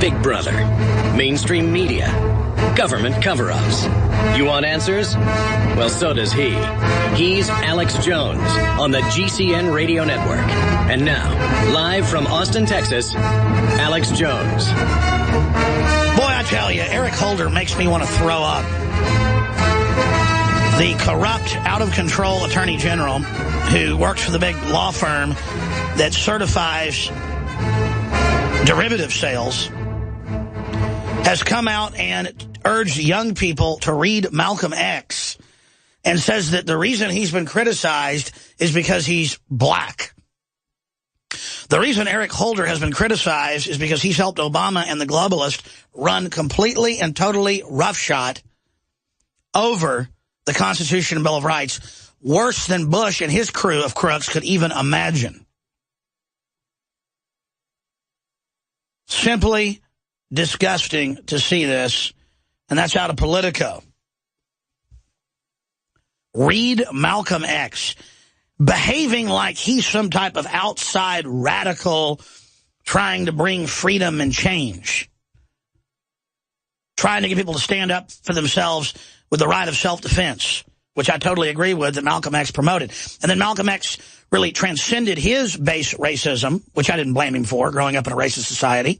Big Brother, mainstream media, government cover-ups. You want answers? Well, so does he. He's Alex Jones on the GCN Radio Network. And now, live from Austin, Texas, Alex Jones. Boy, I tell you, Eric Holder makes me want to throw up. The corrupt, out-of-control attorney general who works for the big law firm that certifies derivative sales has come out and urged young people to read Malcolm X and says that the reason he's been criticized is because he's black. The reason Eric Holder has been criticized is because he's helped Obama and the globalists run completely and totally roughshod over the Constitution and Bill of Rights, worse than Bush and his crew of crooks could even imagine. Simply disgusting to see this, and that's out of Politico. Read Malcolm X, behaving like he's some type of outside radical trying to bring freedom and change, trying to get people to stand up for themselves with the right of self-defense, which I totally agree with, that Malcolm X promoted. And then Malcolm X really transcended his base racism, which I didn't blame him for, growing up in a racist society,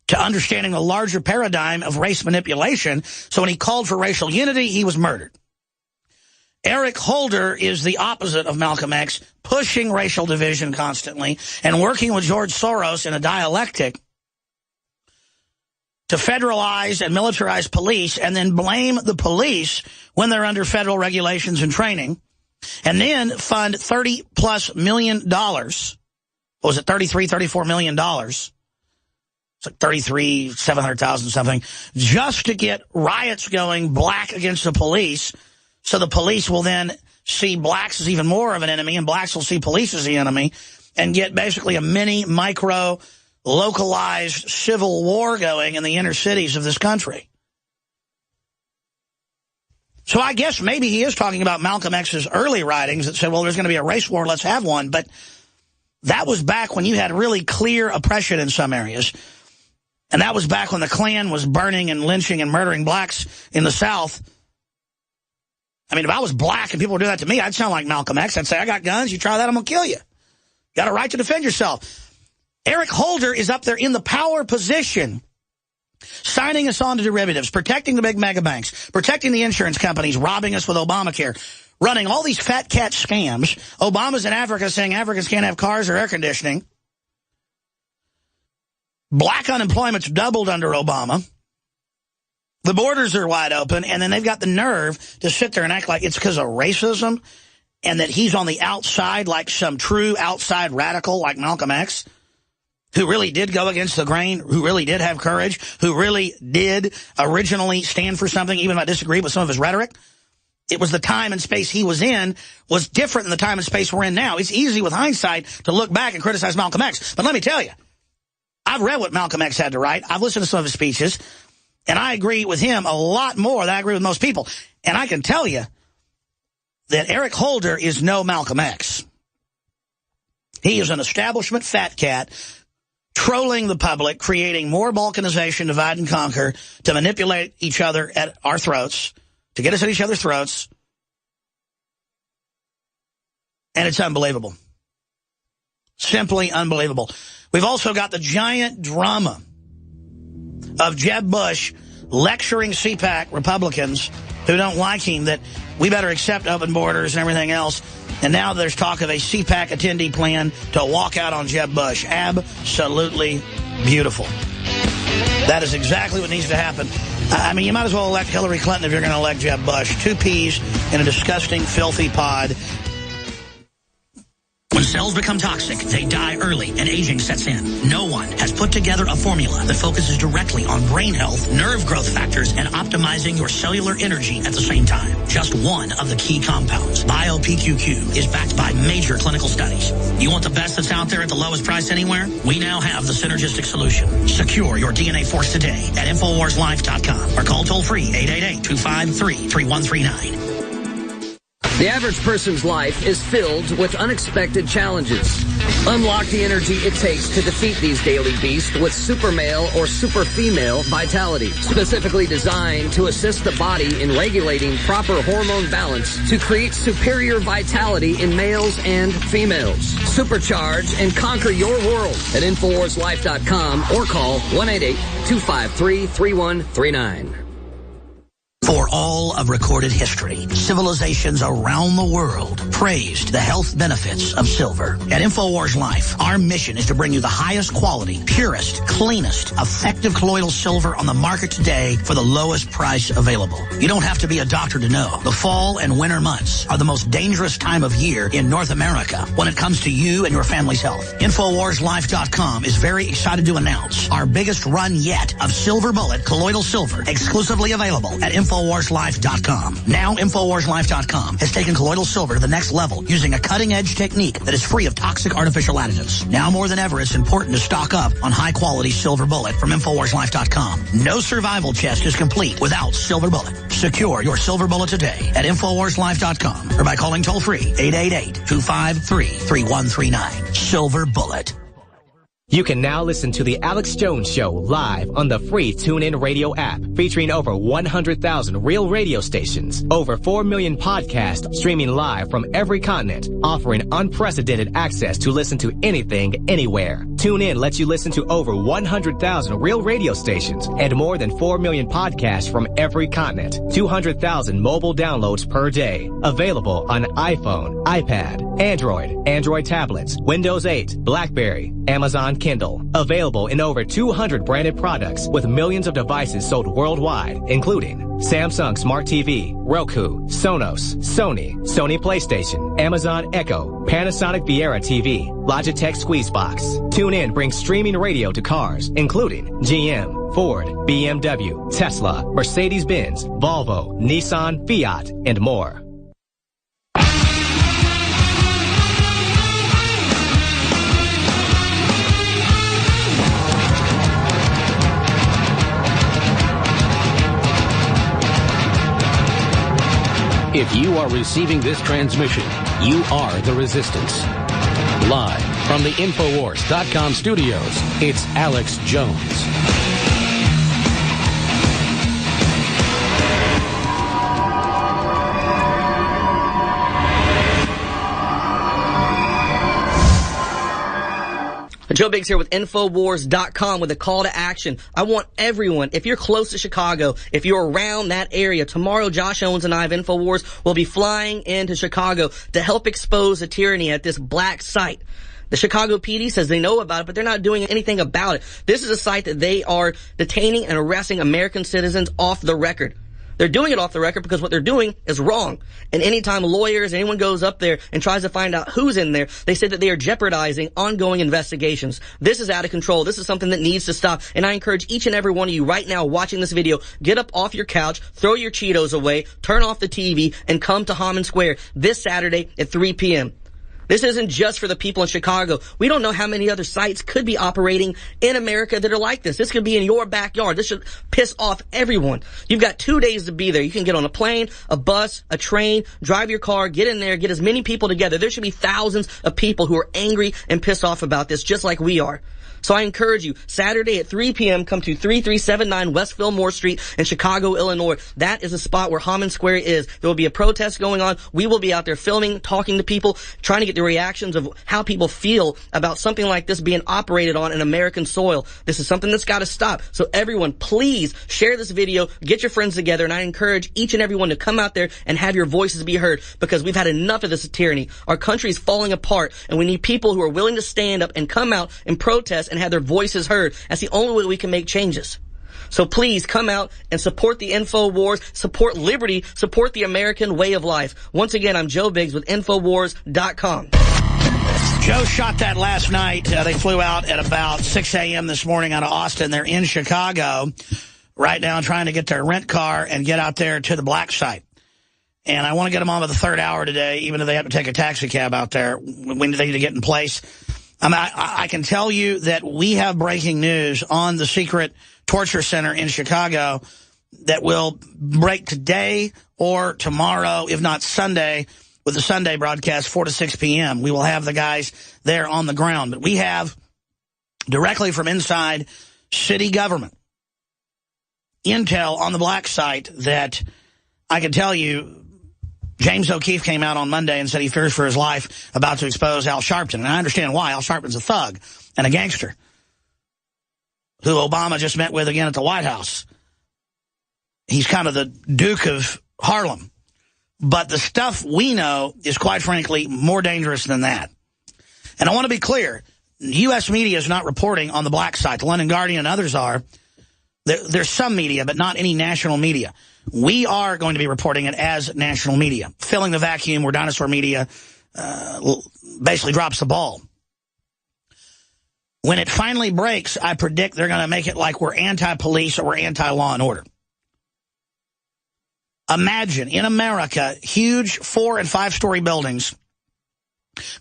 to understanding the larger paradigm of race manipulation. So when he called for racial unity, he was murdered. Eric Holder is the opposite of Malcolm X, pushing racial division constantly and working with George Soros in a dialectic to federalize and militarize police and then blame the police when they're under federal regulations and training, and then fund $30+ million. What was it, $34 million? It's like 700,000 something, just to get riots going, black against the police, so the police will then see blacks as even more of an enemy, and blacks will see police as the enemy, and get basically a mini, micro, localized civil war going in the inner cities of this country. So I guess maybe he is talking about Malcolm X's early writings that said, well, there's going to be a race war, let's have one. But that was back when you had really clear oppression in some areas. And that was back when the Klan was burning and lynching and murdering blacks in the South. I mean, if I was black and people were doing that to me, I'd sound like Malcolm X. I'd say, I got guns, you try that, I'm going to kill you. Got a right to defend yourself. Eric Holder is up there in the power position, signing us on to derivatives, protecting the big mega banks, protecting the insurance companies, robbing us with Obamacare, running all these fat cat scams. Obama's in Africa saying Africans can't have cars or air conditioning. Black unemployment's doubled under Obama. The borders are wide open, and then they've got the nerve to sit there and act like it's because of racism and that he's on the outside like some true outside radical like Malcolm X, who really did go against the grain, who really did have courage, who really did originally stand for something, even if I disagree with some of his rhetoric. It was the time and space he was in was different than the time and space we're in now. It's easy with hindsight to look back and criticize Malcolm X. But let me tell you, I've read what Malcolm X had to write. I've listened to some of his speeches, and I agree with him a lot more than I agree with most people. And I can tell you that Eric Holder is no Malcolm X. He is an establishment fat cat trolling the public, creating more balkanization, divide and conquer, to manipulate each other at our throats, to get us at each other's throats. And it's unbelievable. Simply unbelievable. We've also got the giant drama of Jeb Bush lecturing CPAC Republicans who don't like him that we better accept open borders and everything else. And now there's talk of a CPAC attendee plan to walk out on Jeb Bush. Absolutely beautiful. That is exactly what needs to happen. I mean, you might as well elect Hillary Clinton if you're going to elect Jeb Bush. Two peas in a disgusting, filthy pod. When cells become toxic, they die early and aging sets in. No one has put together a formula that focuses directly on brain health, nerve growth factors, and optimizing your cellular energy at the same time. Just one of the key compounds, BioPQQ, is backed by major clinical studies. You want the best that's out there at the lowest price anywhere? We now have the synergistic solution. Secure your DNA Force today at InfoWarsLife.com or call toll-free 888-253-3139. The average person's life is filled with unexpected challenges. Unlock the energy it takes to defeat these daily beasts with super male or super female vitality, specifically designed to assist the body in regulating proper hormone balance to create superior vitality in males and females. Supercharge and conquer your world at InfoWarsLife.com or call 1-888-253-3139. For all of recorded history, civilizations around the world praised the health benefits of silver. At Infowars Life, our mission is to bring you the highest quality, purest, cleanest, effective colloidal silver on the market today for the lowest price available. You don't have to be a doctor to know. The fall and winter months are the most dangerous time of year in North America when it comes to you and your family's health. InfoWarsLife.com is very excited to announce our biggest run yet of Silver Bullet colloidal silver, exclusively available at InfoWarsLife.com. Now, InfoWarsLife.com has taken colloidal silver to the next level using a cutting-edge technique that is free of toxic artificial additives. Now more than ever, it's important to stock up on high-quality Silver Bullet from InfoWarsLife.com. No survival chest is complete without Silver Bullet. Secure your Silver Bullet today at InfoWarsLife.com or by calling toll-free 888-253-3139. Silver Bullet. You can now listen to The Alex Jones Show live on the free TuneIn Radio app, featuring over 100,000 real radio stations, over 4 million podcasts streaming live from every continent, offering unprecedented access to listen to anything, anywhere. TuneIn lets you listen to over 100,000 real radio stations and more than 4 million podcasts from every continent, 200,000 mobile downloads per day. Available on iPhone, iPad, Android tablets, Windows 8, BlackBerry, Amazon Kindle. Available in over 200 branded products with millions of devices sold worldwide, including Samsung Smart TV, Roku, Sonos, Sony PlayStation, Amazon Echo, Panasonic Viera TV, Logitech Squeezebox. TuneIn brings streaming radio to cars, including GM, Ford, BMW, Tesla, Mercedes-Benz, Volvo, Nissan, Fiat, and more. If you are receiving this transmission, you are the resistance. Live from the Infowars.com studios, it's Alex Jones. Joe Biggs here with Infowars.com with a call to action. I want everyone, if you're close to Chicago, if you're around that area, tomorrow Josh Owens and I of Infowars will be flying into Chicago to help expose the tyranny at this black site. The Chicago PD says they know about it, but they're not doing anything about it. This is a site that they are detaining and arresting American citizens off the record. They're doing it off the record because what they're doing is wrong. And anytime lawyers, anyone goes up there and tries to find out who's in there, they say that they are jeopardizing ongoing investigations. This is out of control. This is something that needs to stop. And I encourage each and every one of you right now watching this video, get up off your couch, throw your Cheetos away, turn off the TV, and come to Hammond Square this Saturday at 3 p.m. This isn't just for the people in Chicago. We don't know how many other sites could be operating in America that are like this. This could be in your backyard. This should piss off everyone. You've got 2 days to be there. You can get on a plane, a bus, a train, drive your car, get in there, get as many people together. There should be thousands of people who are angry and pissed off about this, just like we are. So I encourage you, Saturday at 3 p.m., come to 3379 West Fillmore Street in Chicago, Illinois. That is the spot where Hammond Square is. There will be a protest going on. We will be out there filming, talking to people, trying to get the reactions of how people feel about something like this being operated on in American soil. This is something that's got to stop. So everyone, please share this video, get your friends together, and I encourage each and every one to come out there and have your voices be heard, because we've had enough of this tyranny. Our country is falling apart, and we need people who are willing to stand up and come out and protest and have their voices heard. That's the only way we can make changes. So please come out and support the Infowars, support liberty, support the American way of life. Once again, I'm Joe Biggs with Infowars.com. Joe shot that last night. They flew out at about 6 a.m. this morning out of Austin. They're in Chicago right now trying to get their rent car and get out there to the black site. And I want to get them on with the third hour today, even if they have to take a taxi cab out there when they need to get in place. I can tell you that we have breaking news on the secret torture center in Chicago that will break today or tomorrow, if not Sunday, with the Sunday broadcast, 4 to 6 p.m. We will have the guys there on the ground. But we have, directly from inside city government, intel on the black site that I can tell you, James O'Keefe came out on Monday and said he fears for his life about to expose Al Sharpton. And I understand why. Al Sharpton's a thug and a gangster who Obama just met with again at the White House. He's kind of the Duke of Harlem. But the stuff we know is, quite frankly, more dangerous than that. And I want to be clear. U.S. media is not reporting on the black site. The London Guardian and others are. There's some media, but not any national media. We are going to be reporting it as national media, filling the vacuum where dinosaur media basically drops the ball. When it finally breaks, I predict they're going to make it like we're anti-police or we're anti-law and order. Imagine, in America, huge 4- and 5-story buildings,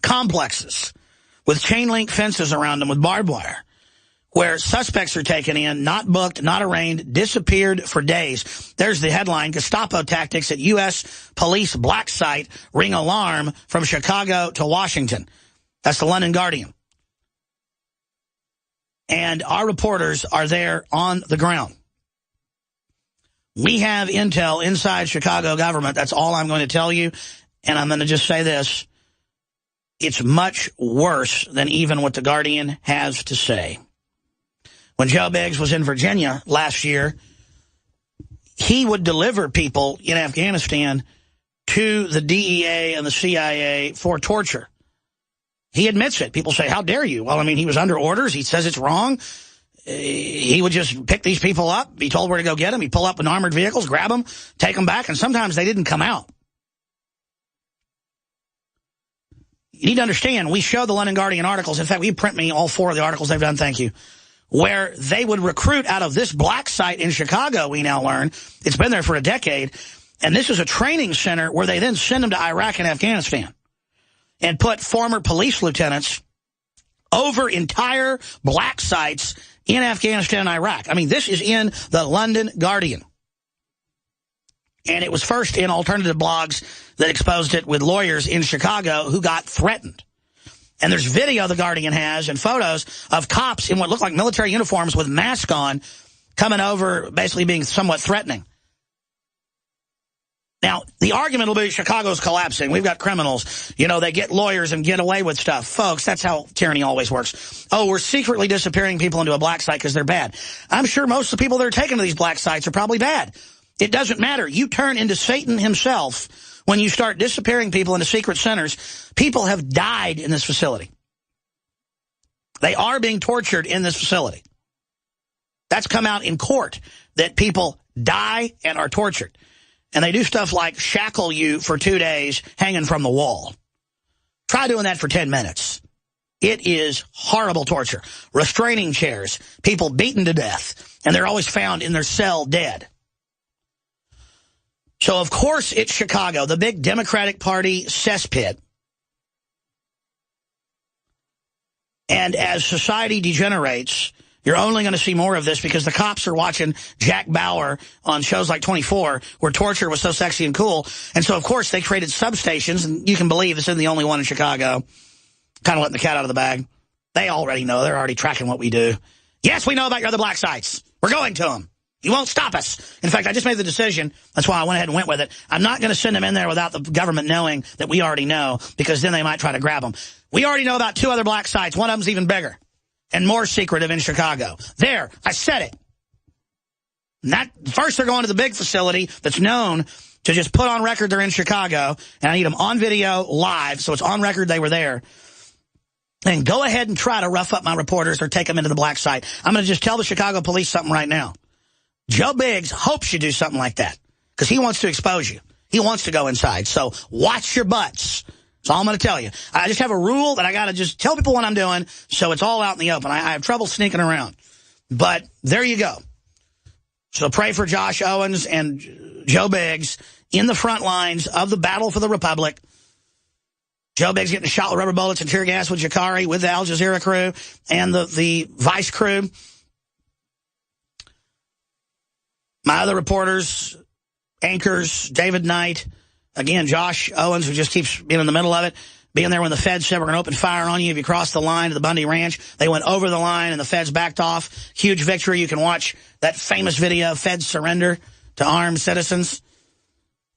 complexes with chain-link fences around them with barbed wire, where suspects are taken in, not booked, not arraigned, disappeared for days. There's the headline, Gestapo tactics at U.S. police black site ring alarm from Chicago to Washington. That's the London Guardian. And our reporters are there on the ground. We have intel inside Chicago government. That's all I'm going to tell you. And I'm going to just say this. It's much worse than even what the Guardian has to say. When Joe Biggs was in Virginia last year, he would deliver people in Afghanistan to the DEA and the CIA for torture. He admits it. People say, how dare you? Well, I mean, he was under orders. He says it's wrong. He would just pick these people up, be told where to go get them. He'd pull up in armored vehicles, grab them, take them back, and sometimes they didn't come out. You need to understand, we show the London Guardian articles. In fact, we print me all 4 of the articles they've done, thank you, where they would recruit out of this black site in Chicago, we now learn. It's been there for a decade. And this is a training center where they then send them to Iraq and Afghanistan and put former police lieutenants over entire black sites in Afghanistan and Iraq. I mean, this is in the London Guardian. And it was first in alternative blogs that exposed it with lawyers in Chicago who got threatened. And there's video the Guardian has and photos of cops in what look like military uniforms with masks on coming over, basically being somewhat threatening. Now, the argument will be Chicago's collapsing. We've got criminals. You know, they get lawyers and get away with stuff. Folks, that's how tyranny always works. Oh, we're secretly disappearing people into a black site because they're bad. I'm sure most of the people that are taken to these black sites are probably bad. It doesn't matter. You turn into Satan himself when you start disappearing people into secret centers. People have died in this facility. They are being tortured in this facility. That's come out in court, that people die and are tortured. And they do stuff like shackle you for 2 days hanging from the wall. Try doing that for 10 minutes. It is horrible torture. Restraining chairs, people beaten to death, and they're always found in their cell dead. So, of course, it's Chicago, the big Democratic Party cesspit. And as society degenerates, you're only going to see more of this because the cops are watching Jack Bauer on shows like 24, where torture was so sexy and cool. And so, of course, they created substations, and you can believe this isn't the only one in Chicago. Kind of letting the cat out of the bag. They already know. They're already tracking what we do. Yes, we know about your other black sites. We're going to them. You won't stop us. In fact, I just made the decision. That's why I went ahead and went with it. I'm not going to send them in there without the government knowing that we already know, because then they might try to grab them. We already know about 2 other black sites. One of them's even bigger and more secretive in Chicago. There, I said it. First, they're going to the big facility that's known to just put on record they're in Chicago, and I need them on video live, so it's on record they were there. And go ahead and try to rough up my reporters or take them into the black site. I'm going to just tell the Chicago police something right now. Joe Biggs hopes you do something like that because he wants to expose you. He wants to go inside. So watch your butts. That's all I'm going to tell you. I just have a rule that I got to just tell people what I'm doing, so it's all out in the open. I have trouble sneaking around. But there you go. So pray for Josh Owens and Joe Biggs in the front lines of the battle for the Republic. Joe Biggs getting shot with rubber bullets and tear gas with Jakari, with the Al Jazeera crew and the Vice crew. My other reporters, anchors, David Knight, Again, Josh Owens, who just keeps being in the middle of it, being there when the feds said we're going to open fire on you if you cross the line to the Bundy Ranch. They went over the line and the feds backed off. Huge victory. You can watch that famous video, Feds Surrender to Armed Citizens.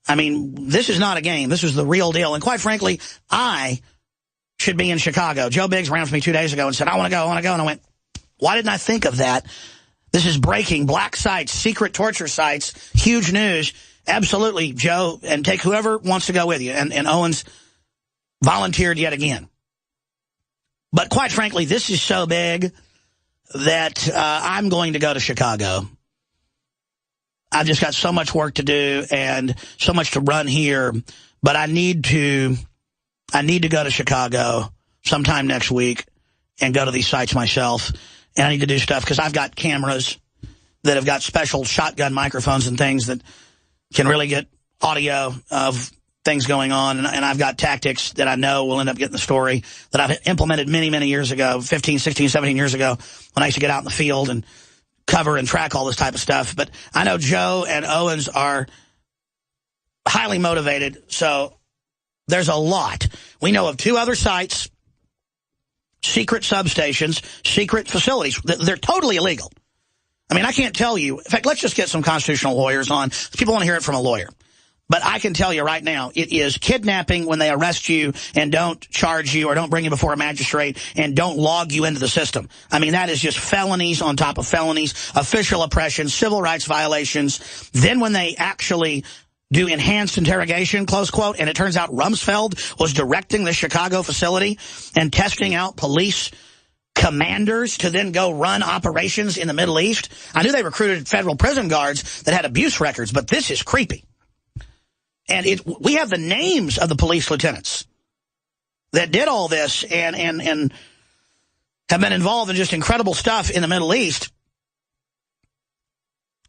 I mean, this is not a game. This is the real deal. And quite frankly, I should be in Chicago. Joe Biggs ran for me 2 days ago and said, I want to go. And I went, why didn't I think of that? This is breaking. Black sites, secret torture sites, huge news. Absolutely, Joe, and take whoever wants to go with you. And Owens volunteered yet again. But quite frankly, this is so big that I'm going to go to Chicago. I've just got so much work to do and so much to run here. But I need to go to Chicago sometime next week and go to these sites myself. And I need to do stuff because I've got cameras that have got special shotgun microphones and things that can really get audio of things going on. And I've got tactics that I know will end up getting the story that I've implemented many, many years ago, 15, 16, 17 years ago, when I used to get out in the field and cover and track all this type of stuff. But I know Joe and Owens are highly motivated, so there's a lot. We know of 2 other sites, secret substations, secret facilities. They're totally illegal. I mean, I can't tell you. In fact, let's just get some constitutional lawyers on. People want to hear it from a lawyer. But I can tell you right now, it is kidnapping when they arrest you and don't charge you or don't bring you before a magistrate and don't log you into the system. I mean, that is just felonies on top of felonies, official oppression, civil rights violations. Then when they actually do enhanced interrogation, close quote, and it turns out Rumsfeld was directing the Chicago facility and testing out police commanders to then go run operations in the Middle East. I knew they recruited federal prison guards that had abuse records, but this is creepy. And we have the names of the police lieutenants that did all this and have been involved in just incredible stuff in the Middle East.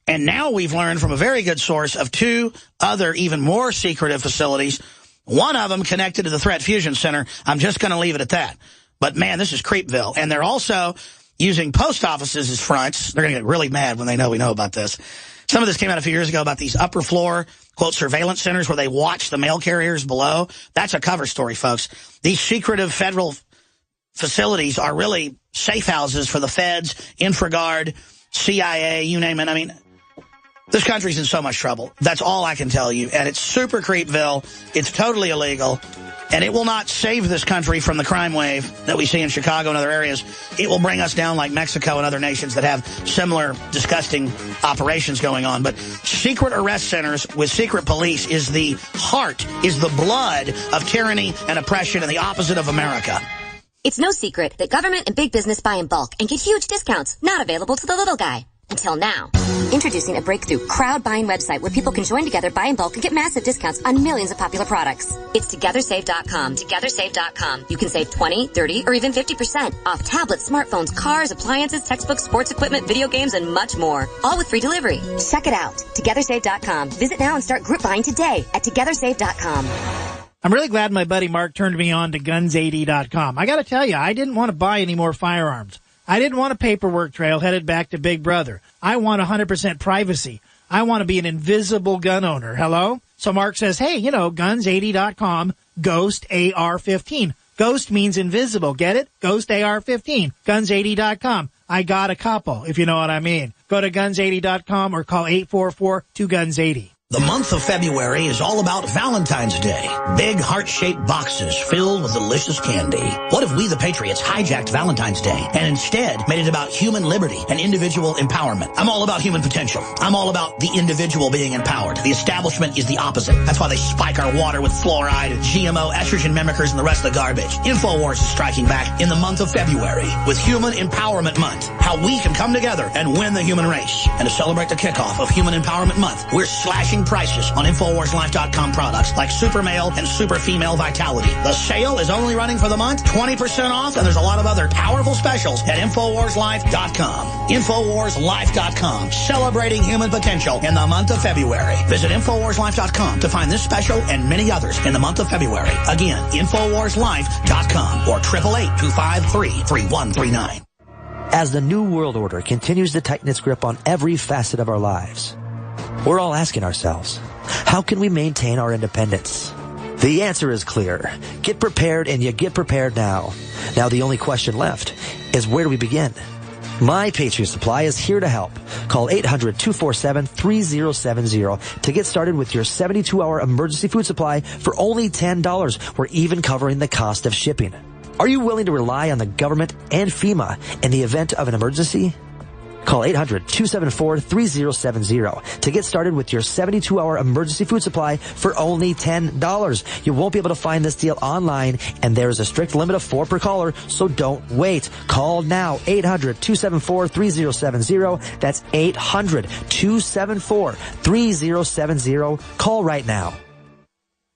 And now we've learned from a very good source of 2 other even more secretive facilities, one of them connected to the Threat Fusion Center. I'm just going to leave it at that. But, man, this is Creepville. And they're also using post offices as fronts. They're going to get really mad when they know we know about this. Some of this came out a few years ago about these upper floor, quote, surveillance centers where they watch the mail carriers below. That's a cover story, folks. These secretive federal facilities are really safe houses for the feds, InfraGard, CIA, you name it. I mean, this country's in so much trouble. That's all I can tell you. And it's super Creepville. It's totally illegal. And it will not save this country from the crime wave that we see in Chicago and other areas. It will bring us down like Mexico and other nations that have similar disgusting operations going on. But secret arrest centers with secret police is the heart, is the blood of tyranny and oppression and the opposite of America. It's no secret that government and big business buy in bulk and get huge discounts not available to the little guy. Until now. Introducing a breakthrough crowd buying website where people can join together, buy in bulk, and get massive discounts on millions of popular products. It's TogetherSave.com. TogetherSave.com. You can save 20, 30, or even 50% off tablets, smartphones, cars, appliances, textbooks, sports equipment, video games, and much more. All with free delivery. Check it out. TogetherSave.com. Visit now and start group buying today at TogetherSave.com. I'm really glad my buddy Mark turned me on to Guns80.com. I got to tell you, I didn't want to buy any more firearms. I didn't want a paperwork trail headed back to Big Brother. I want 100% privacy. I want to be an invisible gun owner. Hello? So Mark says, hey, Guns80.com, Ghost AR-15. Ghost means invisible. Get it? Ghost AR-15. Guns80.com. I got a couple, if you know what I mean. Go to Guns80.com or call 844-2GUNS80. The month of February is all about Valentine's Day. Big heart-shaped boxes filled with delicious candy. What if we, the Patriots, hijacked Valentine's Day and instead made it about human liberty and individual empowerment? I'm all about human potential. I'm all about the individual being empowered. The establishment is the opposite. That's why they spike our water with fluoride and GMO, estrogen mimickers, and the rest of the garbage. Infowars is striking back in the month of February with Human Empowerment Month. How we can come together and win the human race. And to celebrate the kickoff of Human Empowerment Month, we're slashing prices on InfoWarsLife.com products like Super Male and Super Female Vitality. The sale is only running for the month, 20% off, and there's a lot of other powerful specials at InfoWarsLife.com. InfoWarsLife.com, celebrating human potential in the month of February. Visit InfoWarsLife.com to find this special and many others in the month of February. Again, InfoWarsLife.com or 888-253-3139. As the New World Order continues to tighten its grip on every facet of our lives, we're all asking ourselves, How can we maintain our independence? The answer is clear. Get prepared, and you get prepared now. Now the only question left is, where do we begin? My Patriot Supply is here to help. Call 800-247-3070 to get started with your 72-hour emergency food supply for only $10. We're even covering the cost of shipping. Are you willing to rely on the government and FEMA in the event of an emergency? Call 800-274-3070 to get started with your 72-hour emergency food supply for only $10. You won't be able to find this deal online, and there is a strict limit of 4 per caller, so don't wait. Call now, 800-274-3070. That's 800-274-3070. Call right now.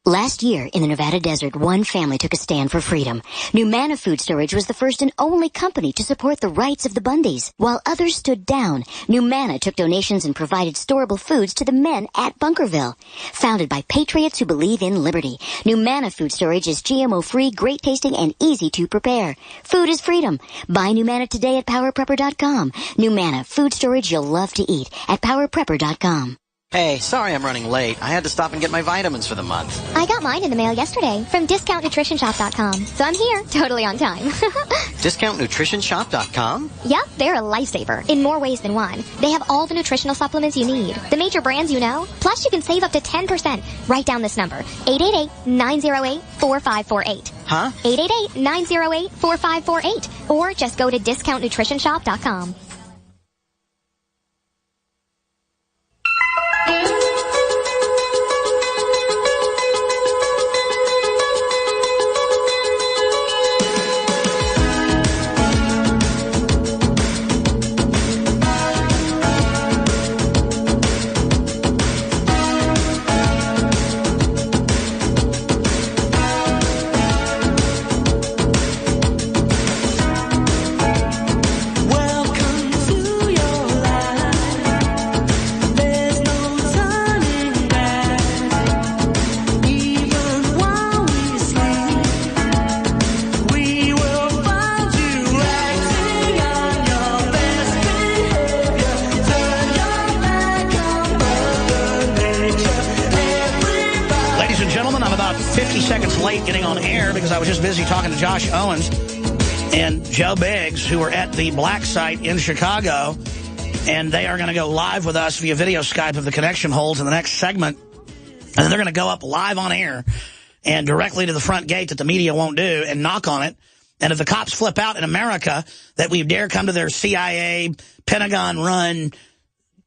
Last year, in the Nevada desert, one family took a stand for freedom. Numanna Food Storage was the first and only company to support the rights of the Bundys. While others stood down, Numanna took donations and provided storable foods to the men at Bunkerville. Founded by patriots who believe in liberty, Numanna Food Storage is GMO-free, great-tasting, and easy to prepare. Food is freedom. Buy Numanna today at PowerPrepper.com. Numanna Food Storage you'll love to eat at PowerPrepper.com. Hey, sorry I'm running late. I had to stop and get my vitamins for the month. I got mine in the mail yesterday from DiscountNutritionShop.com, so I'm here, totally on time. DiscountNutritionShop.com? Yep, they're a lifesaver in more ways than one. They have all the nutritional supplements you need, the major brands you know, plus you can save up to 10%. Write down this number, 888-908-4548. Huh? 888-908-4548, or just go to DiscountNutritionShop.com. Getting on air because I was just busy talking to Josh Owens and Joe Biggs, who are at the black site in Chicago, and they are going to go live with us via video Skype of the connection holes in the next segment, and then they're going to go up live on air and directly to the front gate that the media won't do and knock on it. And if the cops flip out in America that we dare come to their CIA, Pentagon-run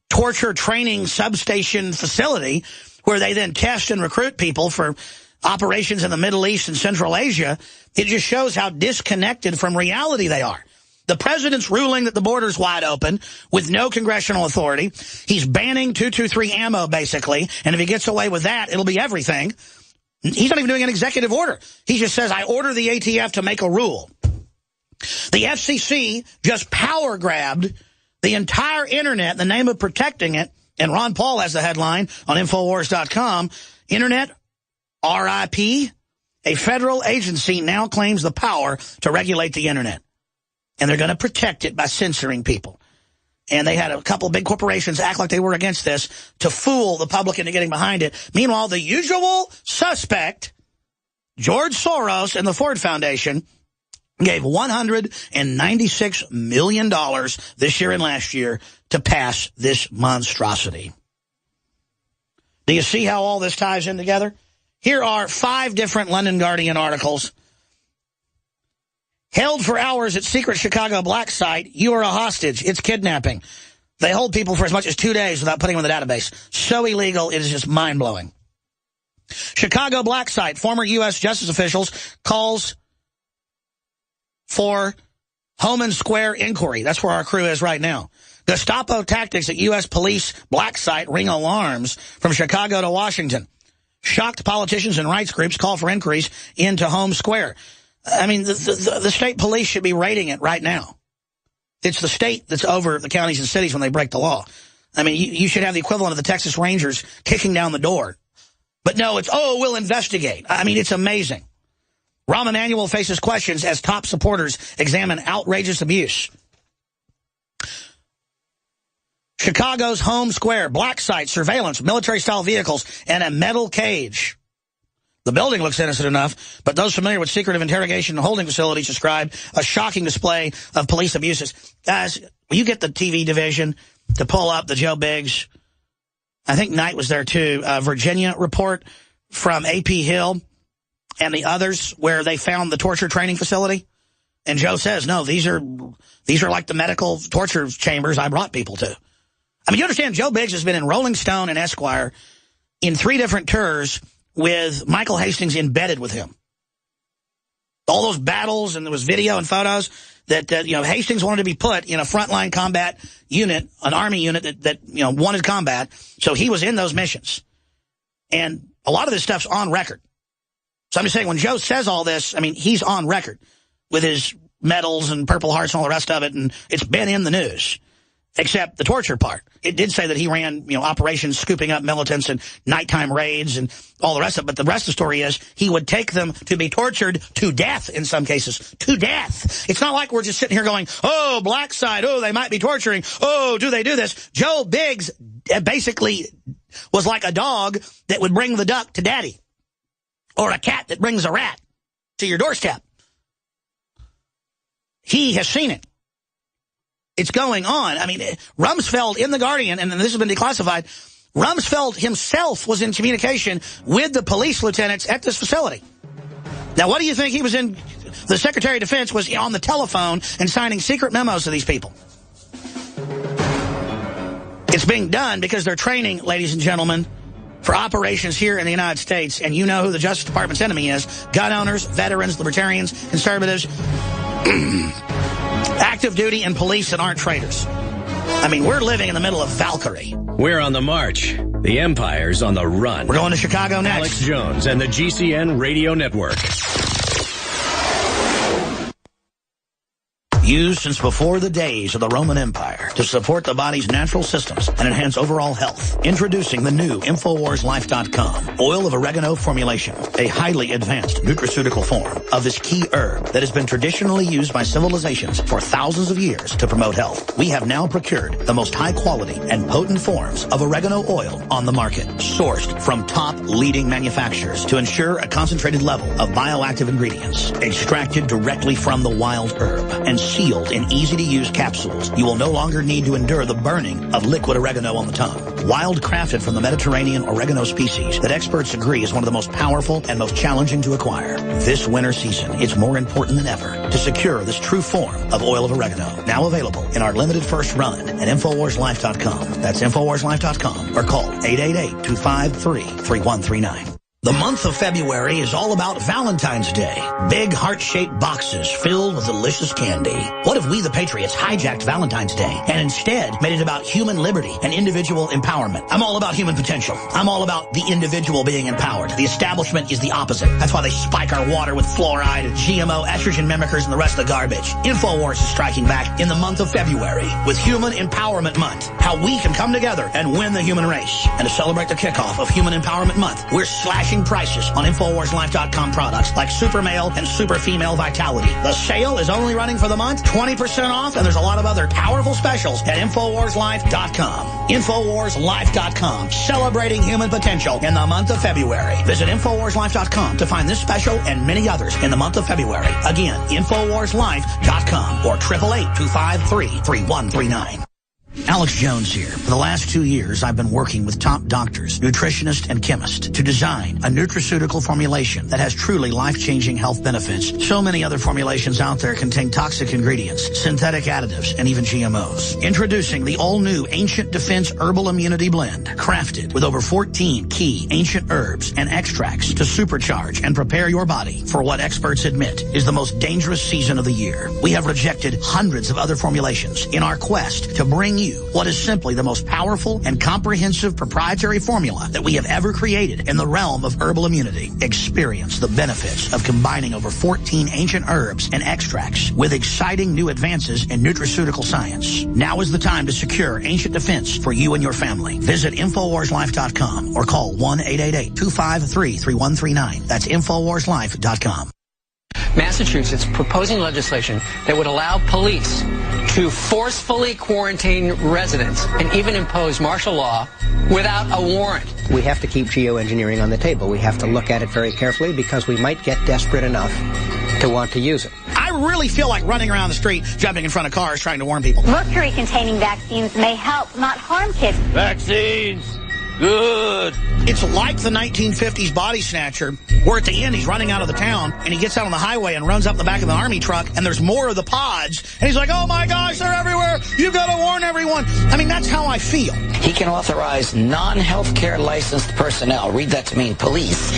torture training substation facility where they then test and recruit people for operations in the Middle East and Central Asia, it just shows how disconnected from reality they are. The president's ruling that the border's wide open with no congressional authority. He's banning 223 ammo, basically, and if he gets away with that, it'll be everything. He's not even doing an executive order. He just says, I order the ATF to make a rule. The FCC just power grabbed the entire internet in the name of protecting it, and Ron Paul has the headline on Infowars.com, Internet RIP, a federal agency now claims the power to regulate the internet. And they're going to protect it by censoring people. And they had a couple of big corporations act like they were against this to fool the public into getting behind it. Meanwhile, the usual suspect, George Soros and the Ford Foundation, gave $196 million this year and last year to pass this monstrosity. Do you see how all this ties in together? Here are 5 different London Guardian articles. Held for hours at secret Chicago black site, you are a hostage. It's kidnapping. They hold people for as much as 2 days without putting them in the database. So illegal, it is just mind-blowing. Chicago black site, former U.S. justice officials calls for Homan Square inquiry. That's where our crew is right now. Gestapo tactics at U.S. police black site ring alarms from Chicago to Washington. Shocked politicians and rights groups call for inquiries into Home Square. I mean, the state police should be raiding it right now. It's the state that's over the counties and cities when they break the law. I mean, you should have the equivalent of the Texas Rangers kicking down the door. But no, it's, oh, we'll investigate. I mean, it's amazing. Rahm Emanuel faces questions as top supporters examine outrageous abuse. Chicago's home square, black site, surveillance, military-style vehicles, and a metal cage. The building looks innocent enough, but those familiar with secretive interrogation and holding facilities describe a shocking display of police abuses. Guys, will you get the TV division to pull up the Joe Biggs? I think Knight was there too. Virginia report from A.P. Hill and the others where they found the torture training facility. And Joe says, no, these are like the medical torture chambers I brought people to. I mean, you understand Joe Biggs has been in Rolling Stone and Esquire in 3 different tours with Michael Hastings embedded with him. All those battles, and there was video and photos that Hastings wanted to be put in a frontline combat unit, an Army unit that wanted combat. So he was in those missions. And a lot of this stuff's on record. So I'm just saying, when Joe says all this, I mean, he's on record with his medals and Purple Hearts and all the rest of it, and it's been in the news. Except the torture part. It did say that he ran, operations scooping up militants and nighttime raids and all the rest of it. But the rest of the story is he would take them to be tortured to death in some cases. To death. It's not like we're just sitting here going, oh, black side, oh, they might be torturing. Oh, do they do this? Joe Biggs basically was like a dog that would bring the duck to daddy. Or a cat that brings a rat to your doorstep. He has seen it. It's going on. I mean, Rumsfeld in The Guardian, and this has been declassified, Rumsfeld himself was in communication with the police lieutenants at this facility. Now, what do you think he was in? The Secretary of Defense was on the telephone and signing secret memos to these people. It's being done because they're training, ladies and gentlemen, for operations here in the United States. And you know who the Justice Department's enemy is. Gun owners, veterans, libertarians, conservatives, active duty, and police that aren't traitors. I mean, we're living in the middle of Valkyrie. We're on the march. The Empire's on the run. We're going to Chicago next. Alex Jones and the GCN Radio Network. Used since before the days of the Roman Empire to support the body's natural systems and enhance overall health. Introducing the new InfoWarsLife.com oil of oregano formulation, a highly advanced nutraceutical form of this key herb that has been traditionally used by civilizations for thousands of years to promote health. We have now procured the most high quality and potent forms of oregano oil on the market, sourced from top leading manufacturers to ensure a concentrated level of bioactive ingredients, extracted directly from the wild herb and sealed in easy-to-use capsules. You will no longer need to endure the burning of liquid oregano on the tongue. Wild crafted from the Mediterranean oregano species that experts agree is one of the most powerful and most challenging to acquire. This winter season, it's more important than ever to secure this true form of oil of oregano. Now available in our limited first run at InfoWarsLife.com. That's InfoWarsLife.com or call 888-253-3139. The month of February is all about Valentine's Day. Big heart-shaped boxes filled with delicious candy. What if we, the Patriots, hijacked Valentine's Day and instead made it about human liberty and individual empowerment? I'm all about human potential. I'm all about the individual being empowered. The establishment is the opposite. That's why they spike our water with fluoride, GMO, estrogen mimickers, and the rest of the garbage. Infowars is striking back in the month of February with Human Empowerment Month. How we can come together and win the human race. And to celebrate the kickoff of Human Empowerment Month, we're slashing prices on InfoWarsLife.com products like Super Male and Super Female Vitality. The sale is only running for the month, 20% off, and there's a lot of other powerful specials at InfoWarsLife.com. InfoWarsLife.com, celebrating human potential in the month of February. Visit InfoWarsLife.com to find this special and many others in the month of February. Again, InfoWarsLife.com or 888-253-3139. Alex Jones here. For the last 2 years, I've been working with top doctors, nutritionists, and chemists to design a nutraceutical formulation that has truly life-changing health benefits. So many other formulations out there contain toxic ingredients, synthetic additives, and even GMOs. Introducing the all-new Ancient Defense Herbal Immunity Blend, crafted with over 14 key ancient herbs and extracts to supercharge and prepare your body for what experts admit is the most dangerous season of the year. We have rejected hundreds of other formulations in our quest to bring you what is simply the most powerful and comprehensive proprietary formula that we have ever created in the realm of herbal immunity. Experience the benefits of combining over 14 ancient herbs and extracts with exciting new advances in nutraceutical science. Now is the time to secure Ancient Defense for you and your family. Visit InfoWarsLife.com or call 1-888-253-3139. That's InfoWarsLife.com. Massachusetts proposing legislation that would allow police to forcefully quarantine residents and even impose martial law without a warrant. We have to keep geoengineering on the table. We have to look at it very carefully because we might get desperate enough to want to use it. I really feel like running around the street, jumping in front of cars, trying to warn people. Mercury-containing vaccines may help, not harm kids. Vaccines. Good. It's like the 1950s Body Snatcher, where at the end he's running out of the town, and he gets out on the highway and runs up the back of the army truck, and there's more of the pods, and he's like, oh my gosh, they're everywhere. You've got to warn everyone. I mean, that's how I feel. He can authorize non-healthcare licensed personnel, read that to mean police,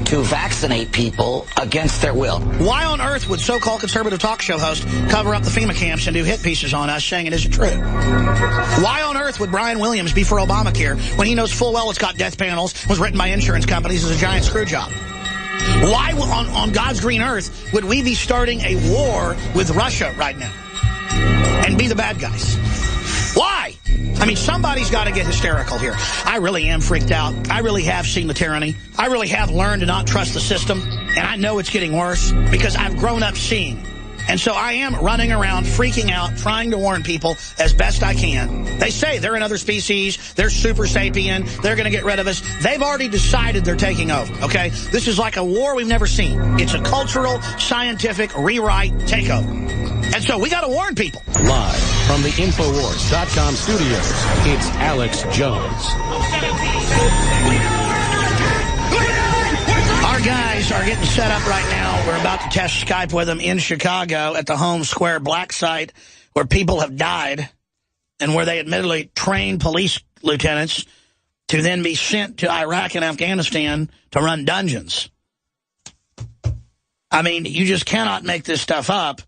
to vaccinate people against their will. Why on earth would so-called conservative talk show host cover up the FEMA camps and do hit pieces on us saying it isn't true? Why on earth would Brian Williams be for Obamacare when he knows full well it's got death panels, was written by insurance companies as a giant screw job? Why on God's green earth would we be starting a war with Russia right now and be the bad guys? Why? I mean, somebody's got to get hysterical here. I really am freaked out. I really have seen the tyranny. I really have learned to not trust the system. And I know it's getting worse because I've grown up seeing. And so I am running around, freaking out, trying to warn people as best I can. They say they're another species. They're super sapien. They're going to get rid of us. They've already decided they're taking over, okay? This is like a war we've never seen. It's a cultural, scientific rewrite takeover. And so we got to warn people. Live from the Infowars.com studios, it's Alex Jones. Our guys are getting set up right now. We're about to test Skype with them in Chicago at the Home Square Black site where people have died and where they admittedly trained police lieutenants to then be sent to Iraq and Afghanistan to run dungeons. I mean, you just cannot make this stuff up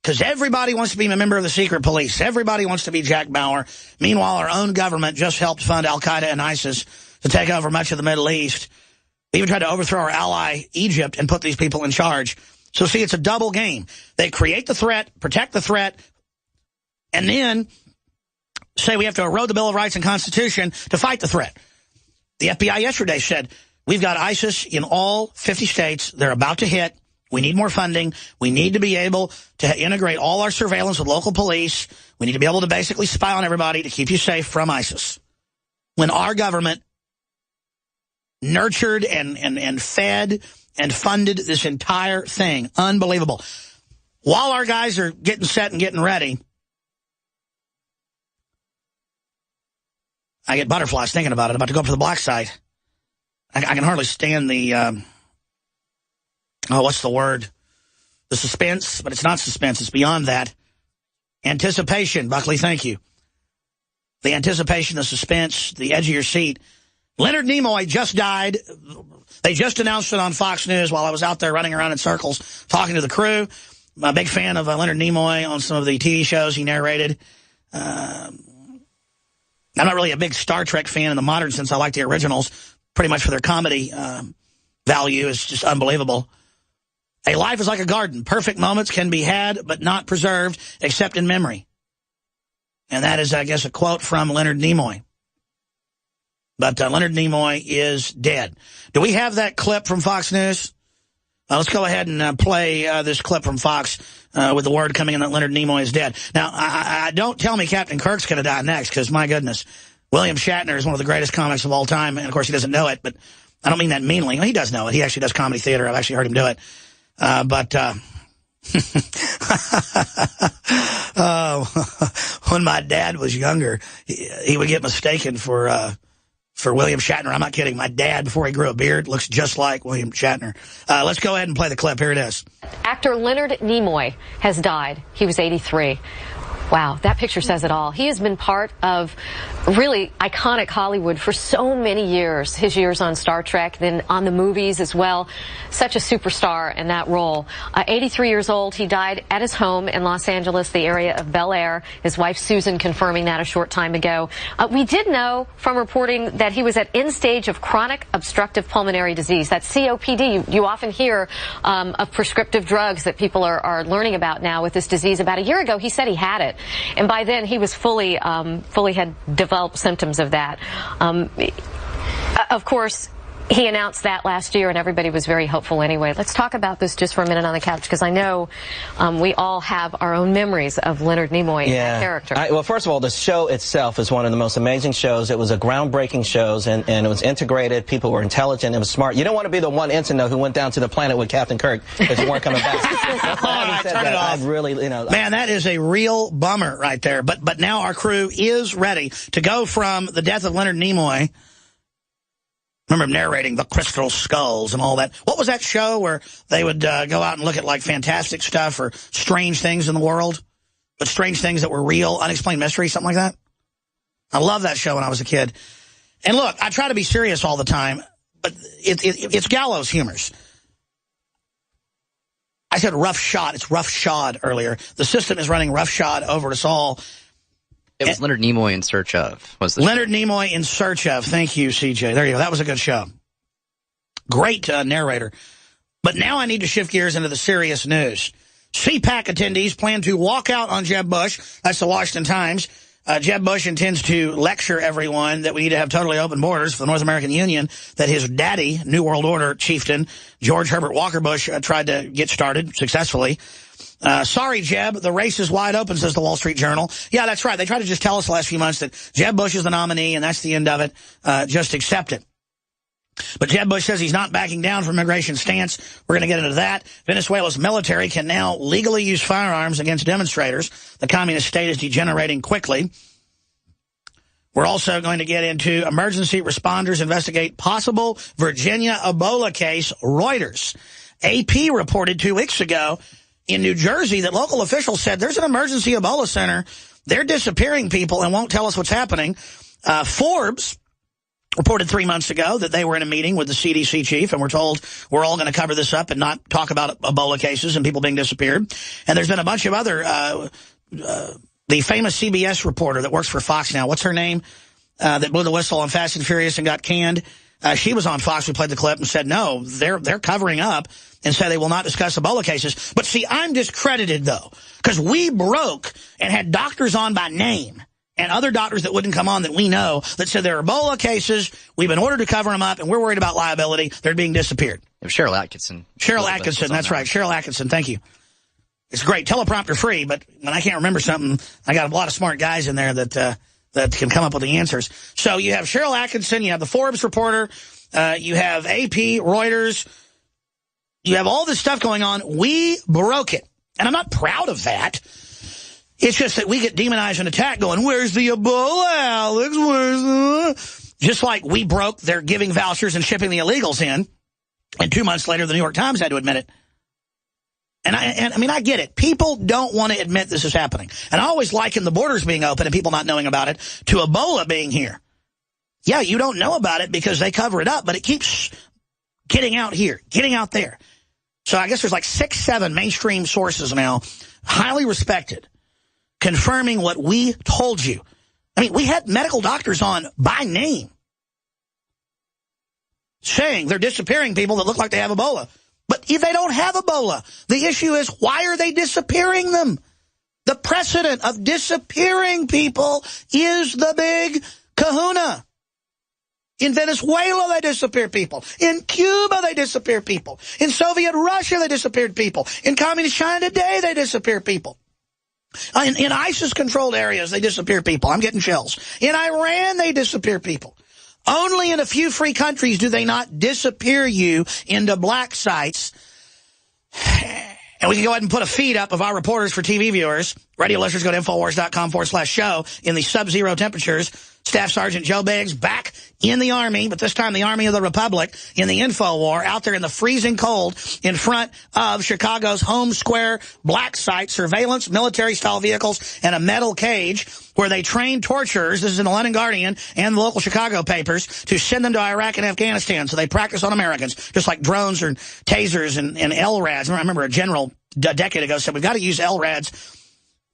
because everybody wants to be a member of the secret police. Everybody wants to be Jack Bauer. Meanwhile, our own government just helped fund Al-Qaeda and ISIS to take over much of the Middle East. They even tried to overthrow our ally, Egypt, and put these people in charge. So, see, it's a double game. They create the threat, protect the threat, and then say we have to erode the Bill of Rights and Constitution to fight the threat. The FBI yesterday said, we've got ISIS in all 50 states. They're about to hit. We need more funding. We need to be able to integrate all our surveillance with local police. We need to be able to basically spy on everybody to keep you safe from ISIS. When our government nurtured and fed and funded this entire thing. Unbelievable. While our guys are getting set and getting ready, I get butterflies thinking about it. I'm about to go up to the black site. I can hardly stand the, what's the word? The suspense, but it's not suspense. It's beyond that. Anticipation. Buckley, thank you. The anticipation, the suspense, the edge of your seat. Leonard Nimoy just died. They just announced it on Fox News while I was out there running around in circles talking to the crew. I'm a big fan of Leonard Nimoy on some of the TV shows he narrated. I'm not really a big Star Trek fan in the modern sense. I like the originals pretty much for their comedy value. It's just unbelievable. A life is like a garden. Perfect moments can be had but not preserved except in memory. And that is, I guess, a quote from Leonard Nimoy. But Leonard Nimoy is dead. Do we have that clip from Fox News? Let's go ahead and play this clip from Fox with the word coming in that Leonard Nimoy is dead. Now, I don't tell me Captain Kirk's going to die next because, my goodness, William Shatner is one of the greatest comics of all time. And, of course, he doesn't know it, but I don't mean that meanly. Well, he does know it. He actually does comedy theater. I've actually heard him do it. When my dad was younger, he would get mistaken for William Shatner. I'm not kidding. My dad, before he grew a beard, looks just like William Shatner. Let's go ahead and play the clip. Here it is. Actor Leonard Nimoy has died. He was 83. Wow, that picture says it all. He has been part of really iconic Hollywood for so many years. His years on Star Trek, then on the movies as well. Such a superstar in that role. 83 years old, he died at his home in Los Angeles, the area of Bel Air. His wife Susan confirming that a short time ago. We did know from reporting that he was at end stage of chronic obstructive pulmonary disease. That's COPD. You often hear of prescriptive drugs that people are learning about now with this disease. About a year ago, he said he had it. And by then, he was fully had developed symptoms of that. Of course, He announced that last year, and everybody was very hopeful anyway. Let's talk about this just for a minute on the couch, because I know we all have our own memories of Leonard Nimoy and that character. Well, first of all, the show itself is one of the most amazing shows. It was a groundbreaking show, and it was integrated. People were intelligent. It was smart. You don't want to be the one ensign, though, who went down to the planet with Captain Kirk because you weren't coming back. Turn it off. Man, that is a real bummer right there. But now our crew is ready to go from the death of Leonard Nimoy. Remember him narrating the crystal skulls and all that. What was that show where they would go out and look at like fantastic stuff or strange things in the world? But strange things that were real, unexplained mysteries, something like that? I loved that show when I was a kid. And look, I try to be serious all the time, but it's gallows humors. I said roughshod. It's roughshod earlier. The system is running roughshod over us all. It was Leonard Nimoy in Search Of. Leonard Nimoy in Search Of. Thank you, CJ. There you go. That was a good show. Great narrator. But now I need to shift gears into the serious news. CPAC attendees plan to walk out on Jeb Bush. That's the Washington Times. Jeb Bush intends to lecture everyone that we need to have totally open borders for the North American Union that his daddy, New World Order chieftain, George Herbert Walker Bush, tried to get started successfully. Sorry, Jeb, the race is wide open, says the Wall Street Journal. Yeah, that's right. They tried to just tell us the last few months that Jeb Bush is the nominee, and that's the end of it. Just accept it. But Jeb Bush says he's not backing down from immigration stance. We're going to get into that. Venezuela's military can now legally use firearms against demonstrators. The communist state is degenerating quickly. We're also going to get into emergency responders investigate possible Virginia Ebola case. Reuters. AP reported 2 weeks ago in New Jersey that local officials said there's an emergency Ebola center. They're disappearing people and won't tell us what's happening. Forbes reported 3 months ago that they were in a meeting with the CDC chief and were told we're all going to cover this up and not talk about Ebola cases and people being disappeared. And there's been a bunch of other, the famous CBS reporter that works for Fox now, what's her name, that blew the whistle on Fast and Furious and got canned. She was on Fox. We played the clip and said, no, they're covering up and said they will not discuss Ebola cases. But see, I'm discredited, though, because we broke and had doctors on by name and other doctors that wouldn't come on that we know that said there are Ebola cases. We've been ordered to cover them up, and we're worried about liability. They're being disappeared. Cheryl Atkinson. Cheryl Atkinson, that's right. Cheryl Atkinson, thank you. It's great. Teleprompter free, but when I can't remember something, I got a lot of smart guys in there that can come up with the answers. So you have Cheryl Atkinson, you have the Forbes reporter, you have AP, Reuters, you have all this stuff going on. We broke it. And I'm not proud of that. It's just that we get demonized and attacked going, where's the Ebola, Alex? Where's the... Just like we broke their giving vouchers and shipping the illegals in. And 2 months later, the New York Times had to admit it. And I mean, I get it. People don't want to admit this is happening. And I always liken the borders being open and people not knowing about it to Ebola being here. Yeah, you don't know about it because they cover it up, but it keeps getting out here, getting out there. So I guess there's like 6, 7 mainstream sources now, highly respected, confirming what we told you. I mean, we had medical doctors on by name saying they're disappearing people that look like they have Ebola. But if they don't have Ebola, the issue is, why are they disappearing them? The precedent of disappearing people is the big kahuna. In Venezuela, they disappear people. In Cuba, they disappear people. In Soviet Russia, they disappeared people. In communist China today, they disappear people. In ISIS-controlled areas, they disappear people. I'm getting chills. In Iran, they disappear people. Only in a few free countries do they not disappear you into black sites. And we can go ahead and put a feed up of our reporters for TV viewers. Radio listeners, go to Infowars.com/show. In the sub-zero temperatures, Staff Sergeant Joe Biggs back in the Army, but this time the Army of the Republic in the Infowar, out there in the freezing cold in front of Chicago's Home Square black site, surveillance, military-style vehicles, and a metal cage where they train torturers, this is in the London Guardian and the local Chicago papers, to send them to Iraq and Afghanistan. So they practice on Americans, just like drones and tasers and LRADs. I remember a general a decade ago said, we've got to use LRADs.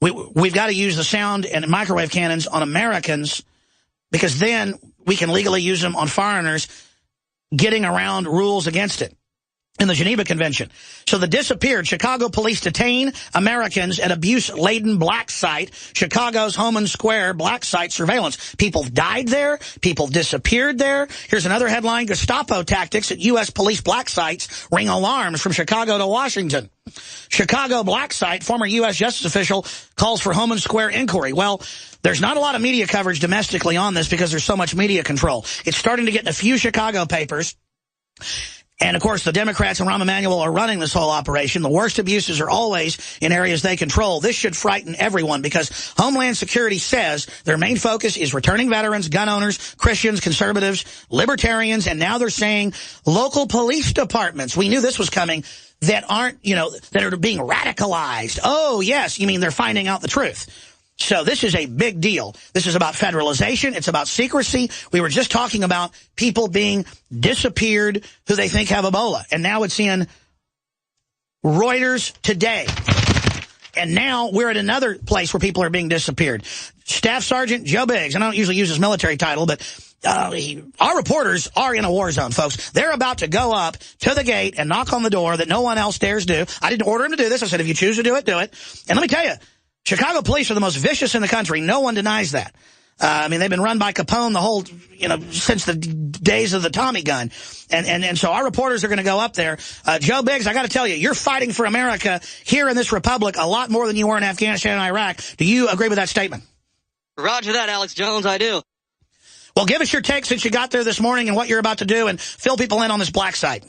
We've got to use the sound and microwave cannons on Americans, because then we can legally use them on foreigners, getting around rules against it. in the Geneva Convention. So the disappeared. Chicago police detain Americans at abuse-laden black site. Chicago's Homan Square black site surveillance. People died there. People disappeared there. Here's another headline. Gestapo tactics at U.S. police black sites ring alarms from Chicago to Washington. Chicago black site, former U.S. justice official calls for Homan Square inquiry. Well, there's not a lot of media coverage domestically on this because there's so much media control. It's starting to get in a few Chicago papers. And, of course, the Democrats and Rahm Emanuel are running this whole operation. The worst abuses are always in areas they control. This should frighten everyone because Homeland Security says their main focus is returning veterans, gun owners, Christians, conservatives, libertarians, and now they're saying local police departments. We knew this was coming that aren't, that are being radicalized. Oh, yes, you mean they're finding out the truth. So this is a big deal. This is about federalization. It's about secrecy. We were just talking about people being disappeared who they think have Ebola. And now it's in Reuters Today. And now we're at another place where people are being disappeared. Staff Sergeant Joe Biggs, and I don't usually use his military title, but our reporters are in a war zone, folks. They're about to go up to the gate and knock on the door that no one else dares do. I didn't order him to do this. I said, if you choose to do it, do it. And let me tell you, Chicago police are the most vicious in the country. No one denies that. I mean, they've been run by Capone the whole, since the days of the Tommy gun. And so our reporters are going to go up there. Joe Biggs, I got to tell you, you're fighting for America here in this republic a lot more than you were in Afghanistan and Iraq. Do you agree with that statement? Roger that, Alex Jones, I do. Well, give us your take since you got there this morning and what you're about to do and fill people in on this black site.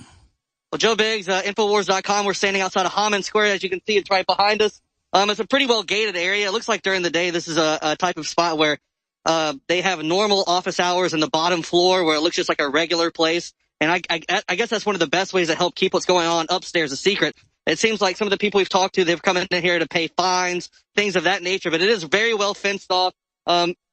Well, Joe Biggs, Infowars.com, we're standing outside of Homan Square. As you can see, it's right behind us. It's a pretty well-gated area. It looks like during the day this is a type of spot where they have normal office hours in the bottom floor where it looks just like a regular place. And I guess that's one of the best ways to help keep what's going on upstairs a secret. It seems like some of the people we've talked to, they've come in here to pay fines, things of that nature. But it is very well fenced off.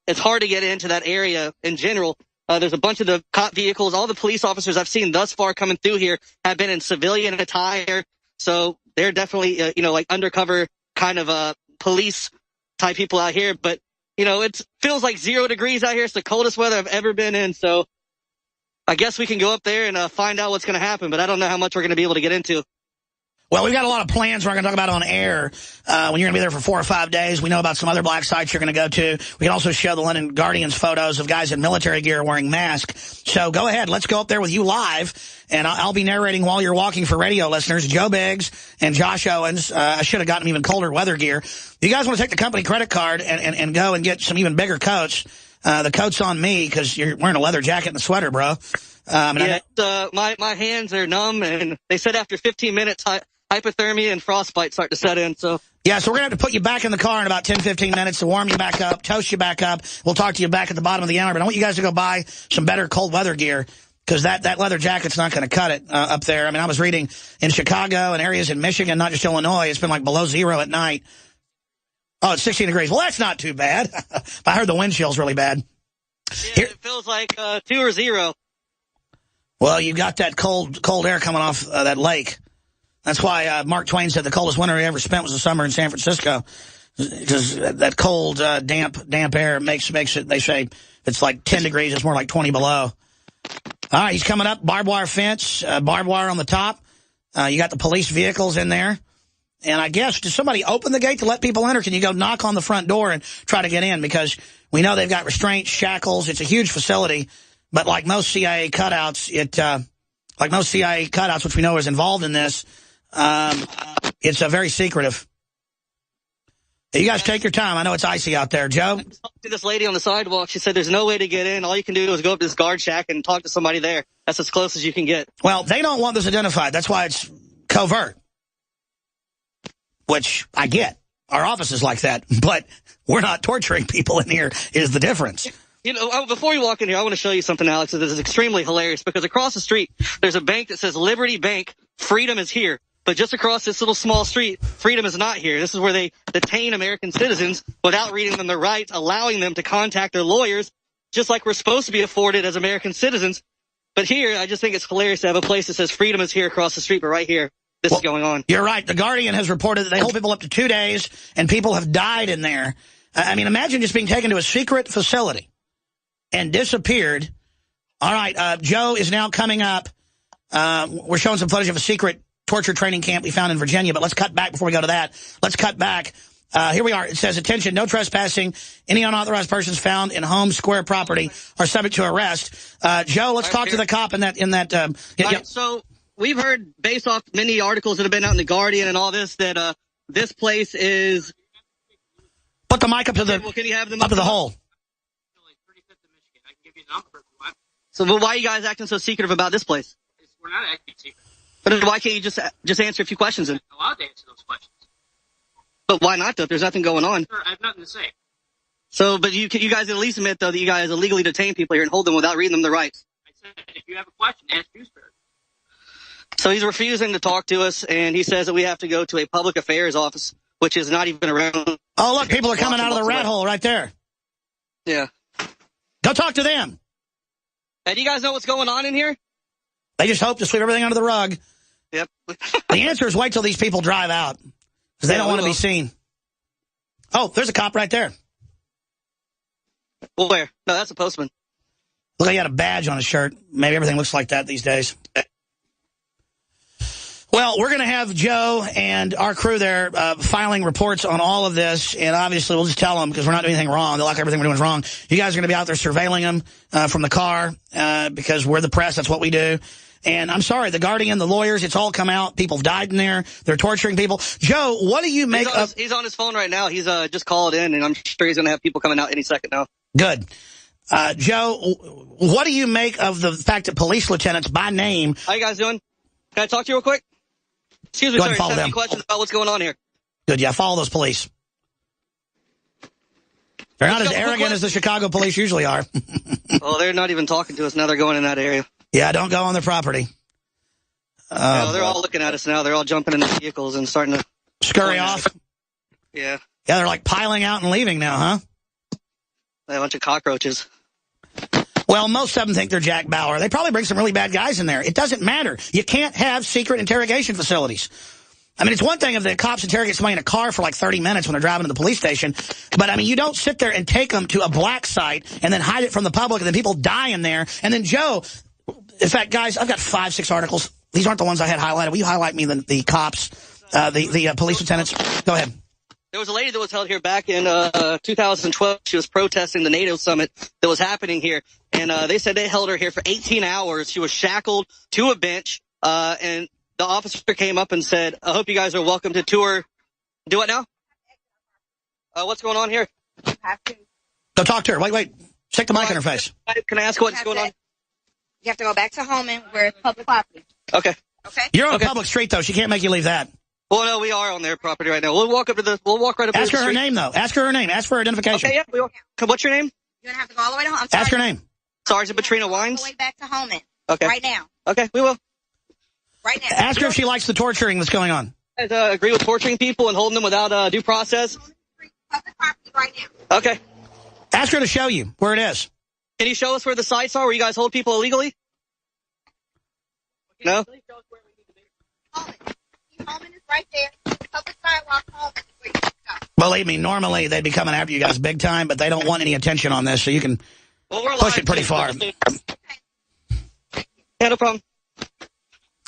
It's hard to get into that area in general. There's a bunch of the cop vehicles. All the police officers I've seen thus far coming through here have been in civilian attire. So they're definitely, like undercover kind of police type people out here. But, it feels like 0 degrees out here. It's the coldest weather I've ever been in. So I guess we can go up there and find out what's going to happen. But I don't know how much we're going to be able to get into. Well, we've got a lot of plans we're going to talk about on air when you're going to be there for 4 or 5 days. We know about some other black sites you're going to go to. We can also show the London Guardian's photos of guys in military gear wearing masks. So go ahead. Let's go up there with you live. And I'll be narrating while you're walking for radio listeners. Joe Biggs and Josh Owens. I should have gotten even colder weather gear. You guys want to take the company credit card and go and get some even bigger coats. The coat's on me because you're wearing a leather jacket and a sweater, bro. My hands are numb. And they said after 15 minutes, hypothermia and frostbite start to set in. So we're going to have to put you back in the car in about 10, 15 minutes to warm you back up, toast you back up. We'll talk to you back at the bottom of the hour. But I want you guys to go buy some better cold weather gear because that leather jacket's not going to cut it up there. I mean, I was reading in Chicago and areas in Michigan, not just Illinois, it's been like below 0 at night. Oh, it's 16 degrees. Well, that's not too bad. I heard the wind chill's really bad. Yeah, it feels like 2 or 0. Well, you got that cold air coming off that lake. That's why Mark Twain said the coldest winter he ever spent was the summer in San Francisco. Because that cold, damp air makes it, they say, it's like 10 degrees. It's more like 20 below. All right, he's coming up. Barbed wire fence, barbed wire on the top. You got the police vehicles in there. And I guess, does somebody open the gate to let people in, or can you go knock on the front door and try to get in? Because we know they've got restraints, shackles. It's a huge facility. But like most CIA cutouts, which we know is involved in this, it's a very secretive. You guys take your time. I know it's icy out there. Joe? I talked to this lady on the sidewalk. She said there's no way to get in. All you can do is go up to this guard shack and talk to somebody there. That's as close as you can get. Well, they don't want this identified. That's why it's covert. Which I get. Our office is like that. But we're not torturing people in here is the difference. Before we walk in here, I want to show you something, Alex. This is extremely hilarious because across the street, there's a bank that says Liberty Bank. Freedom is here. But just across this little small street, freedom is not here. This is where they detain American citizens without reading them their rights, allowing them to contact their lawyers, just like we're supposed to be afforded as American citizens. But here, I just think it's hilarious to have a place that says freedom is here across the street, but right here, this is going on. You're right. The Guardian has reported that they hold people up to 2 days, and people have died in there. I mean, imagine just being taken to a secret facility and disappeared. All right, Joe is now coming up. We're showing some footage of a secret torture training camp we found in Virginia, but let's cut back before we go to that. Let's cut back. Here we are. It says, attention, no trespassing. Any unauthorized persons found in home square property are subject to arrest. Joe, let's talk to the cop in that. So we've heard, based off many articles that have been out in The Guardian and all this, that this place is... Put the mic up to the, can you have them up to the hole. So why are you guys acting so secretive about this place? We're not acting secret. But why can't you just answer a few questions? I'm allowed to answer those questions. But why not, though, if there's nothing going on? Sure, I have nothing to say. So, but you guys at least admit, though, that you guys illegally detain people here and hold them without reading them their rights. I said, if you have a question, ask Gooseberry. So he's refusing to talk to us, and he says that we have to go to a public affairs office, which is not even around. Oh, look, people are coming out of the rat hole right there. Yeah. Go talk to them. Hey, do you guys know what's going on in here? They just hope to sweep everything under the rug. Yep. The answer is wait till these people drive out, because they don't want to be seen. Oh, there's a cop right there. Well, where? No, that's a postman. Look, he had a badge on his shirt. Maybe everything looks like that these days. Well, we're going to have Joe and our crew there filing reports on all of this, and obviously we'll just tell them because we're not doing anything wrong. They're like everything we're doing is wrong. You guys are going to be out there surveilling them from the car because we're the press. That's what we do. And I'm sorry, the Guardian, the lawyers, it's all come out. People have died in there. They're torturing people. Joe, what do you make of... He's on his phone right now. He's just called in, and I'm sure he's going to have people coming out any second now. Good. Joe, what do you make of the fact that police lieutenants by name... How you guys doing? Can I talk to you real quick? Excuse me, sir. Just have any questions about what's going on here? Good, yeah, follow those police. They're not as arrogant as the Chicago police usually are. Well, they're not even talking to us now. They're going in that area. Yeah, don't go on their property. They're all looking at us now. They're all jumping in the vehicles and starting to... Scurry off? Yeah. Yeah, they're like piling out and leaving now, huh? A bunch of cockroaches. Well, most of them think they're Jack Bauer. They probably bring some really bad guys in there. It doesn't matter. You can't have secret interrogation facilities. I mean, it's one thing if the cops interrogate somebody in a car for like 30 minutes when they're driving to the police station. But, I mean, you don't sit there and take them to a black site and then hide it from the public and then people die in there. And then, Joe, in fact, guys, I've got 5, 6 articles. These aren't the ones I had highlighted. Will you highlight me the cops, the police lieutenants? Go ahead. There was a lady that was held here back in 2012. She was protesting the NATO summit that was happening here. And they said they held her here for 18 hours. She was shackled to a bench. And the officer came up and said, I hope you guys are welcome to tour. Do what now? What's going on here? Go talk to her. Wait. Stick the mic in her face. Can I ask what's going on? You have to go back to Holman where it's public property. Okay. You're on a public street, though. She can't make you leave that. Well, no, we are on their property right now. We'll walk right up to the Ask her her street. name, though. Ask her her name. Ask for her identification. Okay, yeah. What's your name? You're going to have to go all the way to Holman. Ask her name. Sergeant Petrina Wines? All the way back to Holman. Okay. Right now. Okay, we will. Right now. Ask her if she likes the torturing that's going on. I agree with torturing people and holding them without due process. Public property right now. Okay. Ask her to show you where it is. Can you show us where the sites are where you guys hold people illegally? No? Holman is right there. Public sidewalk, Holman is where you go. Believe me, normally they'd be coming after you guys big time, but they don't want any attention on this, so you can push it pretty far. Yeah, no problem.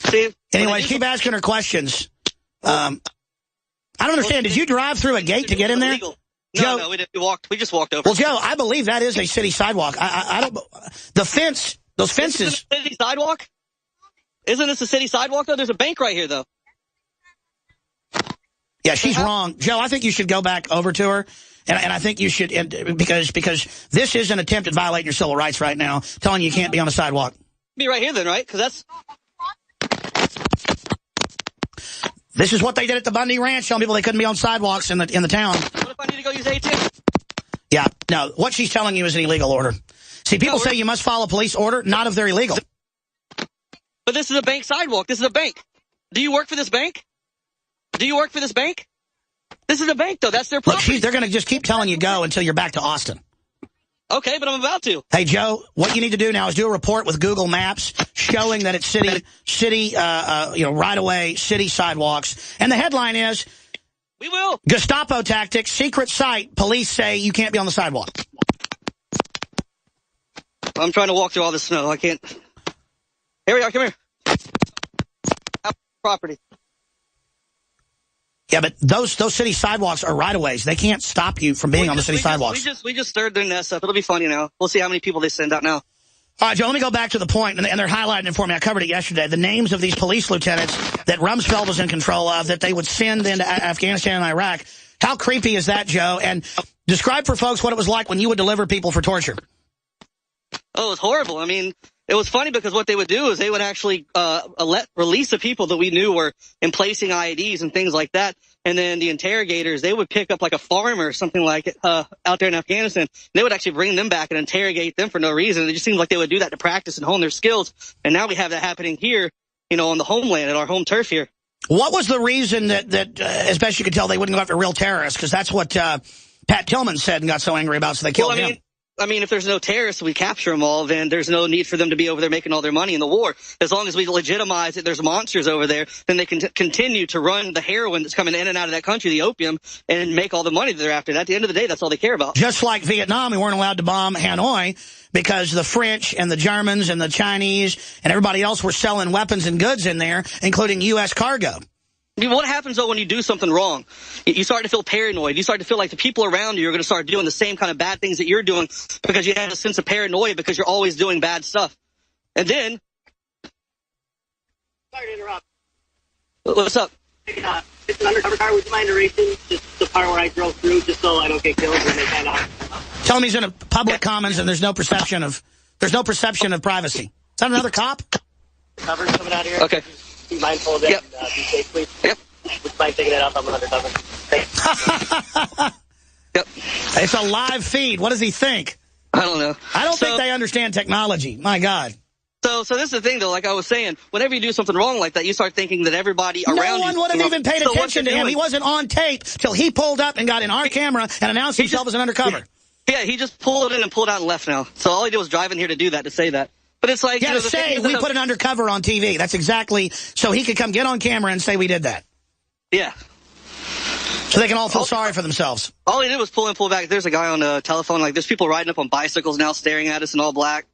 See you. Anyways, keep asking her questions. I don't understand. Did you drive through a gate to get in there? No, we didn't. We just walked over. Well, Joe, I believe that is a city sidewalk. I don't. The fence, those fences. Isn't this a city sidewalk? Isn't this a city sidewalk, though? There's a bank right here, though. Yeah, she's wrong. Joe, I think you should go back over to her. And I think you should, because this is an attempt at violating your civil rights right now, telling you can't be on the sidewalk. Be right here then, right? Because that's... This is what they did at the Bundy Ranch, telling people they couldn't be on sidewalks in the town. What if I need to go use ATM? Yeah, no, what she's telling you is an illegal order. See, people say you must follow police order, not if they're illegal. But this is a bank sidewalk. This is a bank. Do you work for this bank? Do you work for this bank? This is a bank, though. That's their property. Look, they're going to just keep telling you go until you're back to Austin. Okay, but I'm about to. Hey, Joe, what you need to do now is do a report with Google Maps showing that it's city, right-of-way, city sidewalks. And the headline is, we will. Gestapo tactics, secret site, police say you can't be on the sidewalk. I'm trying to walk through all this snow. I can't. Here we are. Come here. Property. Yeah, but those city sidewalks are right-of-ways. They can't stop you from being on the city sidewalks. We just stirred their nest up. It'll be funny now. We'll see how many people they send out now. All right, Joe, let me go back to the point, and they're highlighting it for me. I covered it yesterday. The names of these police lieutenants that Rumsfeld was in control of that they would send into Afghanistan and Iraq. How creepy is that, Joe? And describe for folks what it was like when you would deliver people for torture. Oh, it was horrible. I mean, it was funny because what they would do is they would actually release the people that we knew were emplacing IEDs and things like that. And then the interrogators, they would pick up like a farmer or something like it out there in Afghanistan. They would actually bring them back and interrogate them for no reason. It just seemed like they would do that to practice and hone their skills. And now we have that happening here, you know, on the homeland, at our home turf here. What was the reason that as best you could tell, they wouldn't go after real terrorists? Because that's what Pat Tillman said and got so angry about, so they killed him. I mean, if there's no terrorists, we capture them all, then there's no need for them to be over there making all their money in the war. As long as we legitimize that there's monsters over there, then they can continue to run the heroin that's coming in and out of that country, the opium, and make all the money that they're after. At the end of the day, that's all they care about. Just like Vietnam, we weren't allowed to bomb Hanoi because the French and the Germans and the Chinese and everybody else were selling weapons and goods in there, including U.S. cargo. I mean, what happens, though, when you do something wrong? You start to feel paranoid. You start to feel like the people around you are going to start doing the same kind of bad things that you're doing because you have a sense of paranoia because you're always doing bad stuff. And then... Sorry to interrupt. What's up? It's an undercover car. Would you mind narrating just the part where I drove through just so I don't get killed when they kind of... Tell him he's in a public commons and there's no perception of privacy. Is that another cop? Cover's coming out here. Okay. Be mindful of it and be safe, please. Yep. Would you mind taking it off? I'm undercover. Thanks. Yep. It's a live feed. What does he think? I don't know. I don't think they understand technology. My God. So this is the thing, though, like I was saying, whenever you do something wrong like that, you start thinking that everybody around you... No one would have even paid attention to him. He wasn't on tape till he pulled up and got in our camera and announced himself as an undercover. Yeah, he just pulled in and pulled out and left now. So all he did was drive in here to do that, to say that. But it's like... Yeah, to say we put an undercover on TV. That's exactly... So he could come get on camera and say we did that. Yeah. So they can all feel sorry for themselves. All he did was pull in, pull back. There's a guy on the telephone. Like, there's people riding up on bicycles now staring at us in all black.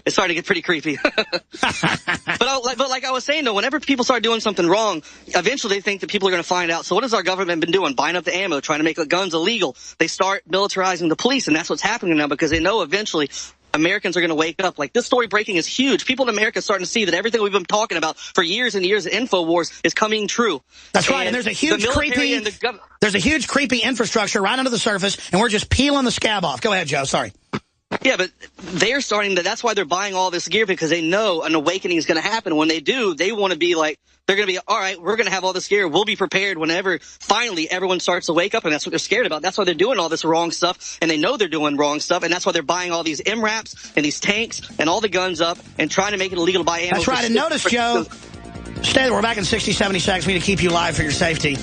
It's starting to get pretty creepy. But like I was saying, though, whenever people start doing something wrong, eventually they think that people are going to find out. So what has our government been doing? Buying up the ammo, trying to make guns illegal. They start militarizing the police, and that's what's happening now because they know eventually Americans are going to wake up. Like, this story breaking is huge. People in America are starting to see that everything we've been talking about for years and years at Infowars is coming true. That's right, and there's a huge creepy infrastructure right under the surface, and we're just peeling the scab off. Go ahead, Joe. Sorry. Yeah, but they're starting to, that's why they're buying all this gear, because they know an awakening is going to happen. When they do, they want to be like, they're going to be, all right, we're going to have all this gear. We'll be prepared whenever finally everyone starts to wake up, and that's what they're scared about. That's why they're doing all this wrong stuff, and they know they're doing wrong stuff, and that's why they're buying all these MRAPs and these tanks and all the guns up and trying to make it illegal to buy ammo. That's right, and notice, Joe, stay there. We're back in 60, 70 seconds. We need to keep you live for your safety.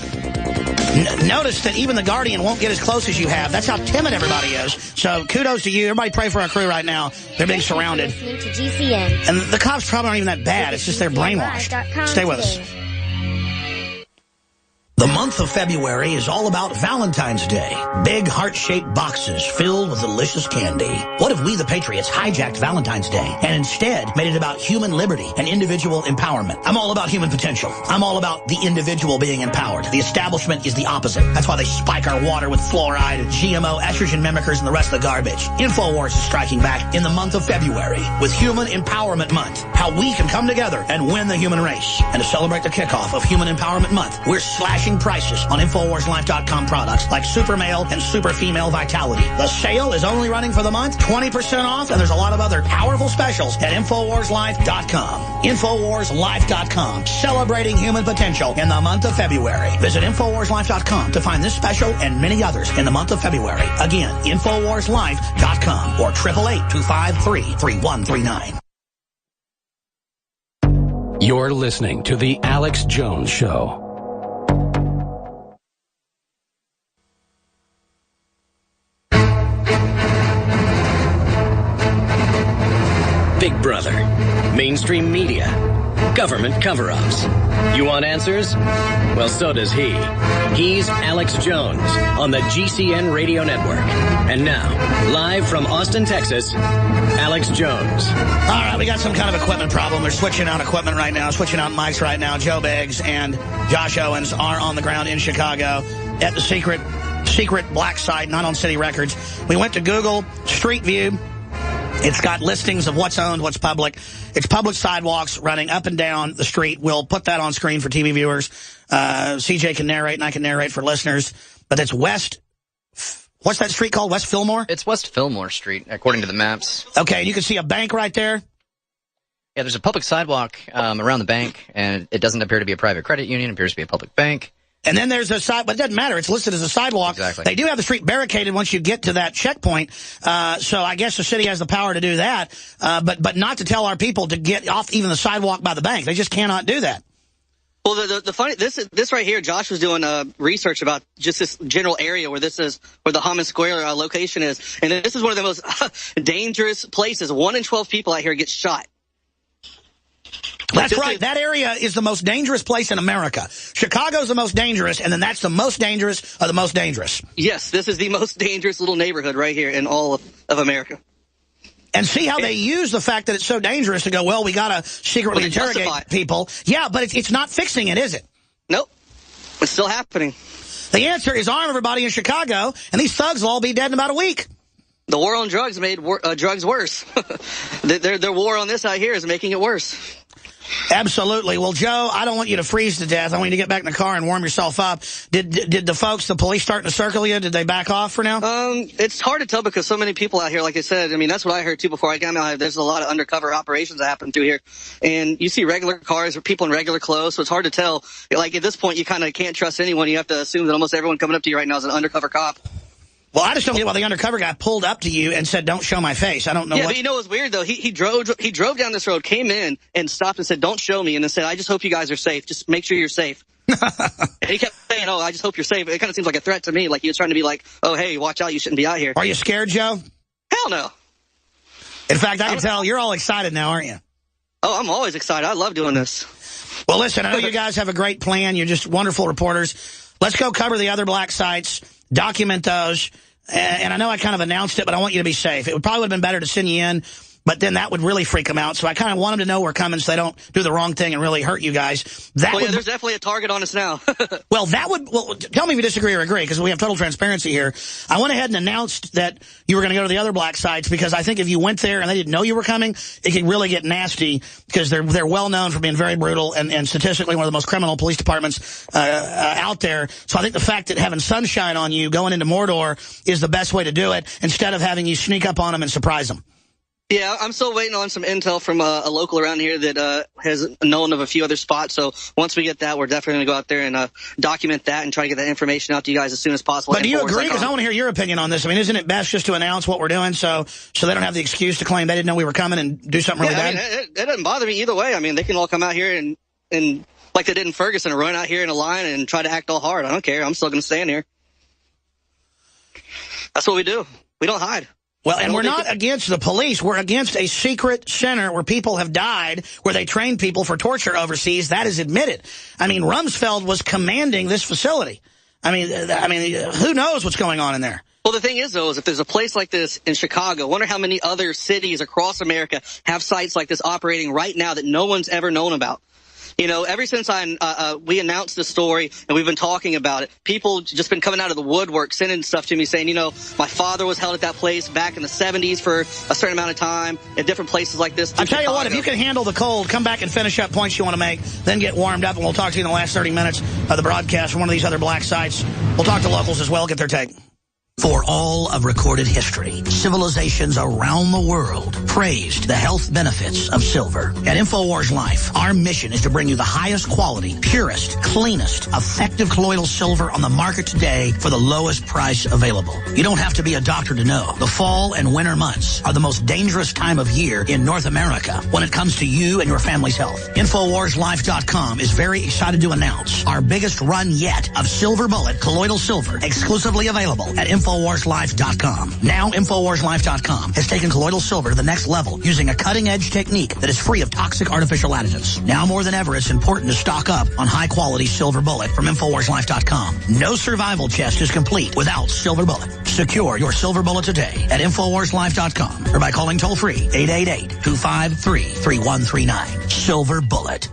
Notice that even the Guardian won't get as close as you have. That's how timid everybody is. So kudos to you. Everybody pray for our crew right now. They're being surrounded. And the cops probably aren't even that bad. It's just they're brainwashed. Stay with us. The month of February is all about Valentine's Day. Big heart-shaped boxes filled with delicious candy. What if we, the Patriots, hijacked Valentine's Day and instead made it about human liberty and individual empowerment? I'm all about human potential. I'm all about the individual being empowered. The establishment is the opposite. That's why they spike our water with fluoride and GMO, estrogen mimickers, and the rest of the garbage. Infowars is striking back in the month of February with Human Empowerment Month. How we can come together and win the human race. And to celebrate the kickoff of Human Empowerment Month, we're slashing prices on InfoWarsLife.com products like Super Male and Super Female Vitality. The sale is only running for the month, 20% off, and there's a lot of other powerful specials at InfoWarsLife.com. InfoWarsLife.com, celebrating human potential in the month of February. Visit InfoWarsLife.com to find this special and many others in the month of February. Again, InfoWarsLife.com or 888-253-3139. You're listening to The Alex Jones Show. Big Brother, mainstream media, government cover-ups. You want answers? Well, so does he. He's Alex Jones on the GCN Radio Network. And now, live from Austin, Texas, Alex Jones. All right, we got some kind of equipment problem. They're switching out equipment right now, switching out mics right now. Joe Biggs and Josh Owens are on the ground in Chicago at the secret black site, not on city records. We went to Google Street View. It's got listings of what's owned, what's public. It's public sidewalks running up and down the street. We'll put that on screen for TV viewers. CJ can narrate, and I can narrate for listeners. But it's West... What's that street called? West Fillmore? It's West Fillmore Street, according to the maps. Okay, and you can see a bank right there? Yeah, there's a public sidewalk around the bank, and it doesn't appear to be a private credit union. It appears to be a public bank. And then there's a side, but it doesn't matter. It's listed as a sidewalk. Exactly. They do have the street barricaded once you get to that checkpoint. So I guess the city has the power to do that, but not to tell our people to get off even the sidewalk by the bank. They just cannot do that. Well, the funny this right here, Josh was doing research about just this general area where the Hammond Square location is, and this is one of the most dangerous places. 1 in 12 people out here get shot. That's right. That area is the most dangerous place in America. Chicago's the most dangerous, and then that's the most dangerous of the most dangerous. Yes, this is the most dangerous little neighborhood right here in all of America. And see how they use the fact that it's so dangerous to go, well, we got to secretly interrogate people. Yeah, but it's not fixing it, is it? Nope. It's still happening. The answer is arm everybody in Chicago, and these thugs will all be dead in about a week. The war on drugs made drugs worse. Their war on this out here is making it worse. Absolutely. Well, Joe, I don't want you to freeze to death. I want you to get back in the car and warm yourself up. Did the police starting to circle you? Did they back off for now? It's hard to tell because so many people out here, like I said, I mean, that's what I heard too before I got out. There's a lot of undercover operations that happen through here. And you see regular cars or people in regular clothes, so it's hard to tell. Like at this point, you kind of can't trust anyone. You have to assume that almost everyone coming up to you right now is an undercover cop. Well, I just don't get why the undercover guy pulled up to you and said, "Don't show my face." I don't know. Yeah, but you know what's weird though? He drove down this road, came in, and stopped and said, "Don't show me," and then said, "I just hope you guys are safe. Just make sure you're safe." And he kept saying, "Oh, I just hope you're safe." It kind of seems like a threat to me. Like he was trying to be like, "Oh, hey, watch out! You shouldn't be out here." Are you scared, Joe? Hell no. In fact, I can tell you're all excited now, aren't you? Oh, I'm always excited. I love doing this. Well, listen, I know you guys have a great plan. You're just wonderful reporters. Let's go cover the other black sites, document those. And I know I kind of announced it, but I want you to be safe. It would probably have been better to send you in, but then that would really freak them out. So I kind of want them to know we're coming so they don't do the wrong thing and really hurt you guys. Yeah, there's definitely a target on us now. Well, tell me if you disagree or agree, because we have total transparency here. I went ahead and announced that you were going to go to the other black sites, because I think if you went there and they didn't know you were coming, it could really get nasty, because they're well known for being very brutal and statistically one of the most criminal police departments out there. So I think the fact that having sunshine on you going into Mordor is the best way to do it, instead of having you sneak up on them and surprise them. Yeah, I'm still waiting on some intel from a local around here that has known of a few other spots. So once we get that, we're definitely going to go out there and document that and try to get that information out to you guys as soon as possible. But do you agree? Because I want to hear your opinion on this. I mean, isn't it best just to announce what we're doing so they don't have the excuse to claim they didn't know we were coming and do something really bad? I mean, it doesn't bother me either way. I mean, they can all come out here and like they did in Ferguson, run out here in a line and try to act all hard. I don't care. I'm still going to stand here. That's what we do. We don't hide. Well, and we're not against the police. We're against a secret center where people have died, where they train people for torture overseas. That is admitted. I mean, Rumsfeld was commanding this facility. I mean, who knows what's going on in there? Well, the thing is, though, is if there's a place like this in Chicago, I wonder how many other cities across America have sites like this operating right now that no one's ever known about. You know, ever since we announced the story and we've been talking about it, people just been coming out of the woodwork, sending stuff to me saying, you know, my father was held at that place back in the 70s for a certain amount of time at different places like this. I'll tell you what, if you can handle the cold, come back and finish up points you want to make, then get warmed up, and we'll talk to you in the last 30 minutes of the broadcast from one of these other black sites. We'll talk to locals as well, get their take. For all of recorded history, civilizations around the world praised the health benefits of silver. At Infowars Life, our mission is to bring you the highest quality, purest, cleanest, effective colloidal silver on the market today for the lowest price available. You don't have to be a doctor to know. The fall and winter months are the most dangerous time of year in North America when it comes to you and your family's health. InfoWarsLife.com is very excited to announce our biggest run yet of Silver Bullet colloidal silver, exclusively available at Infowars InfoWarsLife.com. Now InfoWarsLife.com has taken colloidal silver to the next level using a cutting-edge technique that is free of toxic artificial additives. Now more than ever, it's important to stock up on high-quality silver bullet from InfoWarsLife.com. No survival chest is complete without silver bullet. Secure your silver bullet today at InfoWarsLife.com or by calling toll-free 888-253-3139. Silver Bullet.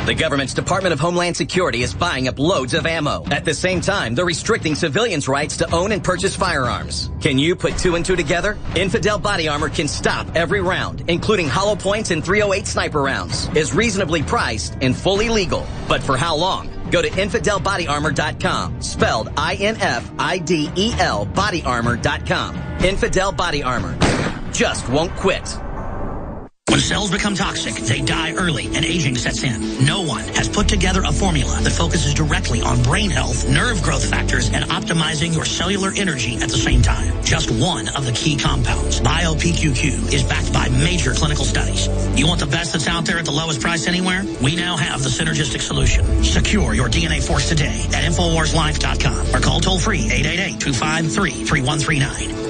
The government's Department of Homeland Security is buying up loads of ammo. At the same time, they're restricting civilians' rights to own and purchase firearms. Can you put two and two together? Infidel Body Armor can stop every round, including hollow points and .308 sniper rounds. Is reasonably priced and fully legal. But for how long? Go to InfidelBodyArmor.com, spelled I-N-F-I-D-E-L, bodyarmor.com. Infidel Body Armor. Just won't quit. When cells become toxic, they die early and aging sets in. No one has put together a formula that focuses directly on brain health, nerve growth factors, and optimizing your cellular energy at the same time. Just one of the key compounds, BioPQQ, is backed by major clinical studies. You want the best that's out there at the lowest price anywhere? We now have the synergistic solution. Secure your DNA force today at InfoWarsLife.com or call toll-free 888-253-3139.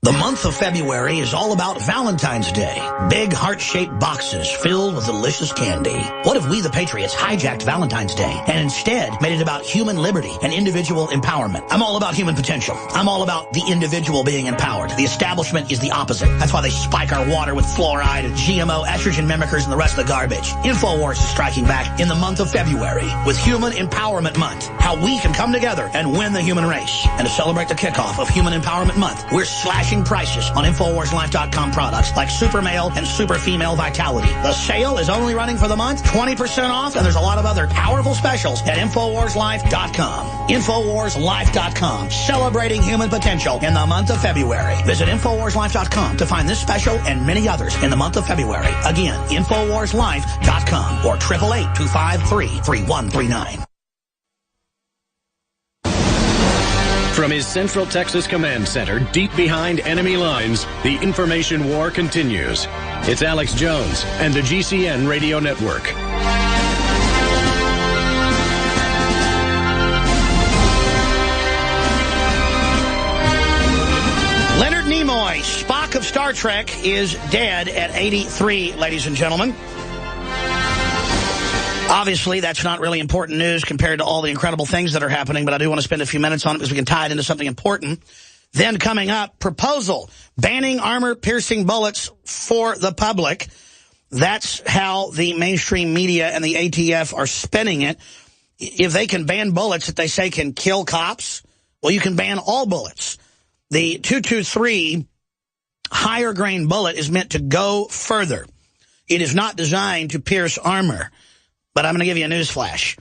The month of February is all about Valentine's Day. Big heart-shaped boxes filled with delicious candy. What if we, the Patriots, hijacked Valentine's Day and instead made it about human liberty and individual empowerment? I'm all about human potential. I'm all about the individual being empowered. The establishment is the opposite. That's why they spike our water with fluoride and GMO, estrogen mimickers, and the rest of the garbage. Infowars is striking back in the month of February with Human Empowerment Month. How we can come together and win the human race. And to celebrate the kickoff of Human Empowerment Month, we're slashing prices on InfoWarsLife.com products like Super Male and Super Female Vitality. The sale is only running for the month, 20% off, and there's a lot of other powerful specials at InfoWarsLife.com. InfoWarsLife.com, celebrating human potential in the month of February. Visit InfoWarsLife.com to find this special and many others in the month of February. Again, InfoWarsLife.com or 888-253-3139. From his Central Texas Command Center, deep behind enemy lines, the information war continues. It's Alex Jones and the GCN Radio Network. Leonard Nimoy, Spock of Star Trek, is dead at 83, ladies and gentlemen. Obviously, that's not really important news compared to all the incredible things that are happening, but I do want to spend a few minutes on it because we can tie it into something important. Then coming up, proposal, banning armor-piercing bullets for the public. That's how the mainstream media and the ATF are spinning it. If they can ban bullets that they say can kill cops, well, you can ban all bullets. The .223 higher grain bullet is meant to go further. It is not designed to pierce armor. But I'm going to give you a news flash.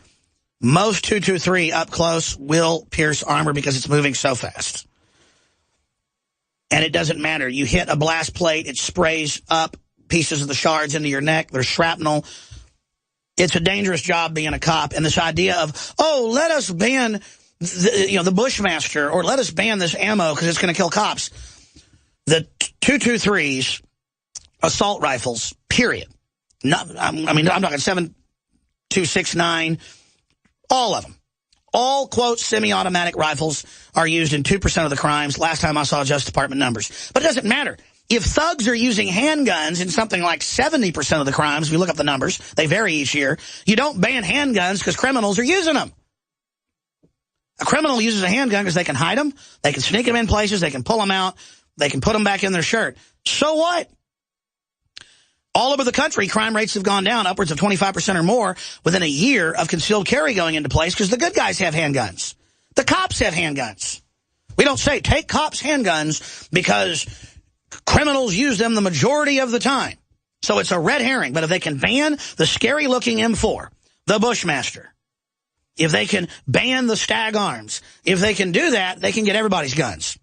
Most .223 up close will pierce armor because it's moving so fast. And it doesn't matter. You hit a blast plate, it sprays up pieces of the shards into your neck. There's shrapnel. It's a dangerous job being a cop. And this idea of, oh, let us ban the Bushmaster or let us ban this ammo because it's going to kill cops. The .223s, assault rifles, period. I'm talking 7.269, all of them. All, quote, semi-automatic rifles are used in 2% of the crimes. Last time I saw Justice Department numbers. But it doesn't matter. If thugs are using handguns in something like 70% of the crimes, if you look up the numbers, they vary each year, you don't ban handguns because criminals are using them. A criminal uses a handgun because they can hide them, they can sneak them in places, they can pull them out, they can put them back in their shirt. So what? All over the country, crime rates have gone down upwards of 25% or more within a year of concealed carry going into place because the good guys have handguns. The cops have handguns. We don't say take cops' handguns because criminals use them the majority of the time. So it's a red herring. But if they can ban the scary-looking M4, the Bushmaster, if they can ban the Stag Arms, if they can do that, they can get everybody's guns.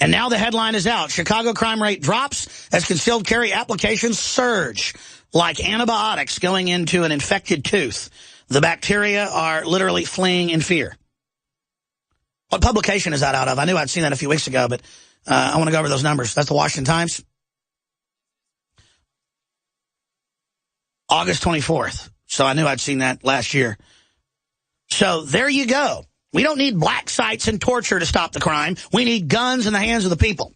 And now the headline is out. Chicago crime rate drops as concealed carry applications surge like antibiotics going into an infected tooth. The bacteria are literally fleeing in fear. What publication is that out of? I knew I'd seen that a few weeks ago, but I want to go over those numbers. That's the Washington Times. August 24th. So I knew I'd seen that last year. So there you go. We don't need black sites and torture to stop the crime. We need guns in the hands of the people.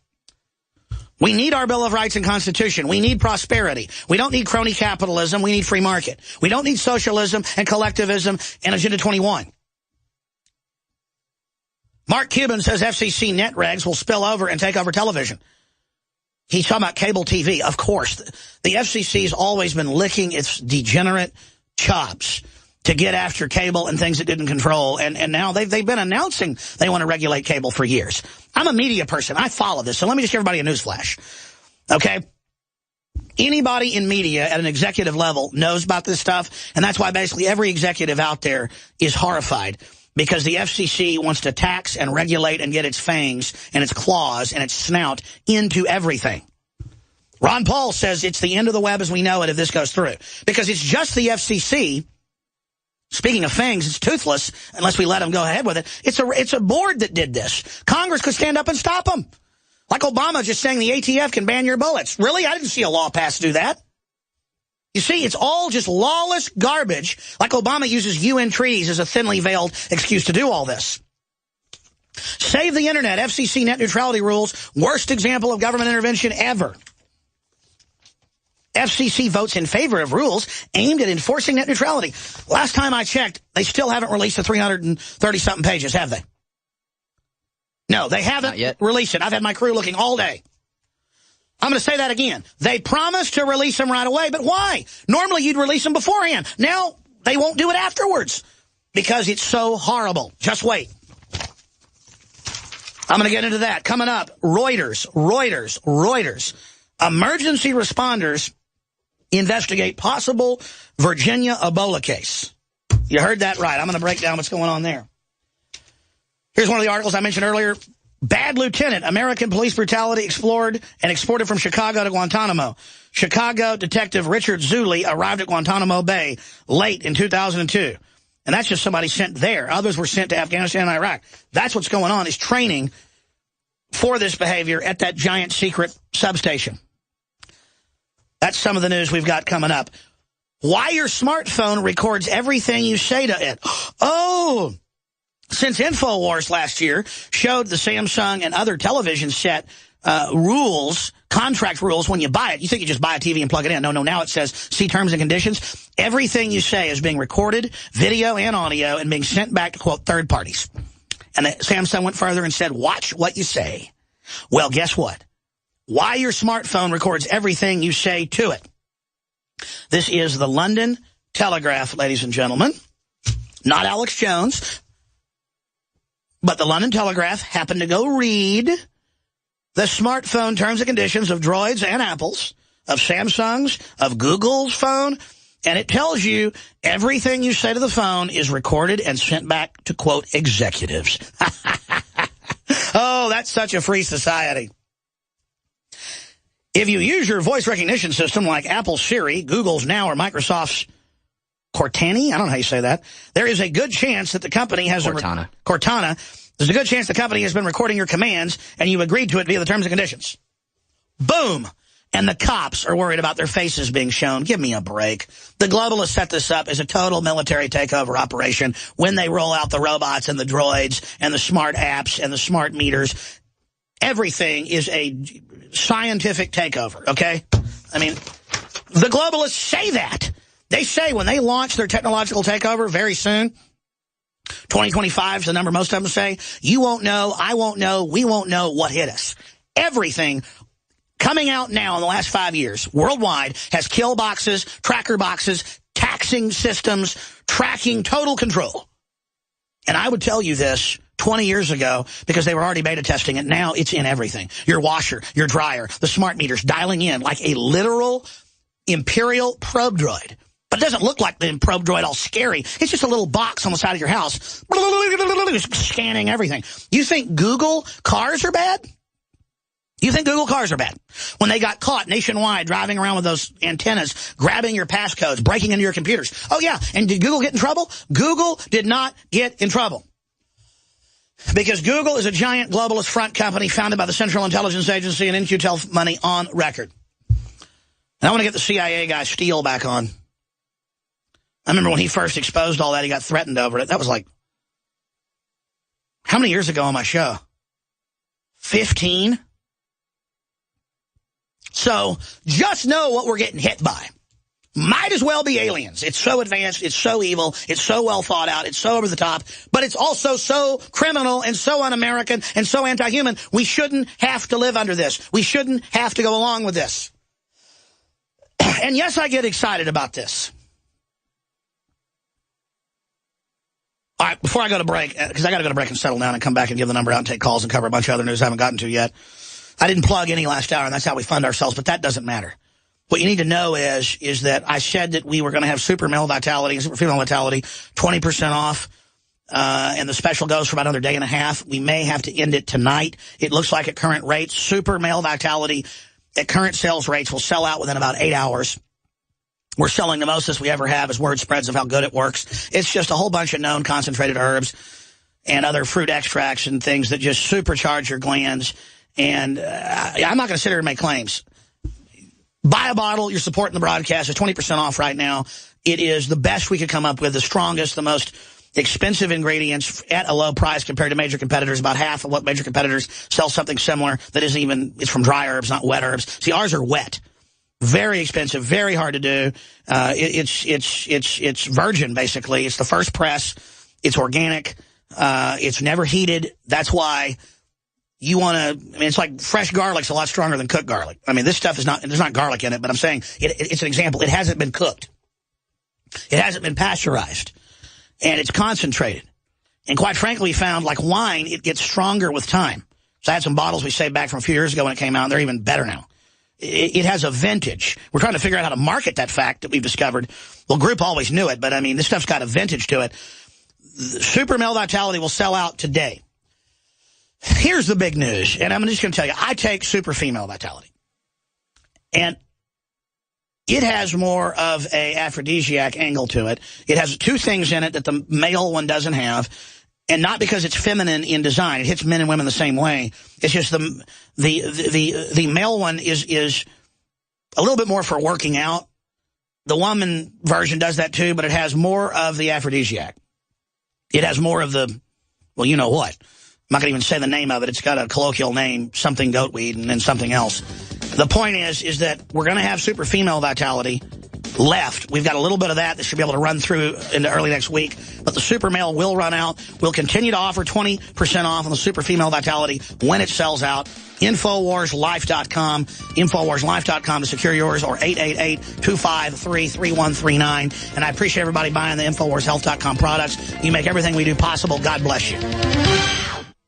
We need our Bill of Rights and Constitution. We need prosperity. We don't need crony capitalism. We need free market. We don't need socialism and collectivism and Agenda 21. Mark Cuban says FCC net regs will spill over and take over television. He's talking about cable TV. Of course, the FCC's always been licking its degenerate chops to get after cable and things it didn't control. And now they've been announcing they want to regulate cable for years. I'm a media person. I follow this. So let me just give everybody a newsflash. Okay? Anybody in media at an executive level knows about this stuff. And that's why basically every executive out there is horrified, because the FCC wants to tax and regulate and get its fangs and its claws and its snout into everything. Ron Paul says it's the end of the web as we know it if this goes through. Because it's just the FCC. Speaking of fangs, it's toothless unless we let them go ahead with it. It's a board that did this. Congress could stand up and stop them. Like Obama just saying the ATF can ban your bullets. Really? I didn't see a law passed to do that. You see, it's all just lawless garbage, like Obama uses UN treaties as a thinly veiled excuse to do all this. Save the Internet, FCC net neutrality rules, worst example of government intervention ever. FCC votes in favor of rules aimed at enforcing net neutrality. Last time I checked, they still haven't released the 330-something pages, have they? No, they haven't released it. I've had my crew looking all day. I'm going to say that again. They promised to release them right away, but why? Normally you'd release them beforehand. Now they won't do it afterwards because it's so horrible. Just wait. I'm going to get into that. Coming up, Reuters. Emergency responders investigate possible Virginia Ebola case. You heard that right. I'm going to break down what's going on there. Here's one of the articles I mentioned earlier. Bad lieutenant, American police brutality explored and exported from Chicago to Guantanamo. Chicago detective Richard Zuley arrived at Guantanamo Bay late in 2002. And that's just somebody sent there. Others were sent to Afghanistan and Iraq. That's what's going on, is training for this behavior at that giant secret substation. That's some of the news we've got coming up. Why your smartphone records everything you say to it. Oh, since Infowars last year showed the Samsung and other television set rules, contract rules when you buy it. You think you just buy a TV and plug it in. No, now it says, see terms and conditions. Everything you say is being recorded, video and audio, and being sent back to, quote, third parties. And Samsung went further and said, watch what you say. Well, guess what? Why your smartphone records everything you say to it. This is the London Telegraph, ladies and gentlemen. Not Alex Jones, but the London Telegraph happened to go read the smartphone terms and conditions of Droids and Apple's, of Samsung's, of Google's phone, and it tells you everything you say to the phone is recorded and sent back to, quote, executives. Oh, that's such a free society. If you use your voice recognition system like Apple's Siri, Google's Now, or Microsoft's Cortana, I don't know how you say that, there is a good chance that the company has Cortana. There's a good chance the company has been recording your commands and you agreed to it via the terms and conditions. Boom. And the cops are worried about their faces being shown. Give me a break. The globalists set this up as a total military takeover operation when they roll out the robots and the droids and the smart apps and the smart meters. Everything is a scientific takeover, okay? I mean, the globalists say that. They say when they launch their technological takeover very soon, 2025 is the number most of them say, you won't know, I won't know, we won't know what hit us. Everything coming out now in the last 5 years worldwide has kill boxes, tracker boxes, taxing systems, tracking, total control. And I would tell you this 20 years ago because they were already beta testing it. Now it's in everything. Your washer, your dryer, the smart meters dialing in like a literal Imperial probe droid. But it doesn't look like the probe droid all scary. It's just a little box on the side of your house scanning everything. You think Google cars are bad? You think Google cars are bad? When they got caught nationwide driving around with those antennas, grabbing your passcodes, breaking into your computers. Oh, yeah. And did Google get in trouble? Google did not get in trouble. Because Google is a giant globalist front company founded by the Central Intelligence Agency and In-Q-Tel money on record. And I want to get the CIA guy Steele back on. I remember when he first exposed all that, he got threatened over it. That was like How many years ago on my show? 15? So just know what we're getting hit by. Might as well be aliens. It's so advanced, it's so evil, it's so well thought out, it's so over the top, but it's also so criminal and so un-American and so anti-human. We shouldn't have to live under this. We shouldn't have to go along with this. And yes, I get excited about this. All right, before I go to break, because I got to go to break and settle down and come back and give the number out and take calls and cover a bunch of other news I haven't gotten to yet. I didn't plug any last hour, and that's how we fund ourselves, but that doesn't matter. What you need to know is that I said that we were going to have super male vitality and super female vitality 20% off, and the special goes for about another day and a half. We may have to end it tonight. It looks like at current rates, super male vitality at current sales rates will sell out within about 8 hours. We're selling the most we ever have as word spreads of how good it works. It's just a whole bunch of known concentrated herbs and other fruit extracts and things that just supercharge your glands. And I'm not going to sit here and make claims. Buy a bottle. You're supporting the broadcast. It's 20% off right now. It is the best we could come up with, the strongest, the most expensive ingredients at a low price compared to major competitors. About half of what major competitors sell something similar that isn't even, it's from dry herbs, not wet herbs. See, ours are wet. Very expensive, very hard to do. It's virgin, basically. It's the first press. It's organic. It's never heated. That's why you want to, I mean, it's like fresh garlic's a lot stronger than cooked garlic. I mean, this stuff is not, there's not garlic in it, but I'm saying it's an example. It hasn't been cooked. It hasn't been pasteurized. And it's concentrated. And quite frankly, we found, like wine, it gets stronger with time. So I had some bottles we saved back from a few years ago when it came out, and they're even better now. It has a vintage. We're trying to figure out how to market that fact that we've discovered. Well, group always knew it, but I mean, this stuff's got a vintage to it. Super Male Vitality will sell out today. Here's the big news, and I'm just going to tell you, I take Super Female Vitality. And it has more of a aphrodisiac angle to it. It has two things in it that the male one doesn't have. And not because it's feminine in design. It hits men and women the same way. It's just the male one is a little bit more for working out. The woman version does that too, but it has more of the aphrodisiac. It has more of the, well, you know what. I'm not going to even say the name of it. It's got a colloquial name, something goatweed, and then something else. The point is that we're going to have Super Female Vitality left. We've got a little bit of that should be able to run through into early next week. But the Super Male will run out. We'll continue to offer 20% off on the Super Female Vitality when it sells out. InfoWarsLife.com. InfoWarsLife.com to secure yours, or 888-253-3139. And I appreciate everybody buying the InfoWarsHealth.com products. You make everything we do possible. God bless you.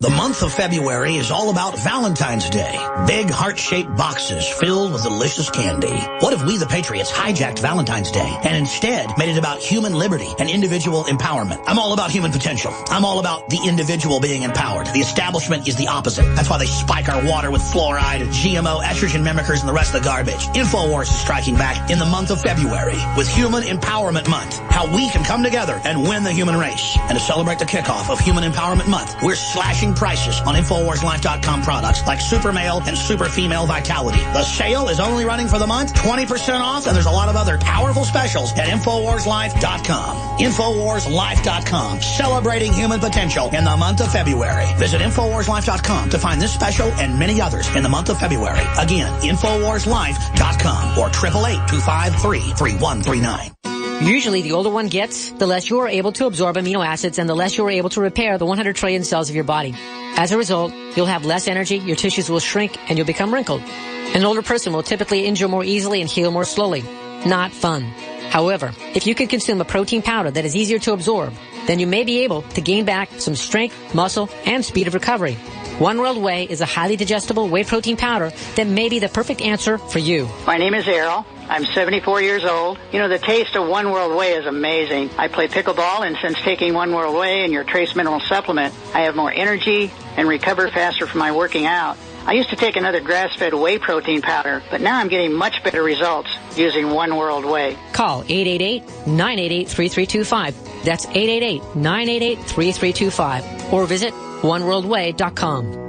The month of February is all about Valentine's Day. Big heart-shaped boxes filled with delicious candy. What if we, the Patriots, hijacked Valentine's Day and instead made it about human liberty and individual empowerment? I'm all about human potential. I'm all about the individual being empowered. The establishment is the opposite. That's why they spike our water with fluoride and GMO, estrogen mimickers, and the rest of the garbage. Infowars is striking back in the month of February with Human Empowerment Month. How we can come together and win the human race. And to celebrate the kickoff of Human Empowerment Month, we're slashing prices on InfoWarsLife.com products like Super Male and Super Female Vitality. The sale is only running for the month, 20% off, and there's a lot of other powerful specials at InfoWarsLife.com. InfoWarsLife.com, celebrating human potential in the month of February. Visit InfoWarsLife.com to find this special and many others in the month of February. Again, InfoWarsLife.com or 888-253-3139. Usually, the older one gets, the less you are able to absorb amino acids and the less you are able to repair the 100 trillion cells of your body. As a result, you'll have less energy, your tissues will shrink, and you'll become wrinkled. An older person will typically injure more easily and heal more slowly. Not fun. However, if you can consume a protein powder that is easier to absorb, then you may be able to gain back some strength, muscle, and speed of recovery. One World Whey is a highly digestible whey protein powder that may be the perfect answer for you. My name is Errol. I'm 74 years old. You know, the taste of One World Whey is amazing. I play pickleball, and since taking One World Whey and your trace mineral supplement, I have more energy and recover faster from my working out. I used to take another grass-fed whey protein powder, but now I'm getting much better results using One World Whey. Call 888-988-3325. That's 888-988-3325. Or visit oneworldway.com.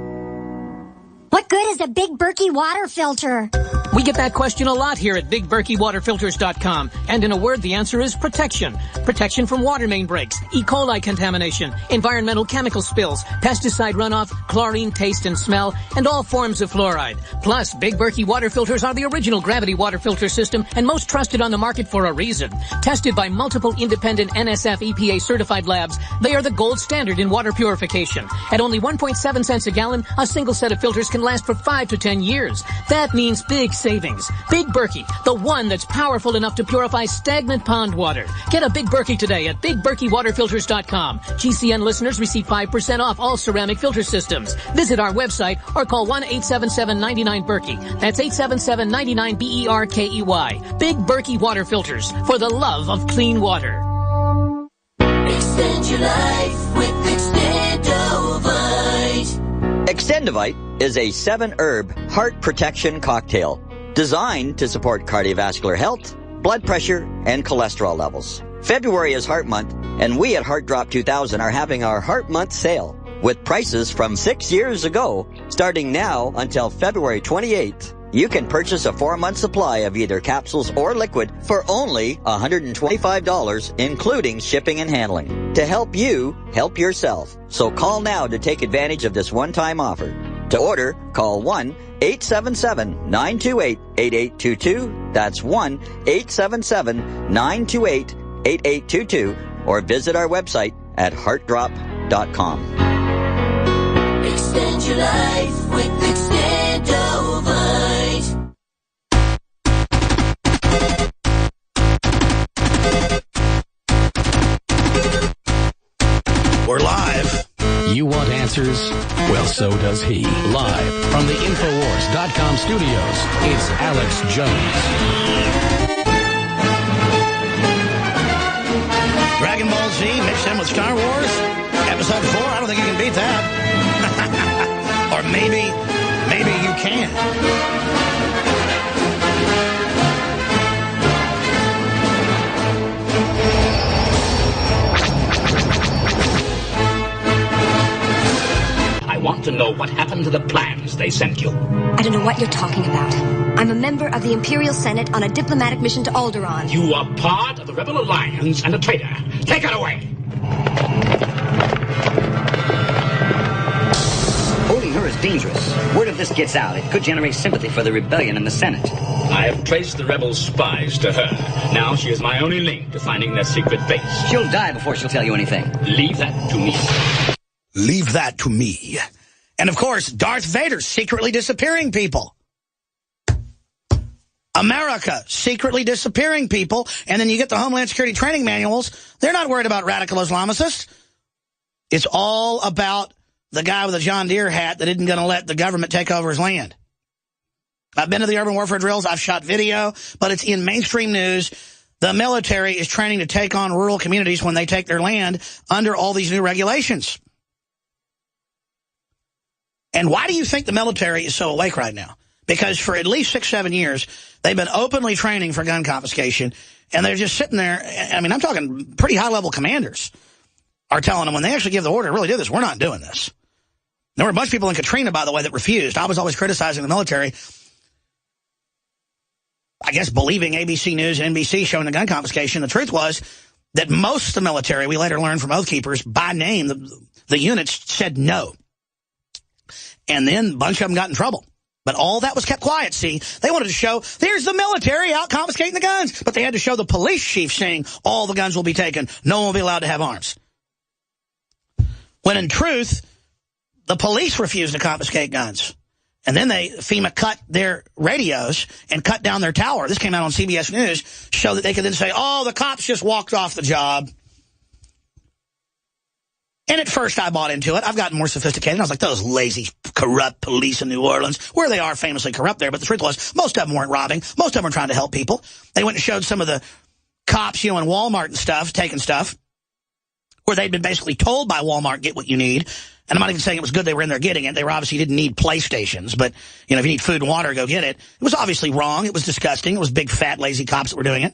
What good is a big Berkey water filter? We get that question a lot here at BigBerkeyWaterFilters.com. And in a word, the answer is protection. Protection from water main breaks, E. coli contamination, environmental chemical spills, pesticide runoff, chlorine taste and smell, and all forms of fluoride. Plus, Big Berkey water filters are the original gravity water filter system and most trusted on the market for a reason. Tested by multiple independent NSF EPA certified labs, they are the gold standard in water purification. At only 1.7 cents a gallon, a single set of filters can last for 5 to 10 years. That means big savings. Big Berkey, the one that's powerful enough to purify stagnant pond water. Get a Big Berkey today at BigBerkeyWaterFilters.com. GCN listeners receive 5% off all ceramic filter systems. Visit our website or call 1-877-99-BERKEY. That's 877-99-BERKEY. Big Berkey Water Filters, for the love of clean water. Extend your life with Extendovite. Extendovite is a 7-herb heart protection cocktail designed to support cardiovascular health, blood pressure, and cholesterol levels. February is Heart Month, and we at Heart Drop 2000 are having our Heart Month sale with prices from 6 years ago. Starting now until February 28th, you can purchase a 4-month supply of either capsules or liquid for only $125, including shipping and handling, to help you help yourself. So call now to take advantage of this one-time offer. To order, call 1-877-928-8822. That's 1-877-928-8822. Or visit our website at heartdrop.com. Extend your life with Extendovite. We're live. You want answers? Well, so does he. Live from the Infowars.com studios, it's Alex Jones. Dragon Ball Z mixed in with Star Wars? Episode 4? I don't think you can beat that. Or maybe you can. I want to know what happened to the plans they sent you. I don't know what you're talking about. I'm a member of the Imperial Senate on a diplomatic mission to Alderaan. You are part of the Rebel Alliance and a traitor. Take it away! Holding her is dangerous. Word of this gets out, it could generate sympathy for the rebellion in the Senate. I have traced the rebel spies to her. Now she is my only link to finding their secret base. She'll die before she'll tell you anything. Leave that to me. Leave that to me. And, of course, Darth Vader secretly disappearing people. America secretly disappearing people. And then you get the Homeland Security training manuals. They're not worried about radical Islamicists. It's all about the guy with a John Deere hat that isn't going to let the government take over his land. I've been to the urban warfare drills. I've shot video, but it's in mainstream news. The military is training to take on rural communities when they take their land under all these new regulations. And why do you think the military is so awake right now? Because for at least 6-7 years, they've been openly training for gun confiscation, and they're just sitting there. I mean, I'm talking pretty high-level commanders are telling them when they actually give the order, really do this, we're not doing this. There were a bunch of people in Katrina, by the way, that refused. I was always criticizing the military, I guess believing ABC News and NBC showing the gun confiscation. The truth was that most of the military, we later learned from Oath Keepers, by name, the units said no. And then a bunch of them got in trouble. But all that was kept quiet, see. They wanted to show, there's the military out confiscating the guns. But they had to show the police chief saying, all the guns will be taken. No one will be allowed to have arms. When in truth, the police refused to confiscate guns. And then FEMA cut their radios and cut down their tower. This came out on CBS News, so that they could then say, oh, the cops just walked off the job. And at first I bought into it. I've gotten more sophisticated. I was like, those lazy, corrupt police in New Orleans, where they are famously corrupt there. But the truth was, most of them weren't robbing. Most of them were trying to help people. They went and showed some of the cops, in Walmart and stuff, taking stuff, where they'd been basically told by Walmart, get what you need. And I'm not even saying it was good they were in there getting it. They were obviously didn't need PlayStations. But, if you need food and water, go get it. It was obviously wrong. It was disgusting. It was big, fat, lazy cops that were doing it.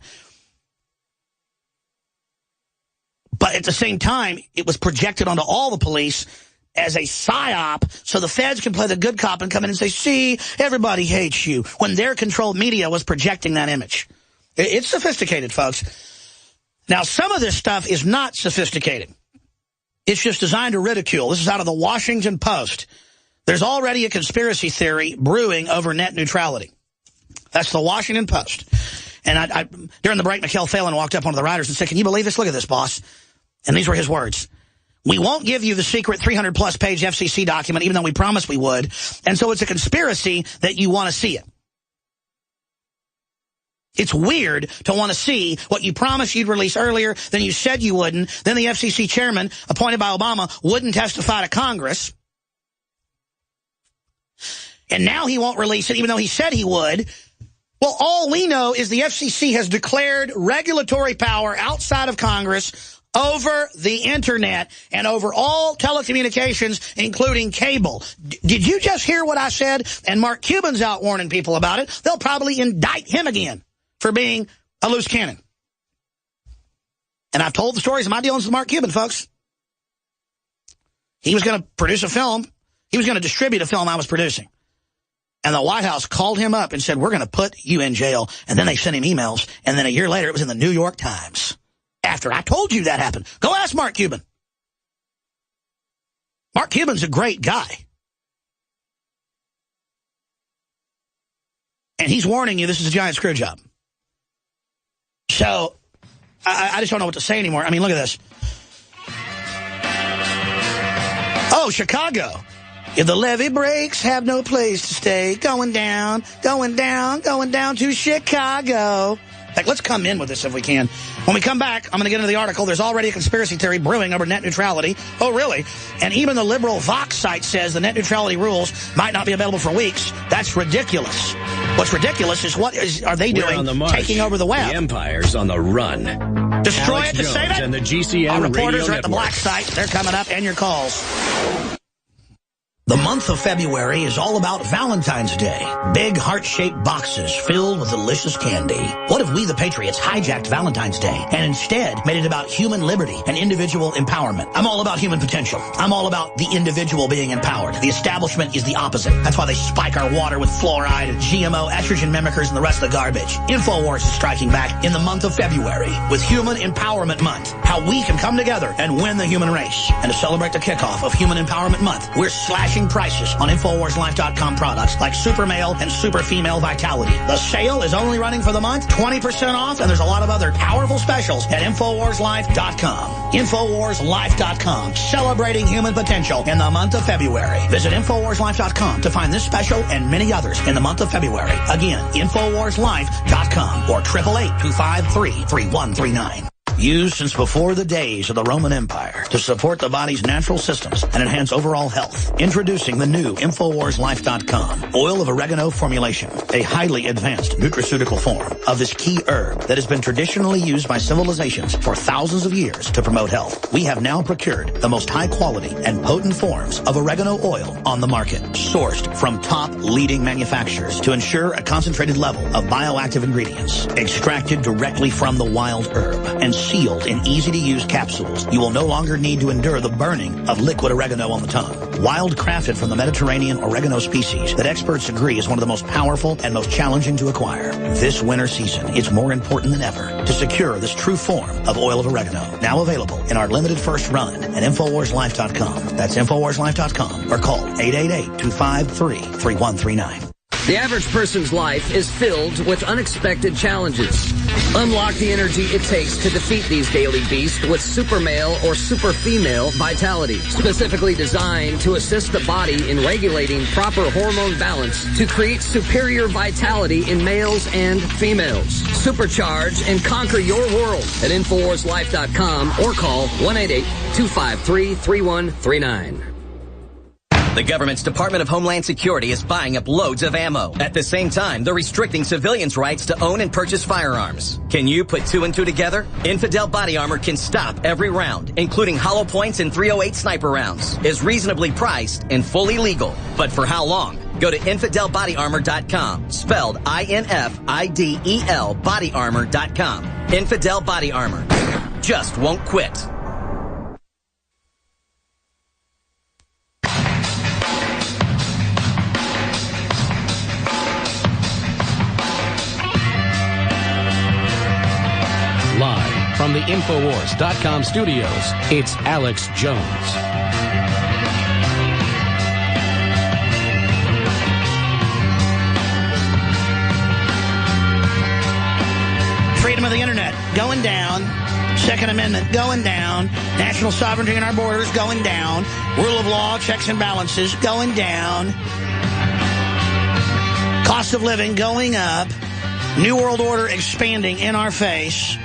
But at the same time, it was projected onto all the police as a psyop so the feds can play the good cop and come in and say, see, everybody hates you, when their controlled media was projecting that image. It's sophisticated, folks. Now, some of this stuff is not sophisticated. It's just designed to ridicule. This is out of the Washington Post. There's already a conspiracy theory brewing over net neutrality. That's the Washington Post. And during the break, Mikhail Phelan walked up one of the writers and said, can you believe this? Look at this, boss. And these were his words. We won't give you the secret 300-plus page FCC document, even though we promised we would. And so it's a conspiracy that you want to see it. It's weird to want to see what you promised you'd release earlier, then you said you wouldn't. Then the FCC chairman, appointed by Obama, wouldn't testify to Congress. And now he won't release it, even though he said he would. Well, all we know is the FCC has declared regulatory power outside of Congress over the internet and over all telecommunications, including cable. Did you just hear what I said? And Mark Cuban's out warning people about it. They'll probably indict him again for being a loose cannon. And I've told the stories of my dealings with Mark Cuban, folks. He was going to produce a film. He was going to distribute a film I was producing. And the White House called him up and said, we're going to put you in jail. And then they sent him emails. And then a year later, it was in the New York Times. After I told you that happened. Go ask Mark Cuban. Mark Cuban's a great guy. And he's warning you this is a giant screw job. So, I just don't know what to say anymore. I mean, look at this. Oh, Chicago. If the levee breaks, have no place to stay. Going down, going down, going down to Chicago. In fact, let's come in with this if we can. When we come back, I'm going to get into the article. There's already a conspiracy theory brewing over net neutrality. Oh, really? And even the liberal Vox site says the net neutrality rules might not be available for weeks. That's ridiculous. What's ridiculous is what are they doing taking over the web? The empire's on the run. Destroy Alex it to Jones save it? And the GCN Our reporters Radio are at the Network. black site. They're coming up, and your calls. The month of February is all about Valentine's Day. Big heart-shaped boxes filled with delicious candy. What if we, the Patriots, hijacked Valentine's Day and instead made it about human liberty and individual empowerment? I'm all about human potential. I'm all about the individual being empowered. The establishment is the opposite. That's why they spike our water with fluoride and GMO, estrogen mimickers, and the rest of the garbage. Infowars is striking back in the month of February with Human Empowerment Month. How we can come together and win the human race. And to celebrate the kickoff of Human Empowerment Month, we're slashing prices on InfoWarsLife.com products like Super Male and Super Female Vitality. The sale is only running for the month, 20% off, and there's a lot of other powerful specials at InfoWarsLife.com. InfoWarsLife.com, celebrating human potential in the month of February. Visit InfoWarsLife.com to find this special and many others in the month of February. Again, InfoWarsLife.com or 888-253-3139. Used since before the days of the Roman Empire to support the body's natural systems and enhance overall health. Introducing the new InfoWarsLife.com Oil of Oregano formulation, a highly advanced nutraceutical form of this key herb that has been traditionally used by civilizations for thousands of years to promote health. We have now procured the most high quality and potent forms of oregano oil on the market, sourced from top leading manufacturers to ensure a concentrated level of bioactive ingredients, extracted directly from the wild herb and sealed in easy-to-use capsules. You will no longer need to endure the burning of liquid oregano on the tongue. Wild crafted from the Mediterranean oregano species that experts agree is one of the most powerful and most challenging to acquire. This winter season, it's more important than ever to secure this true form of oil of oregano. Now available in our limited first run at InfoWarsLife.com. That's InfoWarsLife.com or call 888-253-3139. The average person's life is filled with unexpected challenges. Unlock the energy it takes to defeat these daily beasts with Super Male or Super Female Vitality, specifically designed to assist the body in regulating proper hormone balance to create superior vitality in males and females. Supercharge and conquer your world at InfoWarsLife.com or call 1-888-253-3139. The government's Department of Homeland Security is buying up loads of ammo. At the same time, they're restricting civilians' rights to own and purchase firearms. Can you put two and two together? Infidel Body Armor can stop every round, including hollow points and .308 sniper rounds. Is reasonably priced and fully legal. But for how long? Go to InfidelBodyArmor.com, spelled I-N-F-I-D-E-L bodyarmor.com. Infidel Body Armor. Just won't quit. Infowars.com studios, it's Alex Jones. Freedom of the internet going down. Second Amendment going down. National sovereignty in our borders going down. Rule of law, checks and balances going down. Cost of living going up. New World Order expanding in our face.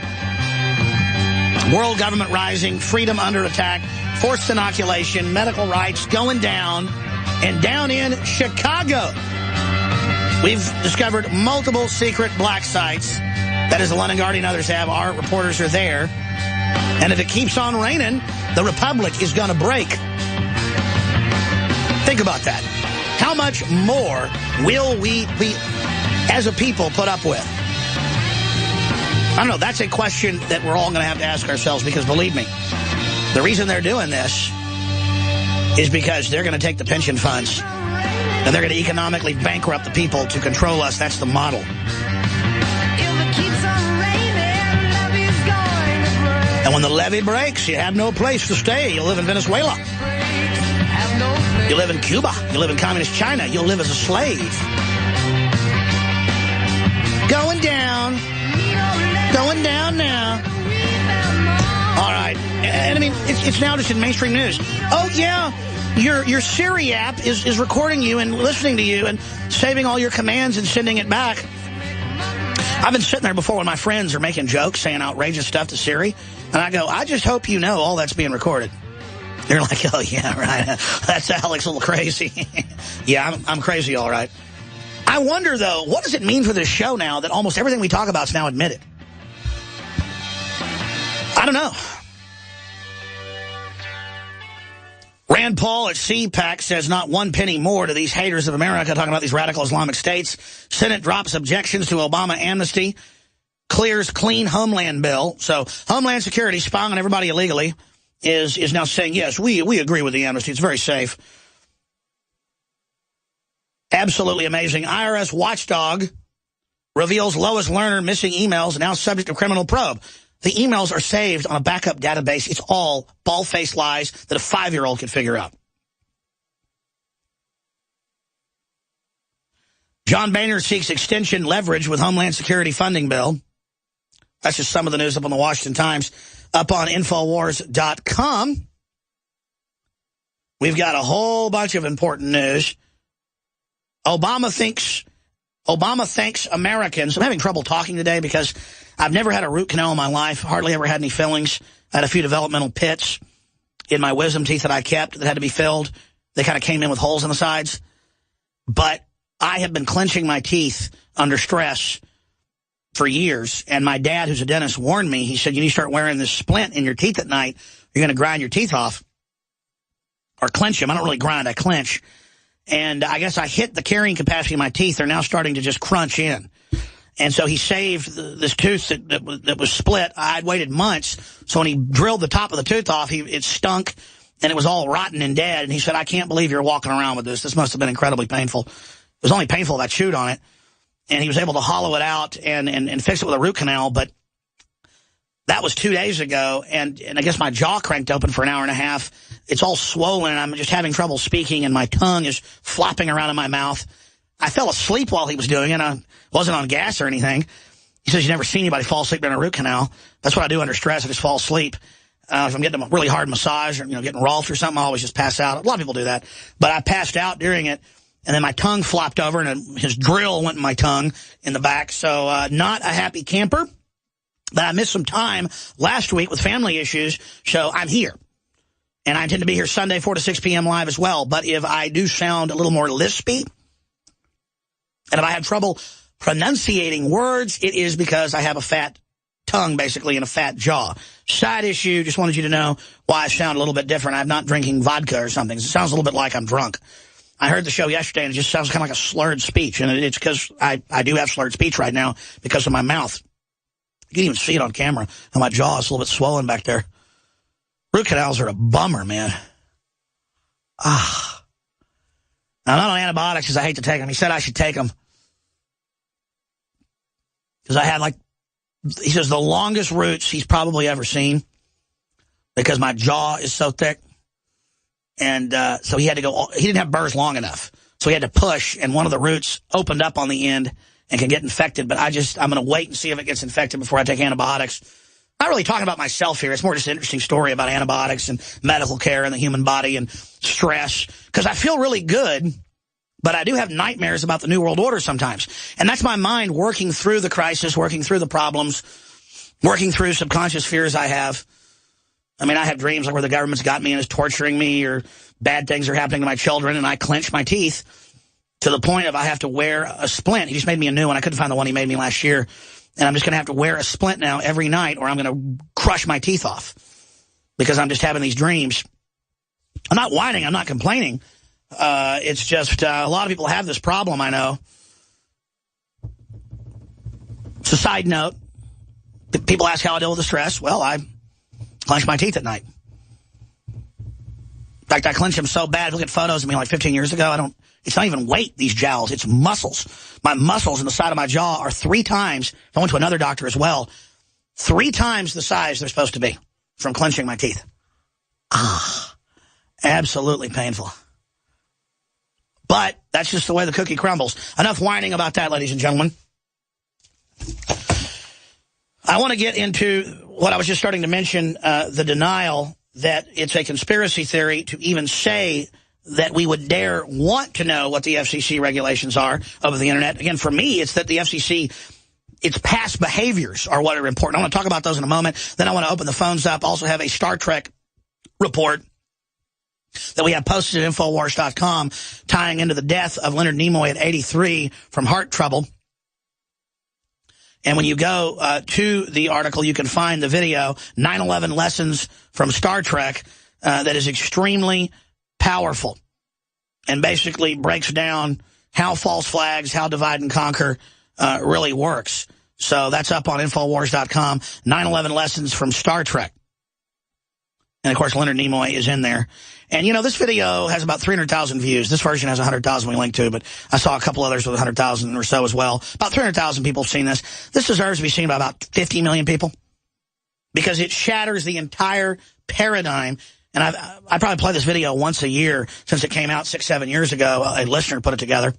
World government rising. Freedom under attack. Forced inoculation. Medical rights going down. And down in Chicago, we've discovered multiple secret black sites. That is, the London Guardian and others have. Our reporters are there. And if it keeps on raining, the Republic is going to break. Think about that. How much more will we as a people, put up with? I don't know. That's a question that we're all going to have to ask ourselves, because believe me, the reason they're doing this is because they're going to take the pension funds and they're going to economically bankrupt the people to control us. That's the model. And when the levee breaks, you have no place to stay. You live in Venezuela. You live in Cuba. You live in communist China. You'll live as a slave. Going down. Going down now. All right. And I mean, it's now just in mainstream news. Oh, yeah. Your Siri app is recording you and listening to you and saving all your commands and sending it back. I've been sitting there before when my friends are making jokes, saying outrageous stuff to Siri. And I go, I just hope you know all that's being recorded. They're like, oh, yeah, right. That's Alex a little crazy. Yeah, I'm crazy, all right. I wonder, though, what does it mean for this show now that almost everything we talk about is now admitted? I don't know. Rand Paul at CPAC says not one penny more to these haters of America, talking about these radical Islamic states. Senate drops objections to Obama amnesty. Clears clean homeland bill. So Homeland Security, spying on everybody illegally, is now saying, yes, we agree with the amnesty. It's very safe. Absolutely amazing. IRS watchdog reveals Lois Lerner missing emails, now subject to criminal probe. The emails are saved on a backup database. It's all bald-faced lies that a 5-year-old can figure out. John Boehner seeks extension leverage with Homeland Security funding bill. That's just some of the news up on the Washington Times. Up on Infowars.com, we've got a whole bunch of important news. Obama thanks Americans. I'm having trouble talking today because I've never had a root canal in my life, hardly ever had any fillings. I had a few developmental pits in my wisdom teeth that I kept that had to be filled. They kind of came in with holes in the sides. But I have been clenching my teeth under stress for years. And my dad, who's a dentist, warned me. He said, you need to start wearing this splint in your teeth at night. You're going to grind your teeth off. Or clench them. I don't really grind, I clench. And I guess I hit the carrying capacity of my teeth. They're now starting to just crunch in. And so he saved this tooth that was split. I'd waited months. So when he drilled the top of the tooth off, it stunk and it was all rotten and dead. And he said, I can't believe you're walking around with this. This must have been incredibly painful. It was only painful if I chewed on it. And he was able to hollow it out and fix it with a root canal. But that was 2 days ago. And I guess my jaw cranked open for an hour and a half. It's all swollen. And I'm just having trouble speaking. And my tongue is flopping around in my mouth. I fell asleep while he was doing it. I wasn't on gas or anything. He says you never see anybody fall asleep during a root canal. That's what I do under stress. I just fall asleep. If I'm getting a really hard massage or getting Rolf or something, I always just pass out. A lot of people do that. But I passed out during it. And then my tongue flopped over, and his drill went in my tongue in the back. So not a happy camper. But I missed some time last week with family issues, so I'm here. And I intend to be here Sunday, 4 to 6 p.m. live as well. But if I do sound a little more lispy, and if I have trouble pronunciating words, it is because I have a fat tongue, basically, and a fat jaw. Side issue, just wanted you to know why I sound a little bit different. I'm not drinking vodka or something. It sounds a little bit like I'm drunk. I heard the show yesterday, and it just sounds kind of like a slurred speech. And it's because I do have slurred speech right now because of my mouth. You can even see it on camera. And my jaw is a little bit swollen back there. Root canals are a bummer, man. I'm not on antibiotics because I hate to take them. He said I should take them because I had, like, he says the longest roots he's probably ever seen because my jaw is so thick. And so he had to go, he didn't have burrs long enough. So he had to push, and one of the roots opened up on the end and can get infected. But I'm going to wait and see if it gets infected before I take antibiotics. Not really talking about myself here. It's more just an interesting story about antibiotics and medical care and the human body and stress. Because I feel really good, but I do have nightmares about the New World Order sometimes. And that's my mind working through the crisis, working through the problems, working through subconscious fears I have. I mean, I have dreams like where the government's got me and is torturing me, or bad things are happening to my children, and I clench my teeth to the point of I have to wear a splint. He just made me a new one. I couldn't find the one he made me last year. And I'm just going to have to wear a splint now every night, or I'm going to crush my teeth off because I'm just having these dreams. I'm not whining. I'm not complaining. It's just a lot of people have this problem, I know. It's a side note. People ask how I deal with the stress. Well, I clench my teeth at night. In fact, I clench them so bad. Look at photos of me like 15 years ago. It's not even weight, these jowls. It's muscles. My muscles in the side of my jaw are 3 times, I went to another doctor as well, 3 times the size they're supposed to be from clenching my teeth. Absolutely painful. But that's just the way the cookie crumbles. Enough whining about that, ladies and gentlemen. I want to get into what I was just starting to mention, the denial that it's a conspiracy theory to even say that we would dare want to know what the FCC regulations are over the Internet. Again, for me, it's that the FCC, its past behaviors are what are important. I want to talk about those in a moment. Then I want to open the phones up. Also have a Star Trek report that we have posted at Infowars.com tying into the death of Leonard Nimoy at 83 from heart trouble. And when you go to the article, you can find the video, 9/11 Lessons from Star Trek, that is extremely powerful and basically breaks down how false flags, how divide and conquer really works. So that's up on Infowars.com, 9/11 Lessons from Star Trek. And, of course, Leonard Nimoy is in there. And, you know, this video has about 300,000 views. This version has 100,000 we linked to, but I saw a couple others with 100,000 or so as well. About 300,000 people have seen this. This deserves to be seen by about 50 million people because it shatters the entire paradigm. And I probably play this video once a year since it came out 6-7 years ago. A listener put it together.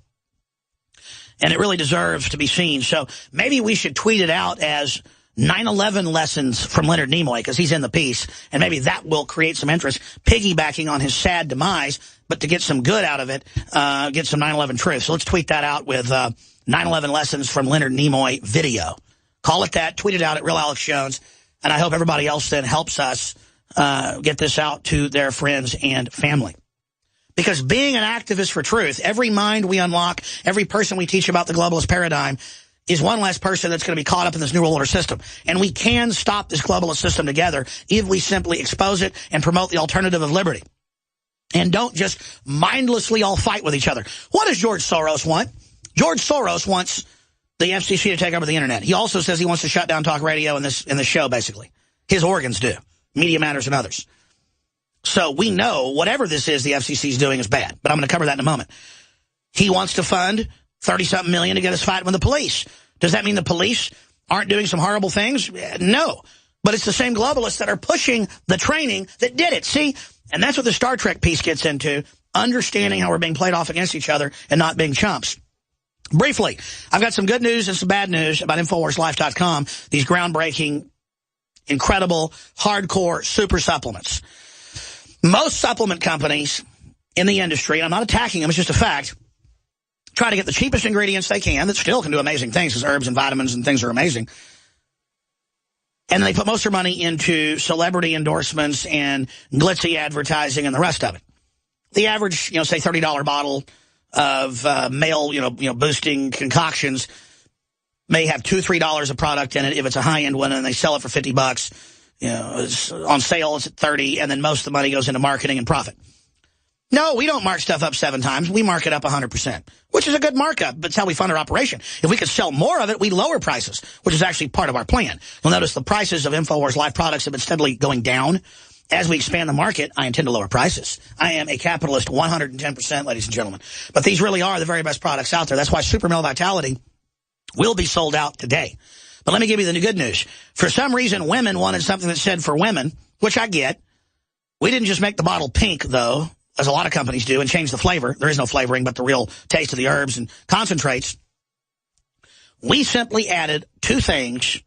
And it really deserves to be seen. So maybe we should tweet it out as 9/11 Lessons from Leonard Nimoy, because he's in the piece, and maybe that will create some interest, piggybacking on his sad demise, but to get some good out of it, get some 9/11 truth. So let's tweet that out with 9/11 Lessons from Leonard Nimoy video. Call it that, tweet it out at Real Alex Jones, and I hope everybody else then helps us get this out to their friends and family. Because being an activist for truth, every mind we unlock, every person we teach about the globalist paradigm is one less person that's going to be caught up in this New World Order system. And we can stop this globalist system together if we simply expose it and promote the alternative of liberty. And don't just mindlessly all fight with each other. What does George Soros want? George Soros wants the FCC to take over the Internet. He also says he wants to shut down talk radio in this show, basically. His organs do. Media Matters and others. So we know whatever this is the FCC is doing is bad. But I'm going to cover that in a moment. He wants to fund 30-something million to get us fighting with the police. Does that mean the police aren't doing some horrible things? No. But it's the same globalists that are pushing the training that did it. See? And that's what the Star Trek piece gets into, understanding how we're being played off against each other and not being chumps. Briefly, I've got some good news and some bad news about InfoWarsLife.com, these groundbreaking, incredible, hardcore super supplements. Most supplement companies in the industry, and I'm not attacking them, it's just a fact, try to get the cheapest ingredients they can that still can do amazing things, because herbs and vitamins and things are amazing. And they put most of their money into celebrity endorsements and glitzy advertising and the rest of it. The average, say $30 bottle of male, boosting concoctions may have $2-3 of product in it if it's a high-end one, and they sell it for $50. It's on sale, it's at $30, and then most of the money goes into marketing and profit. No, we don't mark stuff up 7 times. We mark it up 100%, which is a good markup, but it's how we fund our operation. If we could sell more of it, we lower prices, which is actually part of our plan. You'll notice the prices of InfoWars Life products have been steadily going down. As we expand the market, I intend to lower prices. I am a capitalist 110%, ladies and gentlemen. But these really are the very best products out there. That's why Super Male Vitality will be sold out today. But let me give you the good news. For some reason, women wanted something that said for women, which I get. We didn't just make the bottle pink, though, as a lot of companies do, and change the flavor. There is no flavoring but the real taste of the herbs and concentrates. We simply added 2 things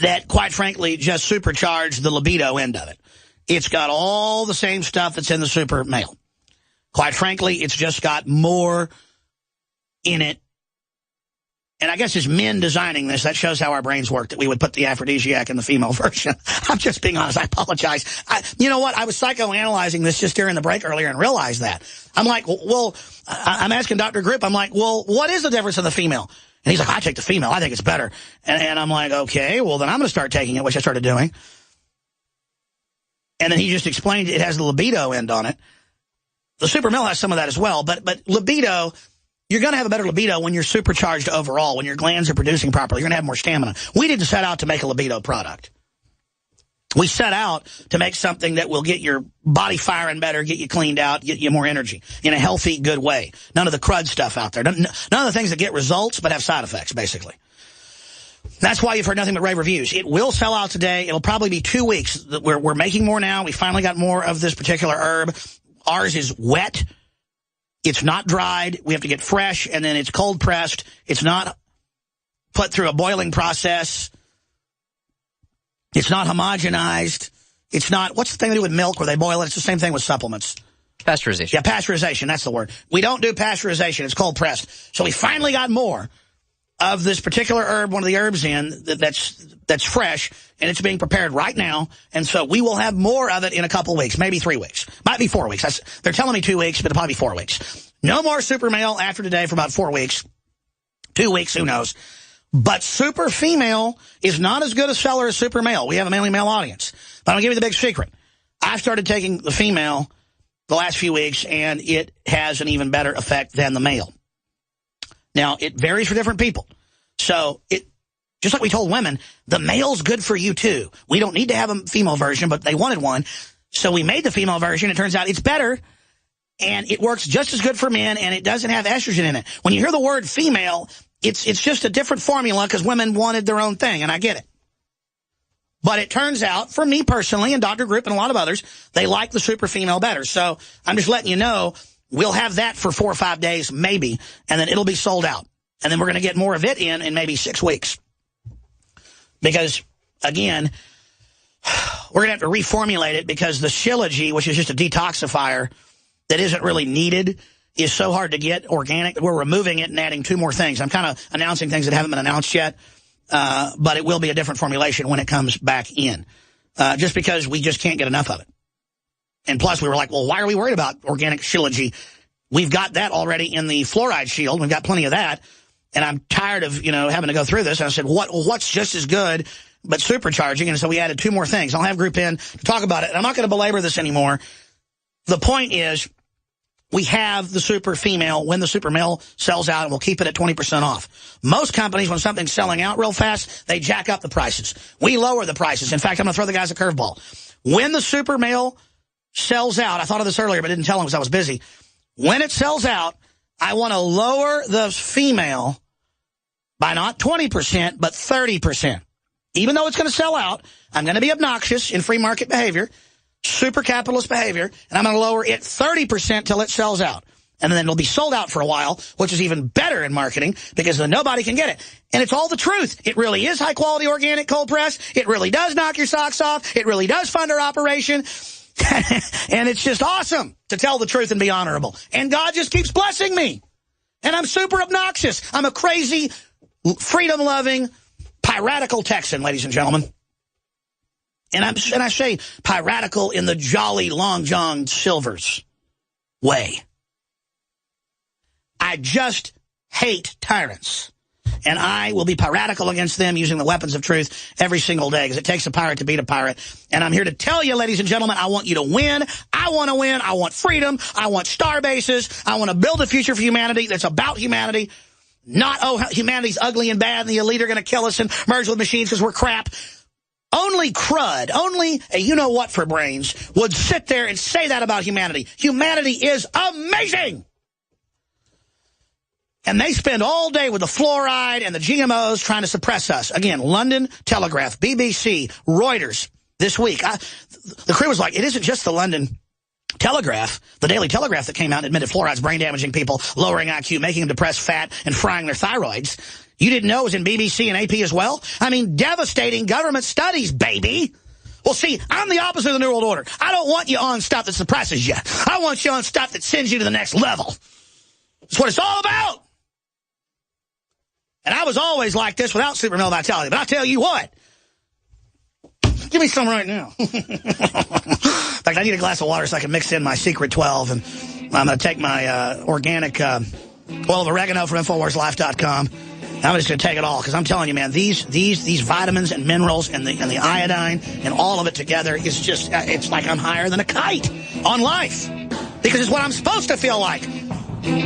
that, quite frankly, just supercharged the libido end of it. It's got all the same stuff that's in the super male. Quite frankly, it's just got more in it. And I guess it's men designing this. That shows how our brains work, that we would put the aphrodisiac in the female version. I'm just being honest. I apologize. You know what? I was psychoanalyzing this just during the break earlier and realized that. I'm like, well, I'm asking Dr. Grip, I'm like, well, what is the difference in the female? And he's like, I take the female. I think it's better. And I'm like, okay, well, then I'm going to start taking it, which I started doing. And then he just explained it has the libido end on it. The super male has some of that as well. But libido... You're going to have a better libido when you're supercharged overall, when your glands are producing properly. You're going to have more stamina. We didn't set out to make a libido product. We set out to make something that will get your body firing better, get you cleaned out, get you more energy in a healthy, good way. None of the crud stuff out there. None of the things that get results but have side effects, basically. That's why you've heard nothing but rave reviews. It will sell out today. It'll probably be 2 weeks. We're making more now. We finally got more of this particular herb. Ours is wet. It's not dried. We have to get fresh, and then it's cold pressed. It's not put through a boiling process. It's not homogenized. It's not, what's the thing they do with milk where they boil it? It's the same thing with supplements. Pasteurization. Yeah, pasteurization. That's the word. We don't do pasteurization. It's cold pressed. So we finally got more of this particular herb, one of the herbs that's fresh, and it's being prepared right now. And so we will have more of it in a couple weeks, maybe 3 weeks. Might be 4 weeks. They're telling me 2 weeks, but it'll probably be 4 weeks. No more super male after today for about 4 weeks. 2 weeks, who knows. But super female is not as good a seller as super male. We have a mainly male audience. But I'm going to give you the big secret. I've started taking the female the last few weeks, and it has an even better effect than the male. Now, it varies for different people. So, just like we told women, the male's good for you, too. We don't need to have a female version, but they wanted one. So we made the female version. It turns out it's better, and it works just as good for men, and it doesn't have estrogen in it. When you hear the word female, it's just a different formula because women wanted their own thing, and I get it. But it turns out, for me personally, and Dr. Group and a lot of others, they like the super female better. So I'm just letting you know, we'll have that for 4 or 5 days, maybe, and then it'll be sold out. And then we're going to get more of it in maybe 6 weeks. Because, again, we're going to have to reformulate it because the Shilajit, which is just a detoxifier that isn't really needed, is so hard to get organic that we're removing it and adding 2 more things. I'm kind of announcing things that haven't been announced yet, but it will be a different formulation when it comes back in, just because we just can't get enough of it. And plus, we were like, well, why are we worried about organic Shilajit? We've got that already in the fluoride shield. We've got plenty of that. And I'm tired of, having to go through this. And I said, what's just as good but supercharging? And so we added 2 more things. I'll have Group in to talk about it. And I'm not going to belabor this anymore. The point is, we have the super female when the super male sells out, and we'll keep it at 20% off. Most companies, when something's selling out real fast, they jack up the prices. We lower the prices. In fact, I'm going to throw the guys a curveball. When the super male sells out, I thought of this earlier, but didn't tell them because I was busy. When it sells out, I want to lower the female by not 20%, but 30%. Even though it's going to sell out, I'm going to be obnoxious in free market behavior, super capitalist behavior, and I'm going to lower it 30% till it sells out. And then it'll be sold out for a while, which is even better in marketing because then nobody can get it. And it's all the truth. It really is high-quality organic cold press. It really does knock your socks off. It really does fund our operation. And it's just awesome to tell the truth and be honorable. And God just keeps blessing me. And I'm super obnoxious. I'm a crazy, freedom-loving, piratical Texan, ladies and gentlemen. And I say piratical in the jolly Long John Silver's way. I just hate tyrants. And I will be piratical against them using the weapons of truth every single day because it takes a pirate to beat a pirate. And I'm here to tell you, ladies and gentlemen, I want you to win. I want to win. I want freedom. I want star bases. I want to build a future for humanity that's about humanity. Not, oh, humanity's ugly and bad and the elite are going to kill us and merge with machines because we're crap. Only crud, only a you-know-what for brains would sit there and say that about humanity. Humanity is amazing. And they spend all day with the fluoride and the GMOs trying to suppress us. Again, London Telegraph, BBC, Reuters this week. The crew was like, it isn't just the London Telegraph, the Daily Telegraph that came out and admitted fluoride's brain-damaging people, lowering IQ, making them depressed, fat, and frying their thyroids. You didn't know it was in BBC and AP as well? I mean, devastating government studies, baby. Well, see, I'm the opposite of the New World Order. I don't want you on stuff that suppresses you. I want you on stuff that sends you to the next level. That's what it's all about. And I was always like this without super male vitality. But I'll tell you what. Give me some right now. In fact, I need a glass of water so I can mix in my Secret 12. And I'm going to take my organic oil of oregano from InfoWarsLife.com. I'm just going to take it all, because I'm telling you, man, these vitamins and minerals and the iodine and all of it together is just, it's like I'm higher than a kite on life. Because it's what I'm supposed to feel like.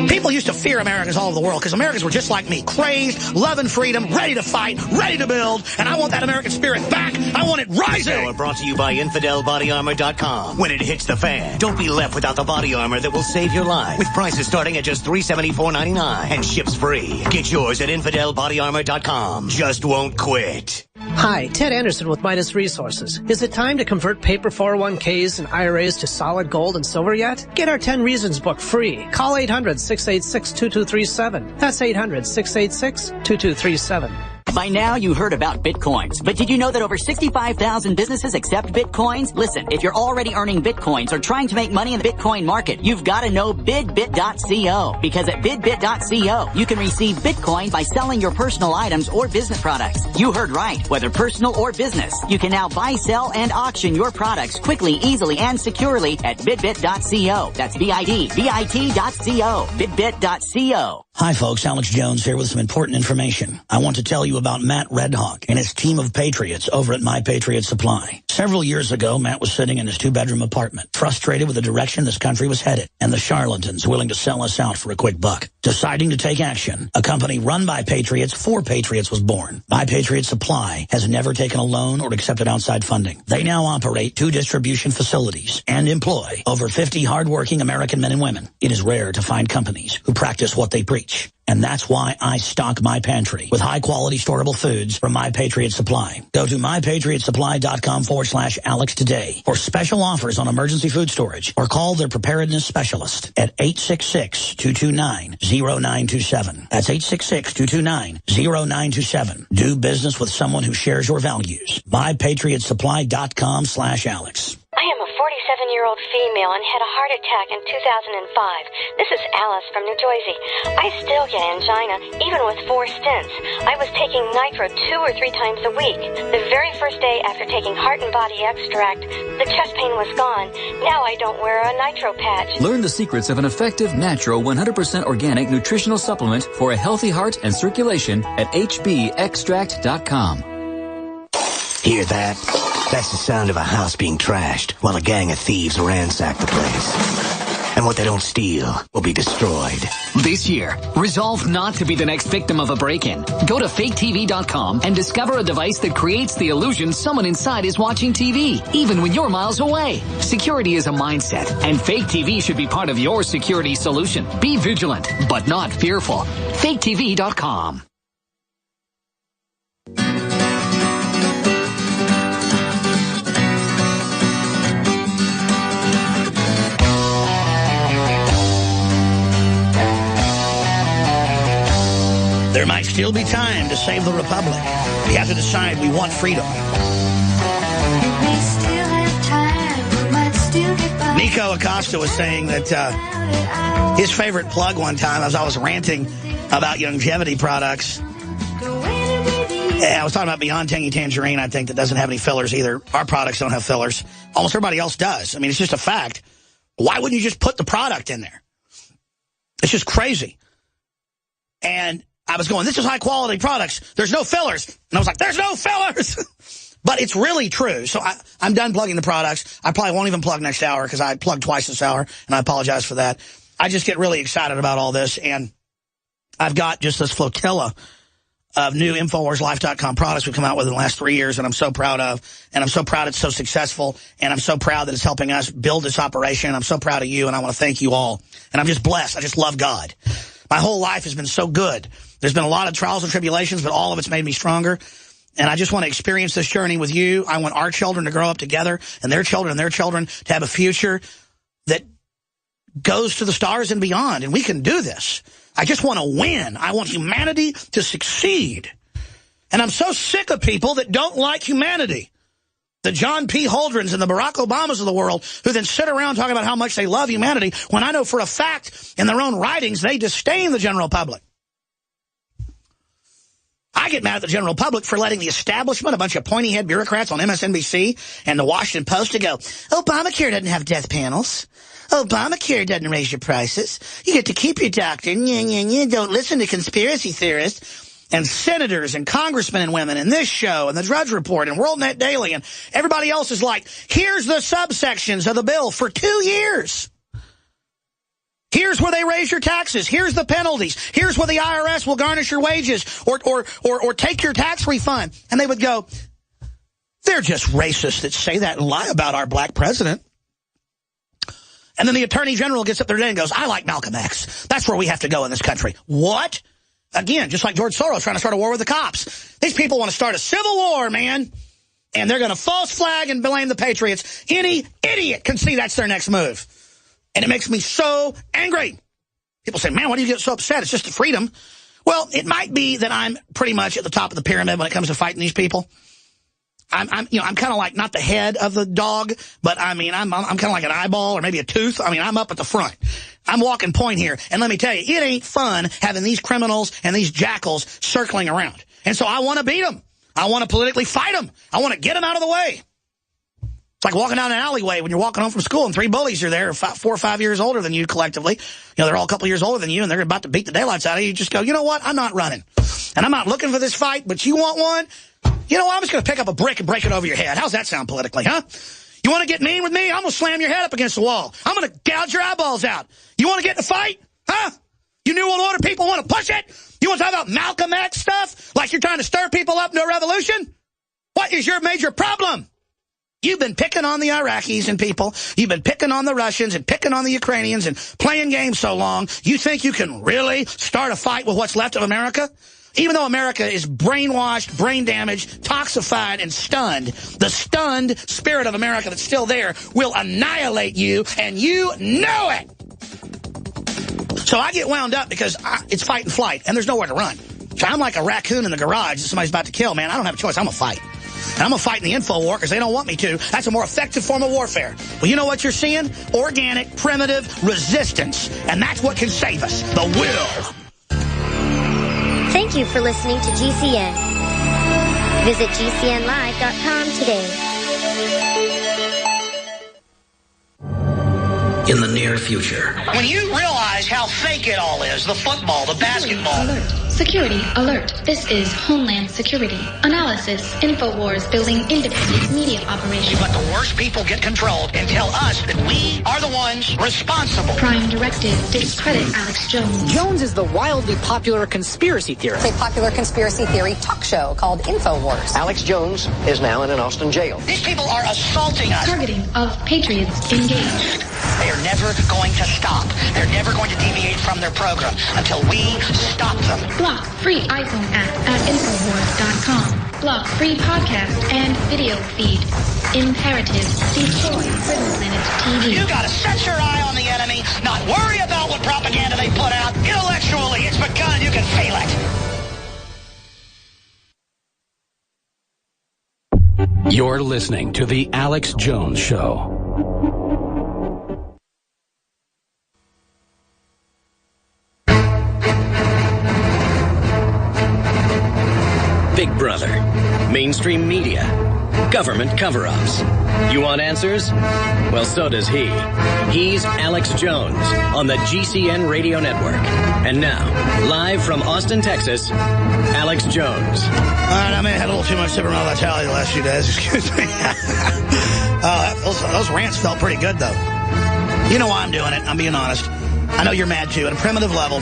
People used to fear Americans all over the world because Americans were just like me, crazed, loving freedom, ready to fight, ready to build, and I want that American spirit back. I want it rising. Show brought to you by InfidelBodyArmor.com. When it hits the fan, don't be left without the body armor that will save your life. With prices starting at just $374.99 and ships free. Get yours at InfidelBodyArmor.com. Just won't quit. Hi, Ted Anderson with Midas Resources. Is it time to convert paper 401ks and IRAs to solid gold and silver yet? Get our 10 Reasons book free. Call 800-686-2237. That's 800-686-2237. By now, you heard about Bitcoins, but did you know that over 65,000 businesses accept Bitcoins? Listen, if you're already earning Bitcoins or trying to make money in the Bitcoin market, you've got to know BidBit.co, because at BidBit.co, you can receive Bitcoin by selling your personal items or business products. You heard right. Whether personal or business, you can now buy, sell, and auction your products quickly, easily, and securely at BidBit.co. That's BidBit.co. BidBit.co. Hi, folks. Alex Jones here with some important information. I want to tell you about Matt Redhawk and his team of patriots over at My Patriot Supply. Several years ago, Matt was sitting in his 2-bedroom apartment, frustrated with the direction this country was headed and the charlatans willing to sell us out for a quick buck. Deciding to take action, a company run by patriots for patriots was born. My Patriot Supply has never taken a loan or accepted outside funding. They now operate 2 distribution facilities and employ over 50 hardworking American men and women. It is rare to find companies who practice what they preach. And that's why I stock my pantry with high-quality storable foods from My Patriot Supply. Go to mypatriotsupply.com/Alex today for special offers on emergency food storage, or call their preparedness specialist at 866-229-0927. That's 866-229-0927. Do business with someone who shares your values. mypatriotsupply.com/Alex. I am a 47-year-old female and had a heart attack in 2005. This is Alice from New Jersey. I still get angina, even with 4 stents. I was taking nitro 2 or 3 times a week. The very first day after taking Heart and Body Extract, the chest pain was gone. Now I don't wear a nitro patch. Learn the secrets of an effective, natural, 100% organic nutritional supplement for a healthy heart and circulation at hbextract.com. Hear that? That's the sound of a house being trashed while a gang of thieves ransack the place. And what they don't steal will be destroyed. This year, resolve not to be the next victim of a break-in. Go to faketv.com and discover a device that creates the illusion someone inside is watching TV, even when you're miles away. Security is a mindset, and Fake TV should be part of your security solution. Be vigilant, but not fearful. faketv.com. There might still be time to save the Republic. We have to decide we want freedom. Nico Acosta was saying that his favorite plug one time, as I was ranting about longevity products, I was talking about Beyond Tangy Tangerine, I think, that doesn't have any fillers either. Our products don't have fillers. Almost everybody else does. I mean, it's just a fact. Why wouldn't you just put the product in there? It's just crazy. And I was going, this is high-quality products. There's no fillers. And I was like, there's no fillers. But it's really true. So I'm done plugging the products. I probably won't even plug next hour because I plugged twice this hour, and I apologize for that. I just get really excited about all this, and I've got just this flotilla of new InfoWarsLife.com products we've come out with in the last 3 years, and I'm so proud of. And I'm so proud it's so successful, and I'm so proud that it's helping us build this operation. I'm so proud of you, and I want to thank you all. And I'm just blessed. I just love God. My whole life has been so good. There's been a lot of trials and tribulations, but all of it's made me stronger. And I just want to experience this journey with you. I want our children to grow up together, and their children to have a future that goes to the stars and beyond. And we can do this. I just want to win. I want humanity to succeed. And I'm so sick of people that don't like humanity. The John P. Holdrens and the Barack Obamas of the world who then sit around talking about how much they love humanity when I know for a fact in their own writings they disdain the general public. I get mad at the general public for letting the establishment, a bunch of pointy-head bureaucrats on MSNBC and the Washington Post to go, Obamacare doesn't have death panels. Obamacare doesn't raise your prices. You get to keep your doctor. Don't listen to conspiracy theorists. And senators and congressmen and women and this show and the Drudge Report and WorldNet Daily and everybody else is like, here's the subsections of the bill for 2 years. Here's where they raise your taxes. Here's the penalties. Here's where the IRS will garnish your wages or take your tax refund. And they would go, they're just racists that say that and lie about our black president. And then the Attorney General gets up there today and goes, I like Malcolm X. That's where we have to go in this country. What? Again, just like George Soros trying to start a war with the cops. These people want to start a civil war, man. And they're going to false flag and blame the Patriots. Any idiot can see that's their next move. And it makes me so angry. People say, man, why do you get so upset? It's just a freedom. Well, it might be that I'm pretty much at the top of the pyramid when it comes to fighting these people. I'm kind of like not the head of the dog, but I mean, I'm kind of like an eyeball or maybe a tooth. I mean, I'm up at the front. I'm walking point here. And let me tell you, it ain't fun having these criminals and these jackals circling around. And so I want to beat them. I want to politically fight them. I want to get them out of the way. It's like walking down an alleyway when you're walking home from school and 3 bullies are there 4 or 5 years older than you collectively. You know, they're all a couple years older than you and they're about to beat the daylights out of you. You just go, you know what? I'm not running. And I'm not looking for this fight, but you want one? You know what? I'm just going to pick up a brick and break it over your head. How's that sound politically, huh? You want to get mean with me? I'm going to slam your head up against the wall. I'm going to gouge your eyeballs out. You want to get in a fight? Huh? You New World Order people want to push it? You want to talk about Malcolm X stuff? Like you're trying to stir people up into a revolution? What is your major problem? You've been picking on the Iraqis and people. You've been picking on the Russians and picking on the Ukrainians and playing games so long. You think you can really start a fight with what's left of America? Even though America is brainwashed, brain damaged, toxified, and stunned, the stunned spirit of America that's still there will annihilate you, and you know it. So I get wound up because it's fight and flight, and there's nowhere to run. So I'm like a raccoon in the garage that somebody's about to kill, man. I don't have a choice. I'm going to fight. And I'm going to fight in the info war because they don't want me to. That's a more effective form of warfare. Well, you know what you're seeing? Organic, primitive resistance. And that's what can save us. The will. Thank you for listening to GCN. Visit GCNlive.com today. In the near future. When you realize how fake it all is, the football, the basketball. Security alert. This is Homeland Security. Analysis. Infowars building independent media operation. Let the worst people get controlled and tell us that we are the ones responsible. Prime directive. Discredit Alex Jones. Jones is the wildly popular conspiracy theorist. It's a popular conspiracy theory talk show called Infowars. Alex Jones is now in an Austin jail. These people are assaulting us. Targeting of patriots engaged. They are never going to stop. They're never going to deviate from their program until we stop them. Block free iPhone app at Infowars.com. Block free podcast and video feed. Imperative. Destroy Prison Planet TV. You gotta set your eye on the enemy, not worry about what propaganda they put out. Intellectually, it's begun. You can feel it. You're listening to The Alex Jones Show. Big Brother, mainstream media, government cover-ups. You want answers? Well, so does he. He's Alex Jones on the GCN Radio Network. And now, live from Austin, Texas, Alex Jones. All right, I may have had a little too much Superman vitality the last few days. Excuse me. Those rants felt pretty good, though. You know why I'm doing it. I'm being honest. I know you're mad, too. At a primitive level,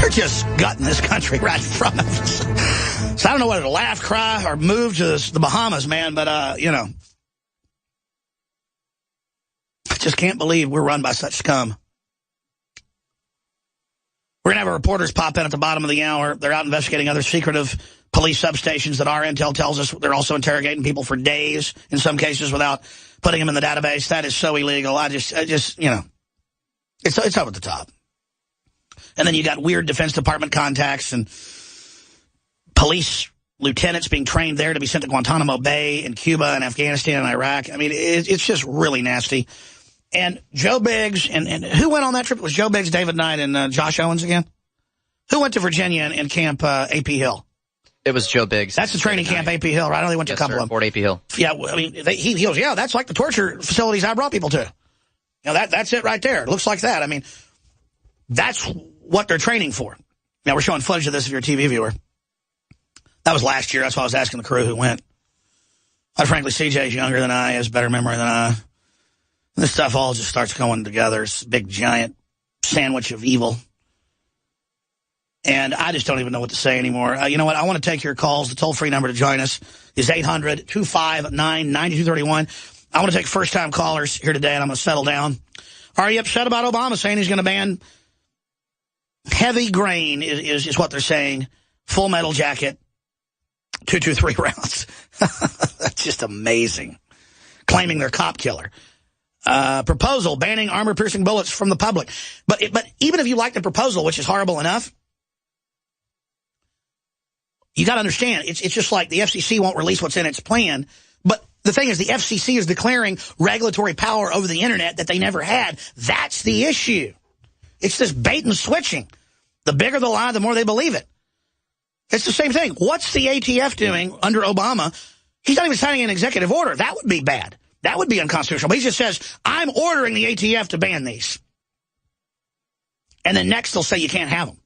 they're just gutting this country right in front of us. So I don't know whether to laugh, cry, or move to the Bahamas, man, but, you know. I just can't believe we're run by such scum. We're going to have our reporters pop in at the bottom of the hour. They're out investigating other secretive police substations that our intel tells us they're also interrogating people for days, in some cases, without putting them in the database. That is so illegal. I just, you know, it's over the top. And then you got weird Defense Department contacts and police lieutenants being trained there to be sent to Guantanamo Bay in Cuba and Afghanistan and Iraq. I mean, it's just really nasty. And Joe Biggs, and who went on that trip? It was Joe Biggs, David Knight, and Josh Owens again? Who went to Virginia and Camp AP Hill? It was Joe Biggs. That's the training camp, AP Hill, right? I know they went to a couple of them. Fort AP Hill. Yeah, I mean, he goes, yeah, that's like the torture facilities I brought people to. You know, that's it right there. It looks like that. I mean, that's what they're training for. Now, we're showing footage of this if you're a TV viewer. That was last year. That's why I was asking the crew who went. Quite frankly, CJ's younger than I, has better memory than I. This stuff all just starts going together. It's a big, giant sandwich of evil. And I just don't even know what to say anymore. You know what? I want to take your calls. The toll-free number to join us is 800-259-9231. I want to take first-time callers here today, and I'm going to settle down. Are you upset about Obama saying he's going to ban heavy grain is what they're saying, Full Metal Jacket, 223 rounds. That's just amazing. Claiming they're cop killer. Proposal banning armor-piercing bullets from the public. But even if you like the proposal, which is horrible enough, you got to understand, it's just like the FCC won't release what's in its plan. But the thing is, the FCC is declaring regulatory power over the Internet that they never had. That's the issue. It's this bait and switching. The bigger the lie, the more they believe it. It's the same thing. What's the ATF doing under Obama? He's not even signing an executive order. That would be bad. That would be unconstitutional. But he just says, I'm ordering the ATF to ban these. And then next they'll say you can't have them.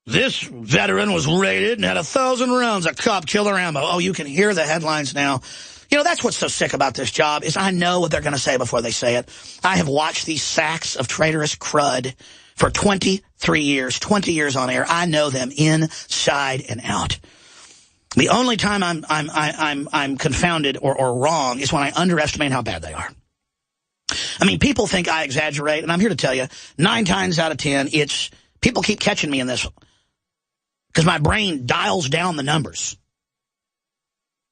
This veteran was raided and had 1,000 rounds of cop killer ammo. Oh, you can hear the headlines now. You know, that's what's so sick about this job is I know what they're going to say before they say it. I have watched these sacks of traitorous crud for 23 years, 20 years on air. I know them inside and out. The only time I'm confounded or wrong is when I underestimate how bad they are. I mean, people think I exaggerate, and I'm here to tell you, 9 times out of 10, it's people keep catching me in this because my brain dials down the numbers.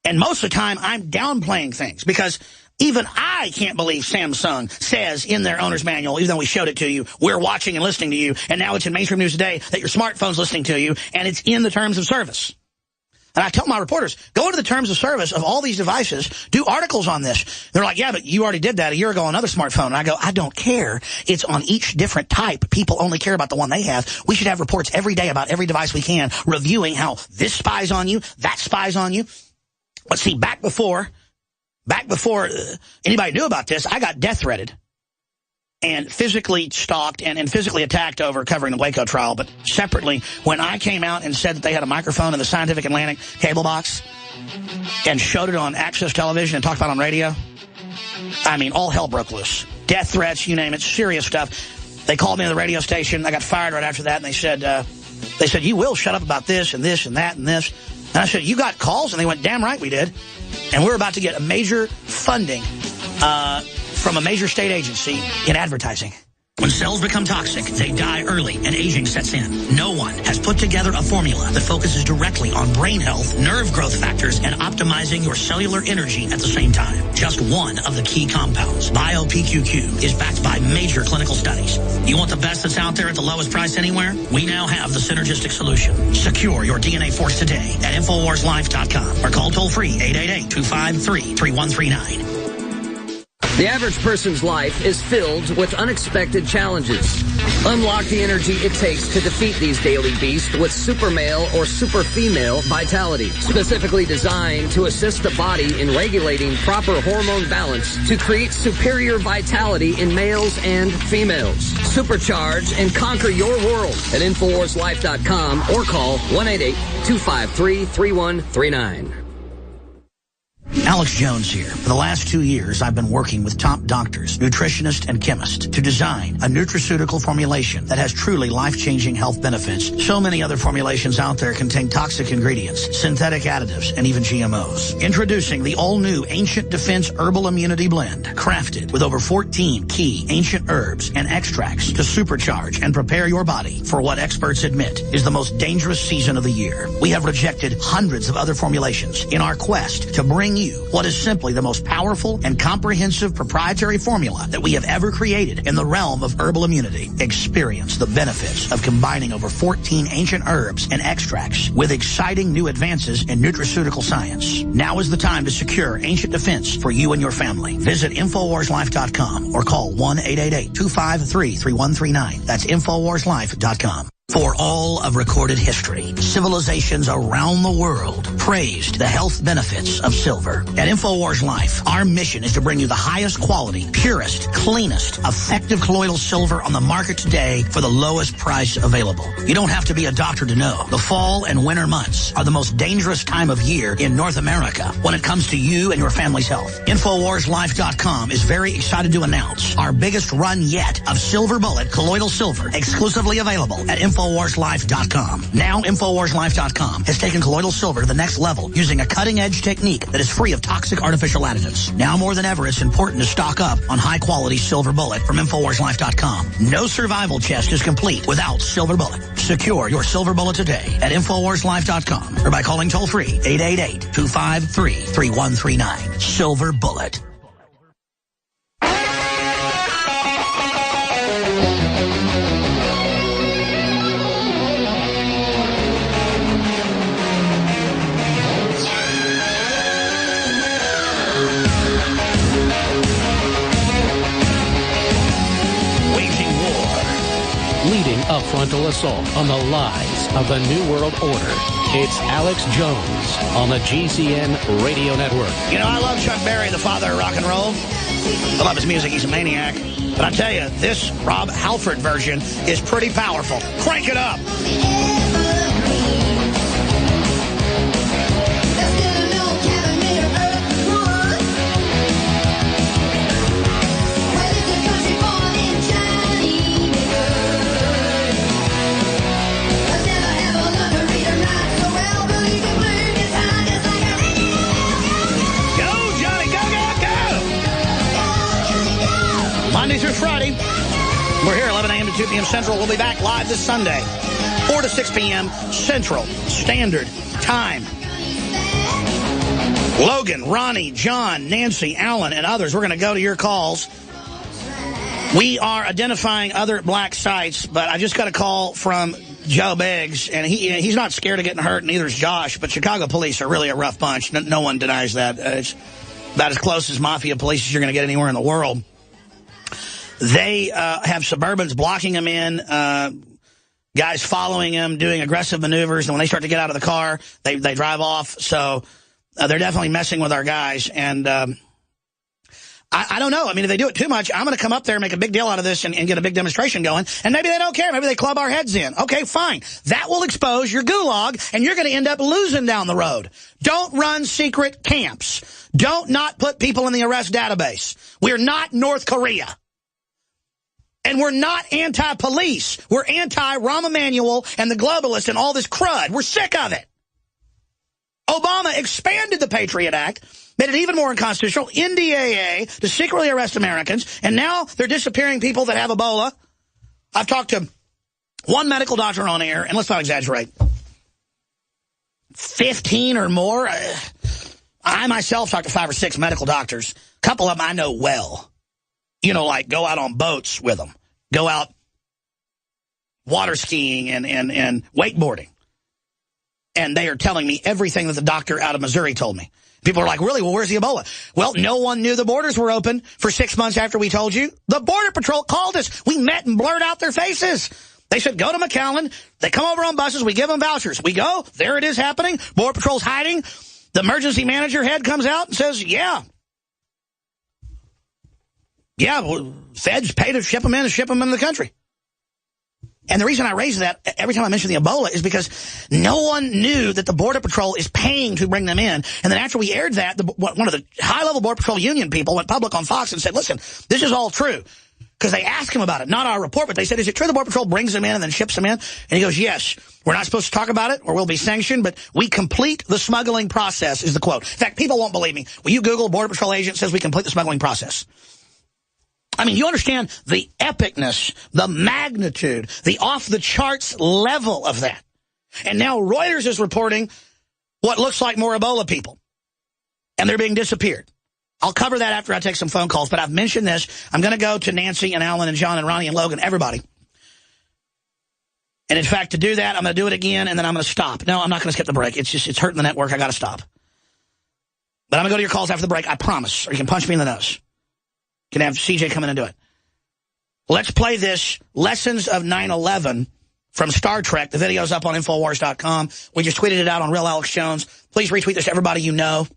And most of the time, I'm downplaying things because even I can't believe Samsung says in their owner's manual, even though we showed it to you, we're watching and listening to you, and now it's in mainstream news today that your smartphone's listening to you, and it's in the terms of service. And I tell my reporters, go into the terms of service of all these devices, do articles on this. They're like, yeah, but you already did that a year ago on another smartphone. And I go, I don't care. It's on each different type. People only care about the one they have. We should have reports every day about every device we can, reviewing how this spies on you, that spies on you. But see, back before anybody knew about this, I got death threatened and physically stalked and physically attacked over covering the Waco trial. But separately, when I came out and said that they had a microphone in the Scientific Atlantic cable box and showed it on Access Television and talked about it on radio, I mean, all hell broke loose. Death threats, you name it, serious stuff. They called me to the radio station. I got fired right after that, and they said, you will shut up about this and this and that and this. And I said, you got calls? And they went, damn right we did. And we're about to get a major funding from a major state agency in advertising. When cells become toxic, they die early and aging sets in. No one has put together a formula that focuses directly on brain health, nerve growth factors, and optimizing your cellular energy at the same time. Just one of the key compounds, BioPQQ, is backed by major clinical studies. You want the best that's out there at the lowest price anywhere? We now have the synergistic solution. Secure your DNA force today at InfoWarsLife.com or call toll-free 888-253-3139. The average person's life is filled with unexpected challenges. Unlock the energy it takes to defeat these daily beasts with super male or super female vitality, specifically designed to assist the body in regulating proper hormone balance to create superior vitality in males and females. Supercharge and conquer your world at InfoWarsLife.com or call 1-888-253-3139. Alex Jones here. For the last 2 years, I've been working with top doctors, nutritionists, and chemists to design a nutraceutical formulation that has truly life-changing health benefits. So many other formulations out there contain toxic ingredients, synthetic additives, and even GMOs. Introducing the all-new Ancient Defense Herbal Immunity Blend, crafted with over 14 key ancient herbs and extracts to supercharge and prepare your body for what experts admit is the most dangerous season of the year. We have rejected hundreds of other formulations in our quest to bring you what is simply the most powerful and comprehensive proprietary formula that we have ever created in the realm of herbal immunity. Experience the benefits of combining over 14 ancient herbs and extracts with exciting new advances in nutraceutical science. Now is the time to secure Ancient Defense for you and your family. Visit InfoWarsLife.com or call 1-888-253-3139. That's InfoWarsLife.com. For all of recorded history, civilizations around the world praised the health benefits of silver. At InfoWars Life, our mission is to bring you the highest quality, purest, cleanest, effective colloidal silver on the market today for the lowest price available. You don't have to be a doctor to know. The fall and winter months are the most dangerous time of year in North America when it comes to you and your family's health. InfoWarsLife.com is very excited to announce our biggest run yet of Silver Bullet colloidal silver, exclusively available at InfoWarsLife.com. Now, InfoWarsLife.com has taken colloidal silver to the next level using a cutting-edge technique that is free of toxic artificial additives. Now more than ever, it's important to stock up on high-quality Silver Bullet from InfoWarsLife.com. No survival chest is complete without Silver Bullet. Secure your Silver Bullet today at InfoWarsLife.com or by calling toll-free 888-253-3139. Silver Bullet. Leading a frontal assault on the lies of the New World Order. It's Alex Jones on the GCN Radio Network. You know, I love Chuck Berry, the father of rock and roll. I love his music. He's a maniac. But I tell you, this Rob Halford version is pretty powerful. Crank it up. Monday through Friday, we're here 11 a.m. to 2 p.m. Central. We'll be back live this Sunday, 4 to 6 p.m. Central Standard Time. Logan, Ronnie, John, Nancy, Alan, and others, we're going to go to your calls. We are identifying other black sites, but I just got a call from Joe Biggs, and he's not scared of getting hurt, and neither is Josh, but Chicago police are really a rough bunch. No one denies that. It's about as close as mafia police as you're going to get anywhere in the world. They have Suburbans blocking them in, guys following them, doing aggressive maneuvers, and when they start to get out of the car, they drive off. So they're definitely messing with our guys. And I don't know. I mean, if they do it too much, I'm going to come up there and make a big deal out of this and get a big demonstration going. And maybe they don't care. Maybe they club our heads in. Okay, fine. That will expose your gulag, and you're going to end up losing down the road. Don't run secret camps. Don't not put people in the arrest database. We're not North Korea. And we're not anti-police. We're anti-Rahm Emanuel and the globalists and all this crud. We're sick of it. Obama expanded the Patriot Act, made it even more unconstitutional, NDAA, to secretly arrest Americans, and now they're disappearing people that have Ebola. I've talked to one medical doctor on air, and let's not exaggerate, 15 or more. I myself talked to 5 or 6 medical doctors. A couple of them I know well. You know, like go out on boats with them, go out water skiing and wakeboarding. And they are telling me everything that the doctor out of Missouri told me. People are like, really? Well, where's the Ebola? Well, no one knew the borders were open for 6 months after we told you. The Border Patrol called us. We met and blurred out their faces. They said, go to McAllen. They come over on buses. We give them vouchers. We go. There it is happening. Border Patrol's hiding. The emergency manager head comes out and says, yeah, well, feds pay to ship them in and ship them into the country. And the reason I raise that every time I mention the Ebola is because no one knew that the Border Patrol is paying to bring them in. And then after we aired that, one of the high-level Border Patrol union people went public on Fox and said, listen, this is all true. Because they asked him about it, not our report, but they said, is it true the Border Patrol brings them in and then ships them in? And he goes, yes. We're not supposed to talk about it or we'll be sanctioned, but we complete the smuggling process, is the quote. In fact, people won't believe me. When you Google Border Patrol agent says we complete the smuggling process. I mean, you understand the epicness, the magnitude, the off-the-charts level of that. And now Reuters is reporting what looks like more Ebola people. And they're being disappeared. I'll cover that after I take some phone calls, but I've mentioned this. I'm going to go to Nancy and Alan and John and Ronnie and Logan, everybody. And in fact, to do that, I'm going to do it again, and then I'm going to stop. No, I'm not going to skip the break. It's hurting the network. I got to stop. But I'm going to go to your calls after the break, I promise. Or you can punch me in the nose. You can have CJ come in and do it. Let's play this Lessons of 9/11 from Star Trek. The video's up on Infowars.com. We just tweeted it out on Real Alex Jones. Please retweet this to everybody you know.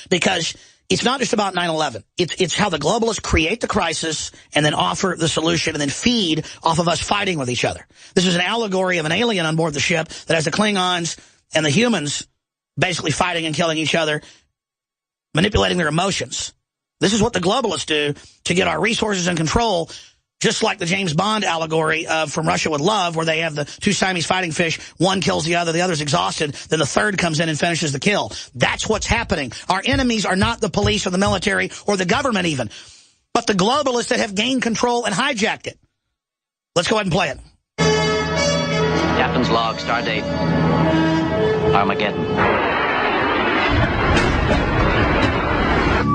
Because it's not just about 9/11. It's how the globalists create the crisis and then offer the solution and then feed off of us fighting with each other. This is an allegory of an alien on board the ship that has the Klingons and the humans basically fighting and killing each other, manipulating their emotions. This is what the globalists do to get our resources and control, just like the James Bond allegory From Russia with Love, where they have the two Siamese fighting fish, one kills the other's exhausted, then the third comes in and finishes the kill. That's what's happening. Our enemies are not the police or the military or the government even, but the globalists that have gained control and hijacked it. Let's go ahead and play it. Captain's log, stardate Armageddon.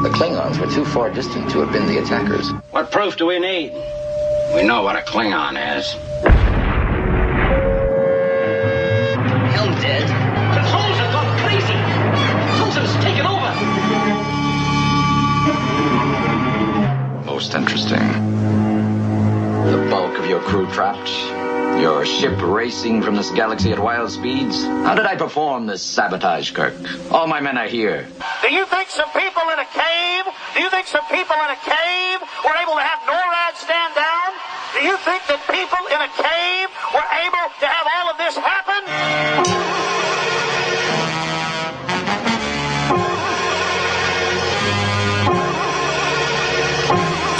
The Klingons were too far distant to have been the attackers. What proof do we need? We know what a Klingon is. Helm dead. Controls have gone crazy. Something's taken over. Most interesting. The bulk of your crew trapped. Your ship racing from this galaxy at wild speeds. How did I perform this sabotage, Kirk? All my men are here. Do you think some people in a cave were able to have NORAD stand down? Do you think that people in a cave were able to have all of this happen?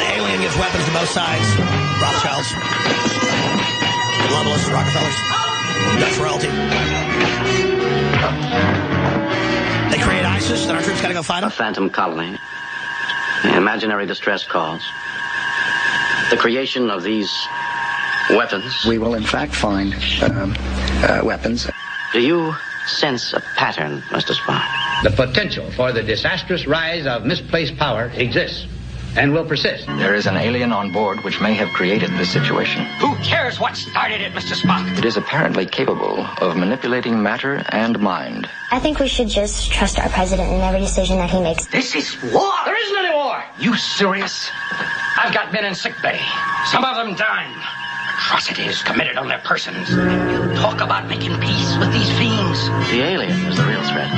The alien gives weapons to both sides. Rothschilds. Globalists, Rockefellers, Dutch royalty. They create ISIS, then our troops got to go fight them? A phantom colony. Imaginary distress calls. The creation of these weapons. We will, in fact, find weapons. Do you sense a pattern, Mr. Spock? The potential for the disastrous rise of misplaced power exists and will persist. There is an alien on board which may have created this situation. Who cares what started it, Mr. Spock? It is apparently capable of manipulating matter and mind. I think we should just trust our president in every decision that he makes. This is war! There isn't any war! You serious? I've got men in sickbay. Some of them dying. Atrocities committed on their persons. You talk about making peace with these fiends. The alien is the real threat.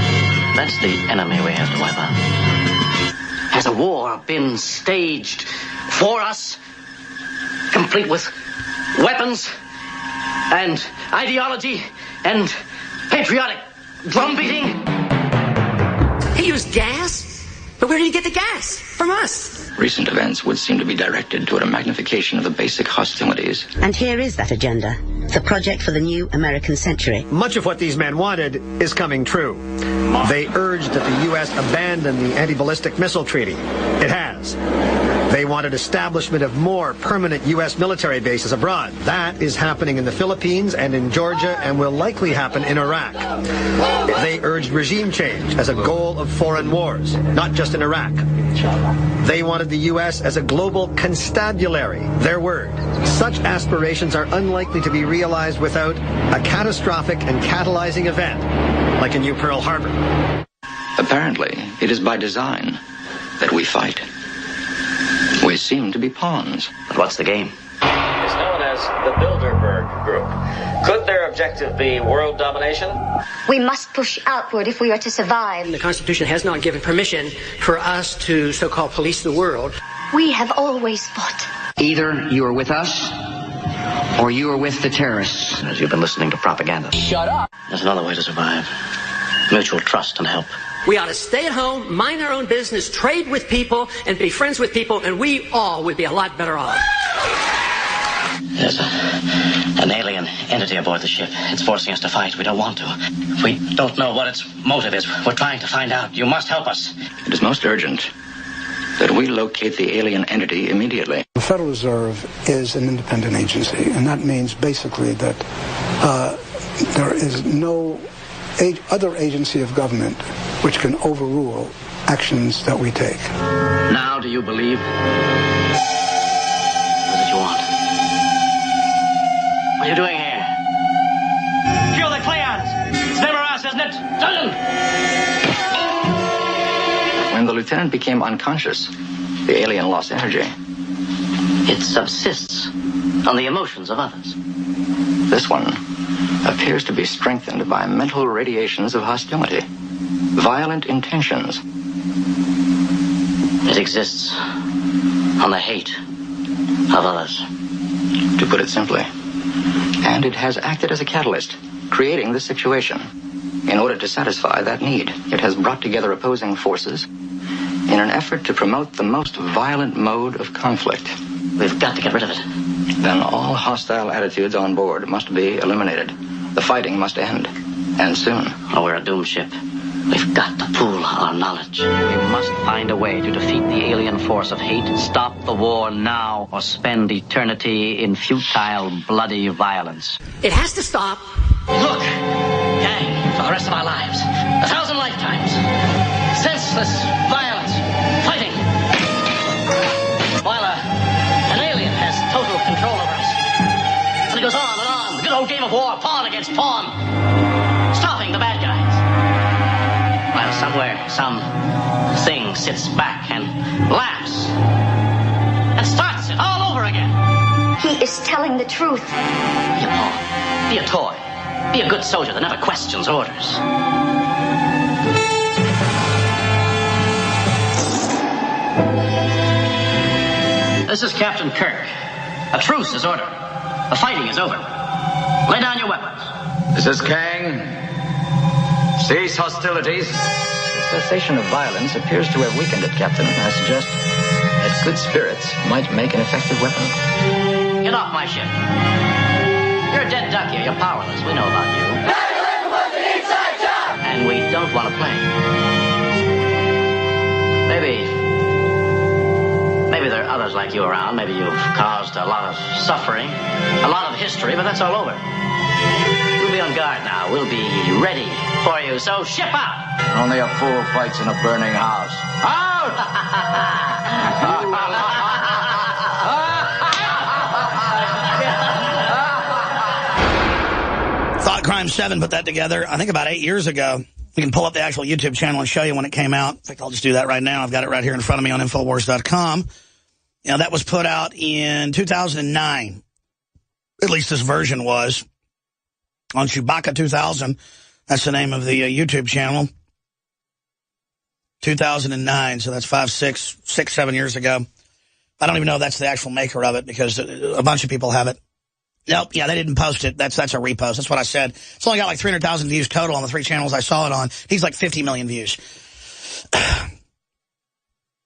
That's the enemy we have to wipe out. Has a war been staged for us, complete with weapons and ideology and patriotic drumbeating? He used gas? But where did he get the gas? From us. Recent events would seem to be directed toward a magnification of the basic hostilities. And here is that agenda, the project for the new American century. Much of what these men wanted is coming true. They urged that the U.S. abandon the anti-ballistic missile treaty. It has. They wanted establishment of more permanent U.S. military bases abroad. That is happening in the Philippines and in Georgia and will likely happen in Iraq. They urged regime change as a goal of foreign wars, not just in Iraq. They wanted the U.S. as a global constabulary, their word. Such aspirations are unlikely to be realized without a catastrophic and catalyzing event, like in New Pearl Harbor. Apparently, it is by design that we fight. We seem to be pawns. But what's the game? It's known as the Bilderberg Group. Could their objective be world domination? We must push outward if we are to survive. The Constitution has not given permission for us to so-called police the world. We have always fought. Either you are with us or you are with the terrorists. As you've been listening to propaganda. Shut up. There's another way to survive. Mutual trust and help. We ought to stay at home, mind our own business, trade with people, and be friends with people, and we all would be a lot better off. There's an alien entity aboard the ship. It's forcing us to fight. We don't want to. We don't know what its motive is. We're trying to find out. You must help us. It is most urgent that we locate the alien entity immediately. The Federal Reserve is an independent agency, and that means basically that there is no other agency of government which can overrule actions that we take. Now do you believe? What did you want? What are you doing here? Fuel the Kleyans! It's never us, isn't it? Done! When the lieutenant became unconscious, the alien lost energy. It subsists on the emotions of others. This one appears to be strengthened by mental radiations of hostility, violent intentions. It exists on the hate of others, to put it simply. And it has acted as a catalyst, creating this situation. In order to satisfy that need, it has brought together opposing forces in an effort to promote the most violent mode of conflict. We've got to get rid of it. Then all hostile attitudes on board must be eliminated. The fighting must end, and soon. Oh, we're a doomed ship. We've got to pool our knowledge. We must find a way to defeat the alien force of hate, stop the war now, or spend eternity in futile, bloody violence. It has to stop. Look, gang, for the rest of our lives, 1,000 lifetimes, senseless violence, fighting, while an alien has total control over us. And it goes on and on, the good old game of war, pawn against pawn, stopping the bad guys. While somewhere, some thing sits back and laughs and starts it all over again. He is telling the truth. Be a pawn, be a toy, be a good soldier that never questions orders. This is Captain Kirk. A truce is ordered. The fighting is over. Lay down your weapons. This is Kang. Cease hostilities. The cessation of violence appears to have weakened it, Captain. I suggest that good spirits might make an effective weapon. Get off my ship. You're a dead duck here. You're powerless. We know about you. And we don't want to play. Maybe there are others like you around. Maybe you've caused a lot of suffering, a lot of history, but that's all over. We'll be on guard now. We'll be ready for you. So ship out. Only a fool fights in a burning house. Out! Thought Crime 7 put that together, I think about 8 years ago. We can pull up the actual YouTube channel and show you when it came out. In fact, I'll just do that right now. I've got it right here in front of me on Infowars.com. You know, that was put out in 2009. At least this version was. On Chewbacca 2000. That's the name of the YouTube channel. 2009. So that's 7 years ago. I don't even know if that's the actual maker of it because a bunch of people have it. Nope, yeah, they didn't post it. That's a repost. That's what I said. It's only got like 300,000 views total on the 3 channels I saw it on. He's like 50 million views.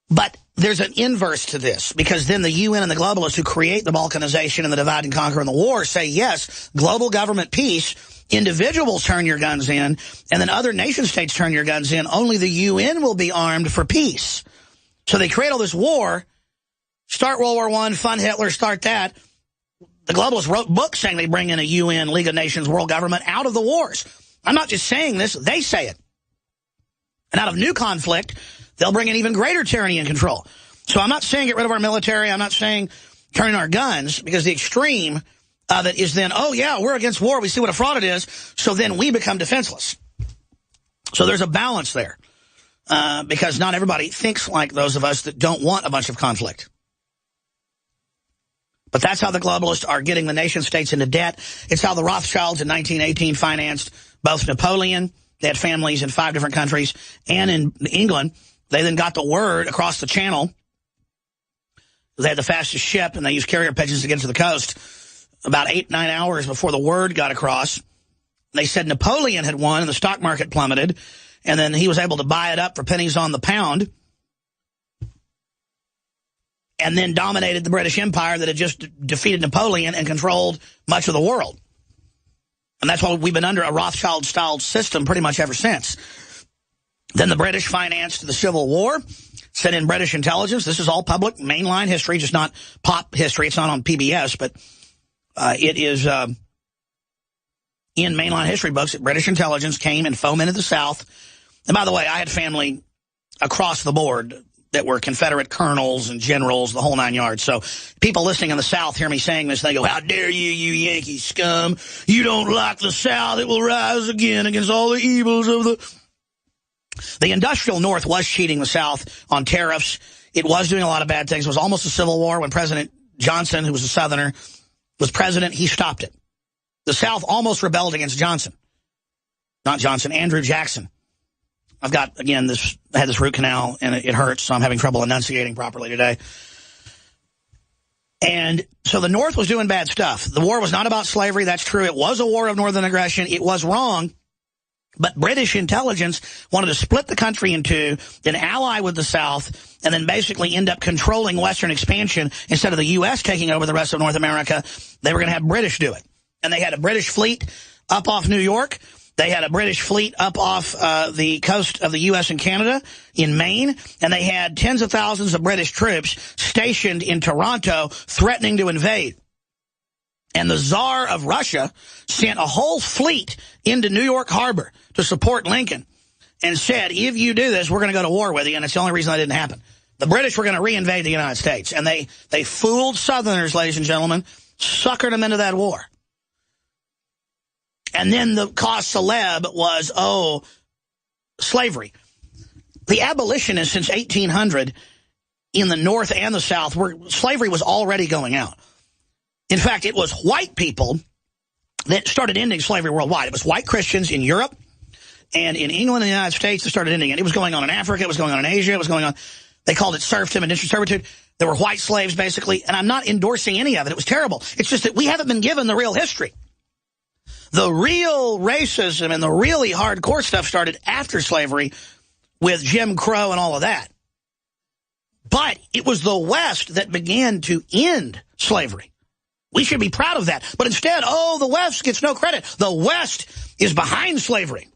But there's an inverse to this, because then the UN and the globalists who create the balkanization and the divide and conquer and the war say, yes, global government peace, individuals turn your guns in, and then other nation states turn your guns in. Only the UN will be armed for peace. So they create all this war, start World War I, fund Hitler, start that. The globalists wrote books saying they bring in a UN, League of Nations, world government out of the wars. I'm not just saying this, they say it. And out of new conflict, they'll bring in even greater tyranny and control. So I'm not saying get rid of our military. I'm not saying turn in our guns, because the extreme of it is then, oh, yeah, we're against war. We see what a fraud it is. So then we become defenseless. So there's a balance there, because not everybody thinks like those of us that don't want a bunch of conflict. But that's how the globalists are getting the nation states into debt. It's how the Rothschilds in 1918 financed both Napoleon. They had families in 5 different countries. And in England, they then got the word across the channel. They had the fastest ship, and they used carrier pigeons to get to the coast. about 8-9 hours before the word got across. They said Napoleon had won and the stock market plummeted, and then he was able to buy it up for pennies on the pound and then dominated the British Empire that had just defeated Napoleon and controlled much of the world. And that's why we've been under a Rothschild-style system pretty much ever since. Then the British financed the Civil War, sent in British intelligence. This is all public, mainline history, just not pop history. It's not on PBS, but it is in mainline history books that British intelligence came and fomented the South. And by the way, I had family across the board that were Confederate colonels and generals, the whole 9 yards. So people listening in the South hear me saying this, they go, how dare you, you Yankee scum. You don't like the South. It will rise again against all the evils of the industrial North was cheating the South on tariffs. It was doing a lot of bad things. It was almost a civil war when President Johnson, who was a Southerner, was president. He stopped it. The South almost rebelled against Johnson. Not Johnson, Andrew Jackson. I've got, again, I had this root canal, and it hurts, so I'm having trouble enunciating properly today. And so the North was doing bad stuff. The war was not about slavery. That's true. It was a war of northern aggression. It was wrong. But British intelligence wanted to split the country in two, then ally with the South, and then basically end up controlling Western expansion. Instead of the U.S. taking over the rest of North America, they were going to have British do it. And they had a British fleet up off New York. They had a British fleet up off the coast of the U.S. and Canada in Maine, and they had tens of thousands of British troops stationed in Toronto threatening to invade. And the Tsar of Russia sent a whole fleet into New York Harbor to support Lincoln and said, if you do this, we're going to go to war with you, and it's the only reason that didn't happen. The British were going to reinvade the United States, and they fooled Southerners, ladies and gentlemen, suckered them into that war. And then the cause célèbre was, slavery. The abolitionists since 1800 in the North and the South, slavery was already going out. In fact, it was white people that started ending slavery worldwide. It was white Christians in Europe and in England and the United States that started ending it. It was going on in Africa. It was going on in Asia. It was going on. They called it serfdom and indentured servitude. There were white slaves, basically. And I'm not endorsing any of it. It was terrible. It's just that we haven't been given the real history. The real racism and the really hardcore stuff started after slavery with Jim Crow and all of that. But it was the West that began to end slavery. We should be proud of that. But instead, the West gets no credit. The West is behind slavery.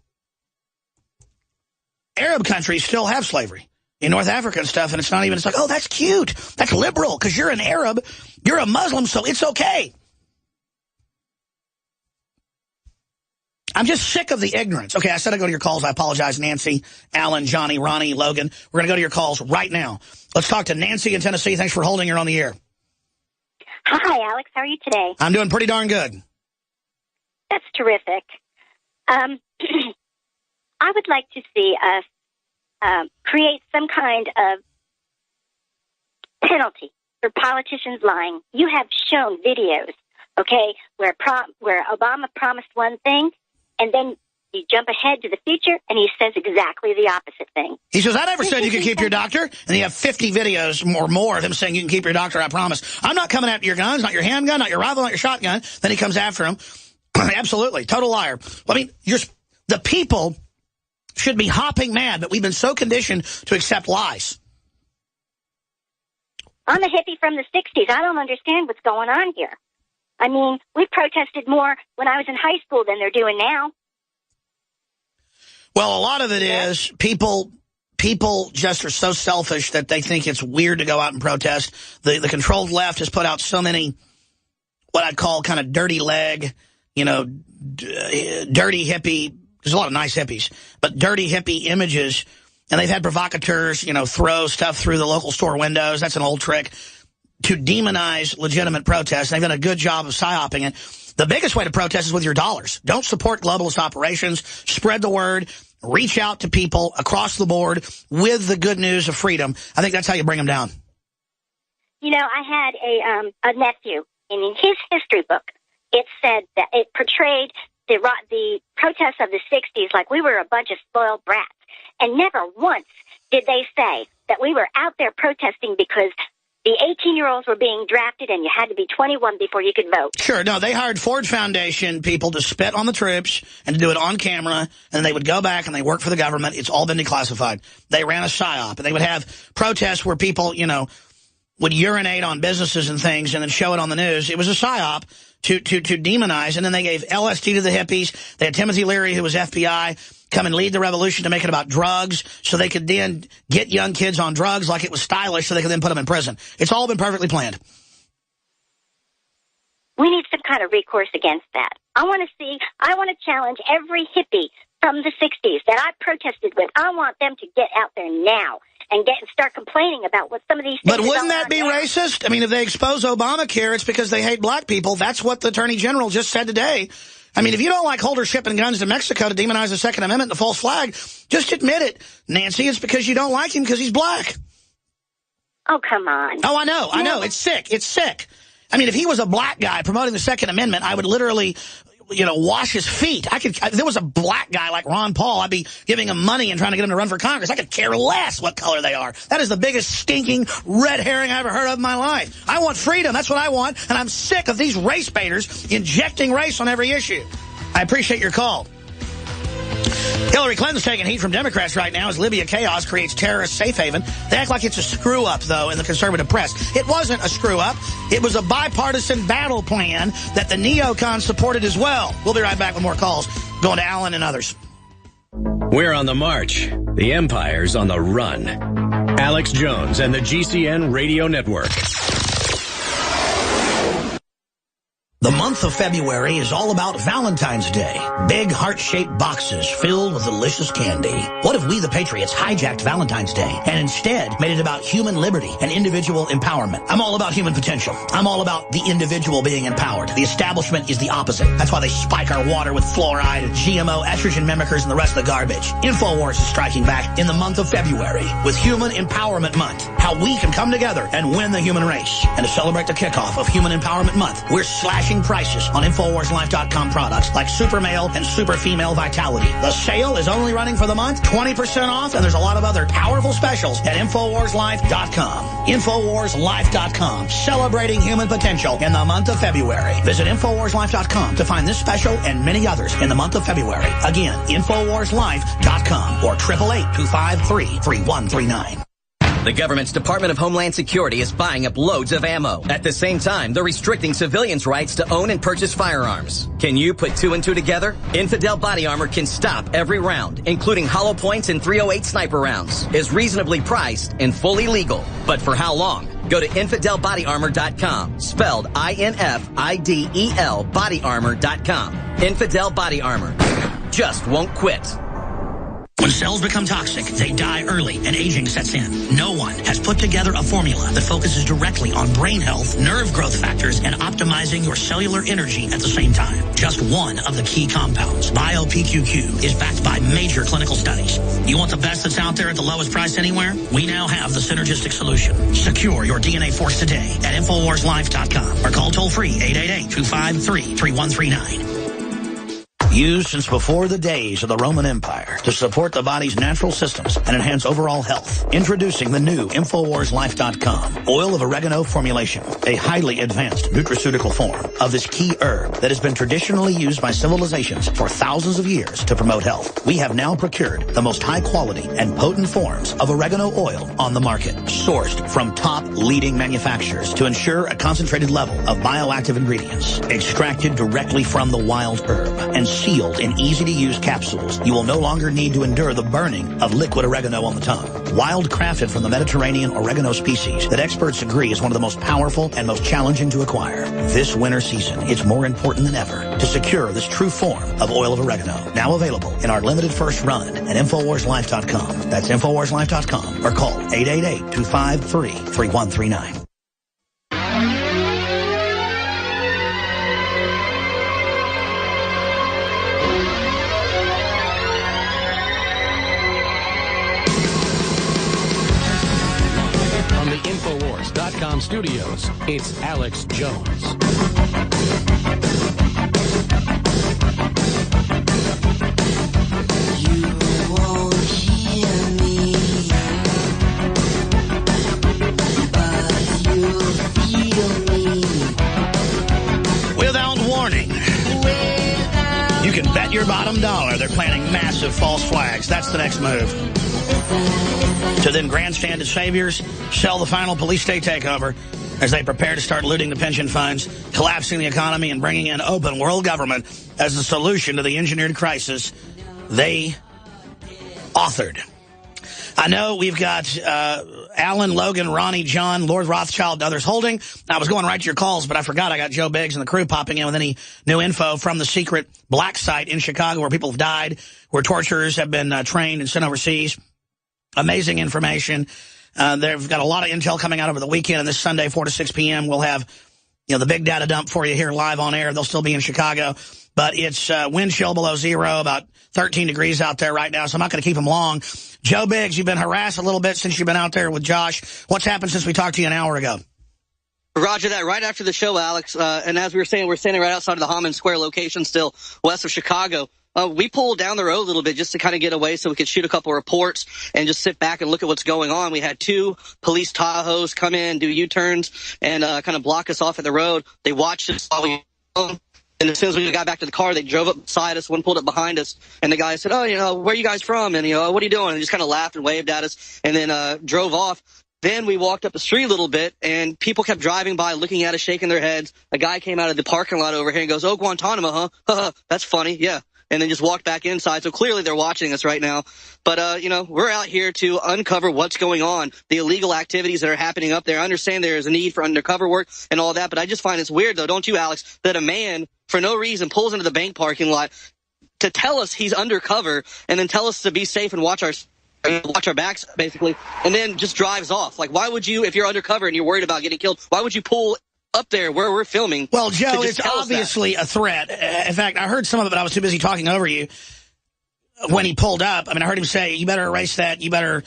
Arab countries still have slavery in North Africa and stuff, and it's not even, it's like, oh, that's cute. That's liberal because you're an Arab. You're a Muslim, so it's okay. I'm just sick of the ignorance. Okay, I said I'd go to your calls. I apologize, Nancy, Alan, Johnny, Ronnie, Logan. We're going to go to your calls right now. Let's talk to Nancy in Tennessee. Thanks for holding. You're on the air. Hi, Alex. How are you today? I'm doing pretty darn good. That's terrific. I would like to see us create some kind of penalty for politicians lying. You have shown videos, okay, where Obama promised one thing, and then you jump ahead to the future, and he says exactly the opposite thing. He says, I never said you could keep your doctor. And you have 50 videos or more of him saying you can keep your doctor, I promise. I'm not coming after your guns, not your handgun, not your rifle, not your shotgun. Then he comes after him. Absolutely. Total liar. I mean, the people should be hopping mad, but we've been so conditioned to accept lies. I'm a hippie from the 60s. I don't understand what's going on here. I mean, we protested more when I was in high school than they're doing now. Well, a lot of it is people just are so selfish that they think it's weird to go out and protest. The controlled left has put out so many what I'd call kind of dirty leg, dirty hippie. There's a lot of nice hippies, but dirty hippie images. And they've had provocateurs, throw stuff through the local store windows. That's an old trick to demonize legitimate protests. They've done a good job of psyoping it. The biggest way to protest is with your dollars. Don't support globalist operations. Spread the word. Reach out to people across the board with the good news of freedom. I think that's how you bring them down. I had a nephew, and in his history book, it said that it portrayed the protests of the 60s like we were a bunch of spoiled brats. And never once did they say that we were out there protesting because the 18-year-olds were being drafted, and you had to be 21 before you could vote. Sure. No, they hired Ford Foundation people to spit on the troops and to do it on camera, and they would go back and they work for the government. It's all been declassified. They ran a psyop, and they would have protests where people, you know, would urinate on businesses and things and then show it on the news. It was a psyop to demonize, and then they gave LSD to the hippies. They had Timothy Leary, who was FBI, come and lead the revolution to make it about drugs so they could then get young kids on drugs like it was stylish so they could then put them in prison. It's all been perfectly planned. We need some kind of recourse against that. I want to challenge every hippie from the 60s that I protested with. I want them to get out there now and start complaining about what some of these things But wouldn't that be racist? I mean, if they expose Obamacare, it's because they hate black people. That's what the Attorney General just said today. I mean, if you don't like Holder shipping guns to Mexico to demonize the Second Amendment and the false flag, just admit it, Nancy. It's because you don't like him because he's black. Oh, come on. Oh, I know. It's sick. It's sick. I mean, if he was a black guy promoting the Second Amendment, I would literally, you know, wash his feet. If there was a black guy like Ron Paul, I'd be giving him money and trying to get him to run for Congress. I could care less what color they are. That is the biggest stinking red herring I ever heard of in my life. I want freedom. That's what I want. And I'm sick of these race baiters injecting race on every issue. I appreciate your call. Hillary Clinton's taking heat from Democrats right now as Libya chaos creates terrorist safe haven. They act like it's a screw-up, though, in the conservative press. It wasn't a screw-up. It was a bipartisan battle plan that the neocons supported as well. We'll be right back with more calls. Going to Alan and others. We're on the march. The empire's on the run. Alex Jones and the GCN Radio Network. The month of February is all about Valentine's Day. Big heart-shaped boxes filled with delicious candy. What if we, the Patriots, hijacked Valentine's Day and instead made it about human liberty and individual empowerment? I'm all about human potential. I'm all about the individual being empowered. The establishment is the opposite. That's why they spike our water with fluoride, GMO, estrogen mimickers, and the rest of the garbage. Infowars is striking back in the month of February with Human Empowerment Month. How we can come together and win the human race. And to celebrate the kickoff of Human Empowerment Month, we're slashing prices on InfoWarsLife.com products like Super Male and Super Female Vitality. The sale is only running for the month, 20% off, and there's a lot of other powerful specials at InfoWarsLife.com. InfoWarsLife.com, celebrating human potential in the month of February. Visit InfoWarsLife.com to find this special and many others in the month of February. Again, InfoWarsLife.com or 888-253-3139. The government's Department of Homeland Security is buying up loads of ammo. At the same time, they're restricting civilians' rights to own and purchase firearms. Can you put two and two together? Infidel Body Armor can stop every round, including hollow points and .308 sniper rounds. Is reasonably priced and fully legal. But for how long? Go to InfidelBodyArmor.com, spelled I-N-F-I-D-E-L, bodyarmor.com. Infidel Body Armor. Just won't quit. When cells become toxic, they die early and aging sets in. No one has put together a formula that focuses directly on brain health, nerve growth factors, and optimizing your cellular energy at the same time. Just one of the key compounds, BioPQQ, is backed by major clinical studies. You want the best that's out there at the lowest price anywhere? We now have the synergistic solution. Secure your DNA force today at InfoWarsLife.com or call toll-free 888-253-3139. Used since before the days of the Roman Empire to support the body's natural systems and enhance overall health. Introducing the new InfoWarsLife.com Oil of Oregano formulation, a highly advanced nutraceutical form of this key herb that has been traditionally used by civilizations for thousands of years to promote health. We have now procured the most high quality and potent forms of oregano oil on the market, sourced from top leading manufacturers to ensure a concentrated level of bioactive ingredients, extracted directly from the wild herb and sealed in easy-to-use capsules. You will no longer need to endure the burning of liquid oregano on the tongue. Wild crafted from the Mediterranean oregano species that experts agree is one of the most powerful and most challenging to acquire. This winter season, it's more important than ever to secure this true form of oil of oregano. Now available in our limited first run at InfoWarsLife.com. That's InfoWarsLife.com or call 888-253-3139. Infowars.com studios, it's Alex Jones. You won't hear me, but you Warning. You can bet your bottom dollar they're planting massive false flags. That's the next move. To then grandstand as saviors, sell the final police state takeover as they prepare to start looting the pension funds, collapsing the economy, and bringing in open world government as the solution to the engineered crisis they authored. I know we've got Alan, Logan, Ronnie, John, Lord Rothschild, and others holding. I was going right to your calls, but I forgot I got Joe Biggs and the crew popping in with any new info from the secret black site in Chicago where people have died, where torturers have been trained and sent overseas. Amazing information. They've got a lot of intel coming out over the weekend, and this Sunday, 4 to 6 p.m., we'll have the big data dump for you here live on air. They'll still be in Chicago, but it's wind chill below zero, about 13 degrees out there right now, so I'm not going to keep them long. Joe Biggs, you've been harassed a little bit since you've been out there with Josh. What's happened since we talked to you an hour ago? Roger that. Right after the show, Alex, and as we were saying, we're standing right outside of the Hammond Square location still west of Chicago. We pulled down the road a little bit just to kind of get away so we could shoot a couple reports and just sit back and look at what's going on. We had 2 police Tahoes come in, do U-turns, and kind of block us off at the road. They watched us while we and as soon as we got back to the car, they drove up beside us, one pulled up behind us, and the guy said, oh, where are you guys from? And, what are you doing? And he just kind of laughed and waved at us and then drove off. Then we walked up the street a little bit, and people kept driving by, looking at us, shaking their heads. A guy came out of the parking lot over here and goes, oh, Guantanamo, huh? That's funny, yeah. And then just walked back inside. So clearly they're watching us right now. But, we're out here to uncover what's going on, the illegal activities that are happening up there. I understand there is a need for undercover work and all that, but I just find it's weird, though, don't you, Alex, that a man, for no reason, pulls into the bank parking lot to tell us he's undercover and then tell us to be safe and watch our backs, basically, and then just drives off. Like, why would you, if you're undercover and you're worried about getting killed, why would you pull up there where we're filming? Well, Joe, it's obviously a threat. In fact, I heard some of it, but I was too busy talking over you when he pulled up. I mean, I heard him say, you better erase that. You better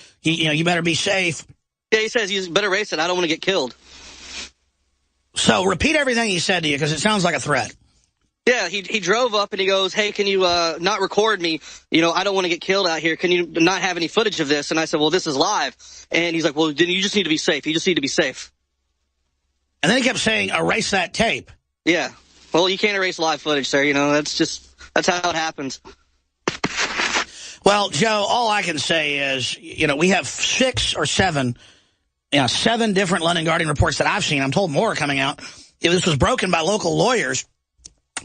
be safe. Yeah, he says you better erase it. I don't want to get killed. So repeat everything he said to you, because it sounds like a threat. Yeah, he drove up and he goes, hey, can you not record me? I don't want to get killed out here. Can you not have any footage of this? And I said, well, this is live. And he's like, well, then you just need to be safe. You just need to be safe. And then he kept saying, erase that tape. Yeah. Well, you can't erase live footage, sir. That's how it happens. Well, Joe, all I can say is, we have 6 or 7 different London Guardian reports that I've seen. I'm told more are coming out. This was broken by local lawyers.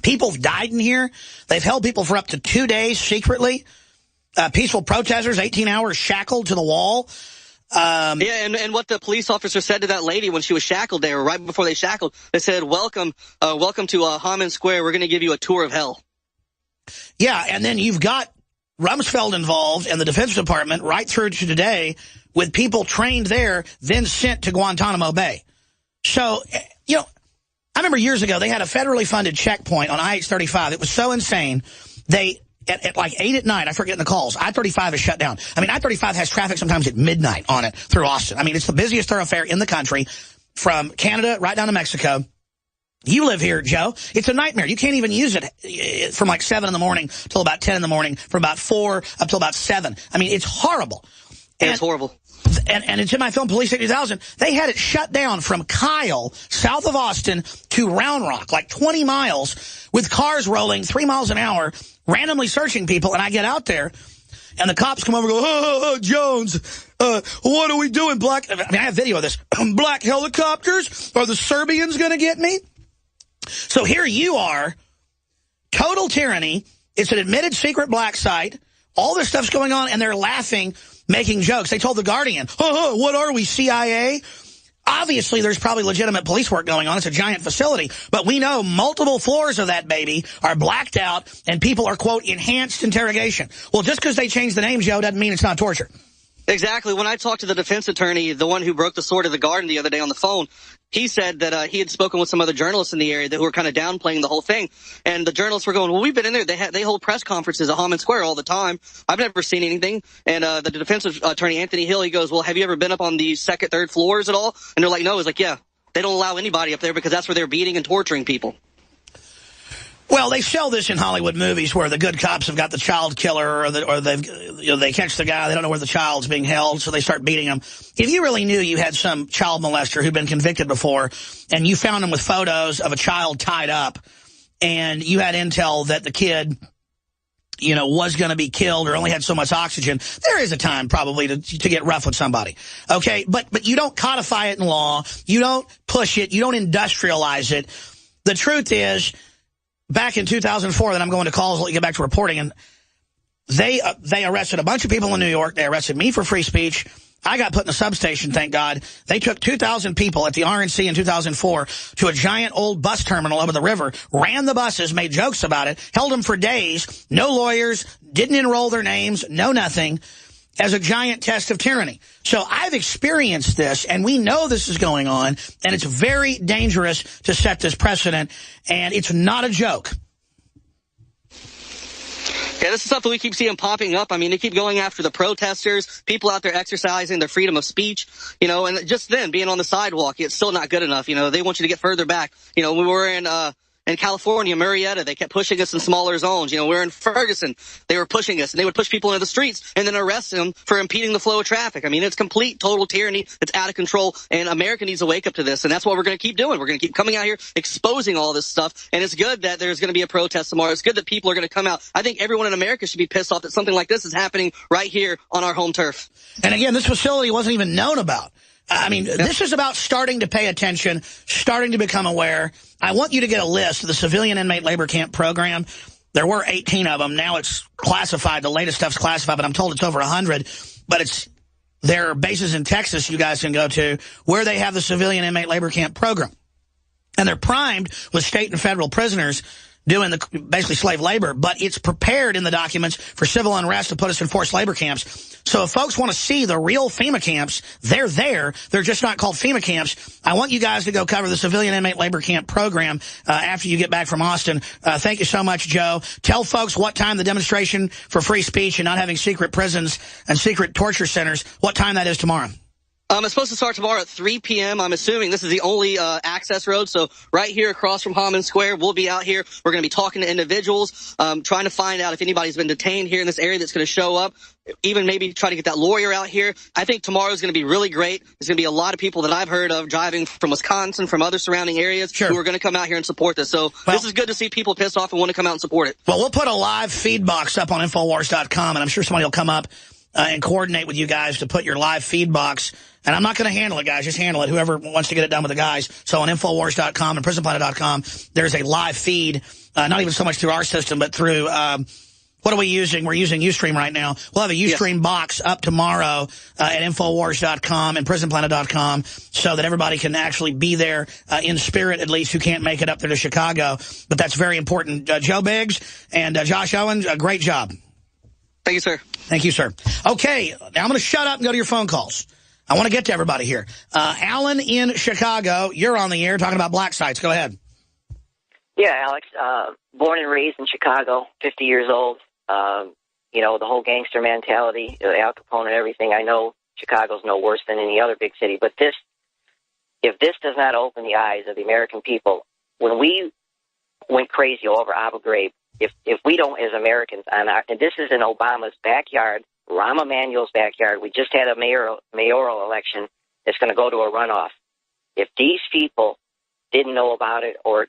People have died in here. They've held people for up to 2 days secretly. Peaceful protesters, 18 hours shackled to the wall. And what the police officer said to that lady when she was shackled there, right before they shackled, they said, welcome to Hammond Square. We're going to give you a tour of hell. Yeah, and then you've got Rumsfeld involved and the Defense Department right through to today with people trained there, then sent to Guantanamo Bay. So, I remember years ago, they had a federally funded checkpoint on I-35. It was so insane. At like 8 at night, I forget the calls, I-35 is shut down. I mean, I-35 has traffic sometimes at midnight on it through Austin. I mean, it's the busiest thoroughfare in the country from Canada right down to Mexico. You live here, Joe. It's a nightmare. You can't even use it from like 7 in the morning till about 10 in the morning, from about 4 up till about 7. I mean, it's horrible. It's horrible. And it's in my film Police 80,000. They had it shut down from Kyle, south of Austin, to Round Rock, like 20 miles, with cars rolling 3 miles an hour, randomly searching people. And I get out there, and the cops come over and go, oh, Jones, what are we doing, black? I mean, I have video of this. Black helicopters? Are the Serbians going to get me? So here you are, total tyranny. It's an admitted secret black site. All this stuff's going on, and they're laughing, making jokes. They told The Guardian, what are we, CIA? Obviously, there's probably legitimate police work going on. It's a giant facility. But we know multiple floors of that baby are blacked out, and people are, quote, enhanced interrogation. Well, just because they changed the name, Joe, doesn't mean it's not torture. Exactly. When I talked to the defense attorney, the one who broke the sword of the garden the other day on the phone, he said that he had spoken with some other journalists in the area that were kind of downplaying the whole thing. And the journalists were going, well, we've been in there. They hold press conferences at Hammond Square all the time. I've never seen anything. And the defense attorney, Anthony Hill, he goes, well, have you ever been up on the second, third floors at all? And they're like, no. He's like, yeah, they don't allow anybody up there because that's where they're beating and torturing people. Well, they sell this in Hollywood movies where the good cops have got the child killer, or they catch the guy, they don't know where the child's being held, so they start beating him. If you really knew you had some child molester who'd been convicted before, and you found him with photos of a child tied up and you had intel that the kid, you know, was going to be killed or only had so much oxygen, there is a time probably to get rough with somebody. Okay, but you don't codify it in law. You don't push it. You don't industrialize it. The truth is, back in 2004, that I'm going to call, let you get back to reporting, and they arrested a bunch of people in New York. They arrested me for free speech. I got put in a substation, thank God. They took 2,000 people at the RNC in 2004 to a giant old bus terminal over the river, ran the buses, made jokes about it, held them for days, no lawyers, didn't enroll their names, no nothing, as a giant test of tyranny. So I've experienced this, and we know this is going on, and it's very dangerous to set this precedent, and it's not a joke. Yeah, this is something we keep seeing popping up. I mean, they keep going after the protesters, people out there exercising their freedom of speech, you know, and just then being on the sidewalk, it's still not good enough. You know, they want you to get further back. You know, we were in California, Marietta, they kept pushing us in smaller zones. You know, we're in Ferguson, they were pushing us, and they would push people into the streets and then arrest them for impeding the flow of traffic. I mean, it's complete, total tyranny. It's out of control, and America needs to wake up to this, and that's what we're going to keep doing. We're going to keep coming out here, exposing all this stuff, and it's good that there's going to be a protest tomorrow. It's good that people are going to come out. I think everyone in America should be pissed off that something like this is happening right here on our home turf. And again, this facility wasn't even known about. I mean, this is about starting to pay attention, starting to become aware. I want you to get a list of the civilian inmate labor camp program. There were 18 of them. Now it's classified. The latest stuff's classified, but I'm told it's over 100. But there are bases in Texas you guys can go to where they have the civilian inmate labor camp program. And they're primed with state and federal prisoners doing basically slave labor, but it's prepared in the documents for civil unrest to put us in forced labor camps. So if folks want to see the real FEMA camps, they're there. They're just not called FEMA camps. I want you guys to go cover the civilian inmate labor camp program after you get back from Austin. Thank you so much, Joe. Tell folks what time the demonstration for free speech and not having secret prisons and secret torture centers, what time that is tomorrow. It's supposed to start tomorrow at 3 p.m. I'm assuming this is the only access road. So right here across from Hammond Square, we'll be out here. We're going to be talking to individuals, trying to find out if anybody's been detained here in this area that's going to show up, even maybe try to get that lawyer out here. I think tomorrow is going to be really great. There's going to be a lot of people that I've heard of driving from Wisconsin, from other surrounding areas who are going to come out here and support this. So this is good to see people pissed off and want to come out and support it. Well, we'll put a live feed box up on Infowars.com, and I'm sure somebody will come up and coordinate with you guys to put your live feed box. And I'm not going to handle it, guys. Just handle it. Whoever wants to get it done with the guys. So on Infowars.com and PrisonPlanet.com, there's a live feed, not even so much through our system, but through, what are we using? We're using Ustream right now. We'll have a Ustream box up tomorrow at Infowars.com and PrisonPlanet.com so that everybody can actually be there in spirit, at least, who can't make it up there to Chicago. But that's very important. Joe Biggs and Josh Owens, great job. Thank you, sir. Thank you, sir. Okay, now I'm going to shut up and go to your phone calls. I want to get to everybody here. Alan in Chicago, you're on the air talking about black sites. Go ahead. Yeah, Alex. Born and raised in Chicago, 50 years old. You know, the whole gangster mentality, Al Capone and everything. I know Chicago's no worse than any other big city. But if this does not open the eyes of the American people, when we went crazy over Abu Ghraib, if we don't, as Americans, and this is in Obama's backyard, Rahm Emanuel's backyard. We just had a mayoral election that's going to go to a runoff. If these people didn't know about it, or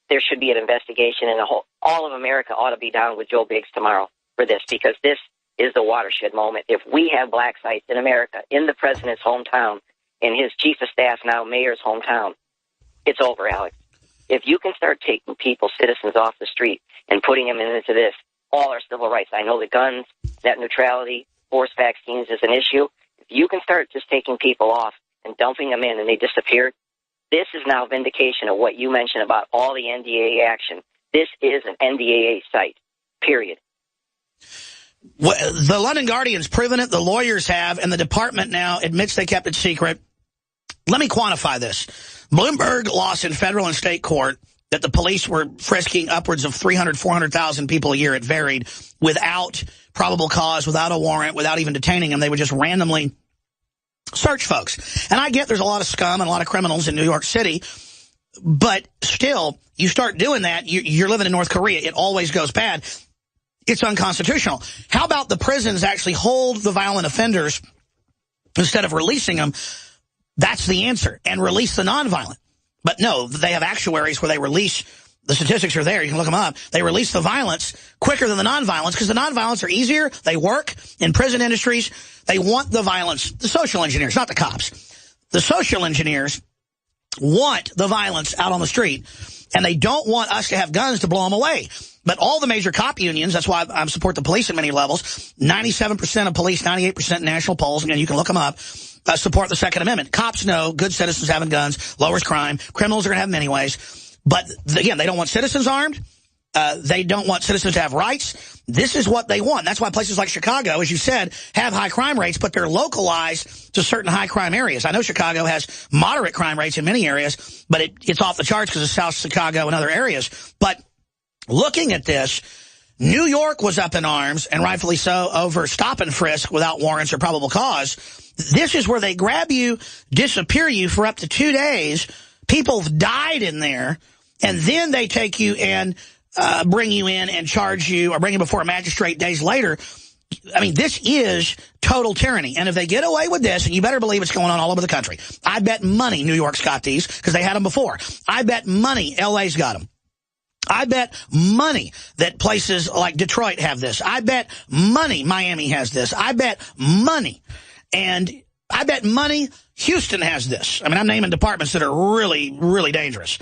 there should be an investigation, and all of America ought to be down with Joe Biggs tomorrow for this, because this is the watershed moment. If we have black sites in America, in the president's hometown, in his chief of staff, now mayor's hometown, it's over, Alex. If you can start taking people, citizens off the street, and putting them into this, all our civil rights. I know the guns, net neutrality, forced vaccines is an issue. If you can start just taking people off and dumping them in and they disappear, this is now vindication of what you mentioned about all the NDAA action. This is an NDAA site, period. Well, the London Guardian's proven it, the lawyers have, and the department now admits they kept it secret. Let me quantify this. Bloomberg lost in federal and state court that the police were frisking upwards of 300, 400,000 people a year. It varied, without probable cause, without a warrant, without even detaining them. They would just randomly search folks. And I get there's a lot of scum and a lot of criminals in New York City, but still, you start doing that, you're living in North Korea. It always goes bad. It's unconstitutional. How about the prisons actually hold the violent offenders instead of releasing them? That's the answer. And release the nonviolent. But no, they have actuaries where they release The statistics are there. You can look them up. They release the violence quicker than the nonviolence because the nonviolence are easier. They work in prison industries. They want the violence. The social engineers, not the cops. The social engineers want the violence out on the street, and they don't want us to have guns to blow them away. But all the major cop unions, that's why I support the police at many levels, 97% of police, 98% national polls, and you can look them up, support the Second Amendment. Cops know good citizens having guns lowers crime. Criminals are going to have them anyways. But, again, they don't want citizens armed. They don't want citizens to have rights. This is what they want. That's why places like Chicago, as you said, have high crime rates, but they're localized to certain high crime areas. I know Chicago has moderate crime rates in many areas, but it's off the charts because of South Chicago and other areas. But looking at this, New York was up in arms, and rightfully so, over stop and frisk without warrants or probable cause. This is where they grab you, disappear you for up to 2 days. People have died in there. And then they take you and bring you in and charge you or bring you before a magistrate days later. I mean, this is total tyranny. And if they get away with this, and you better believe it's going on all over the country. I bet money New York's got these because they had them before. I bet money LA's got them. I bet money that places like Detroit have this. I bet money Miami has this. I bet money. And I bet money Houston has this. I mean, I'm naming departments that are really, really dangerous.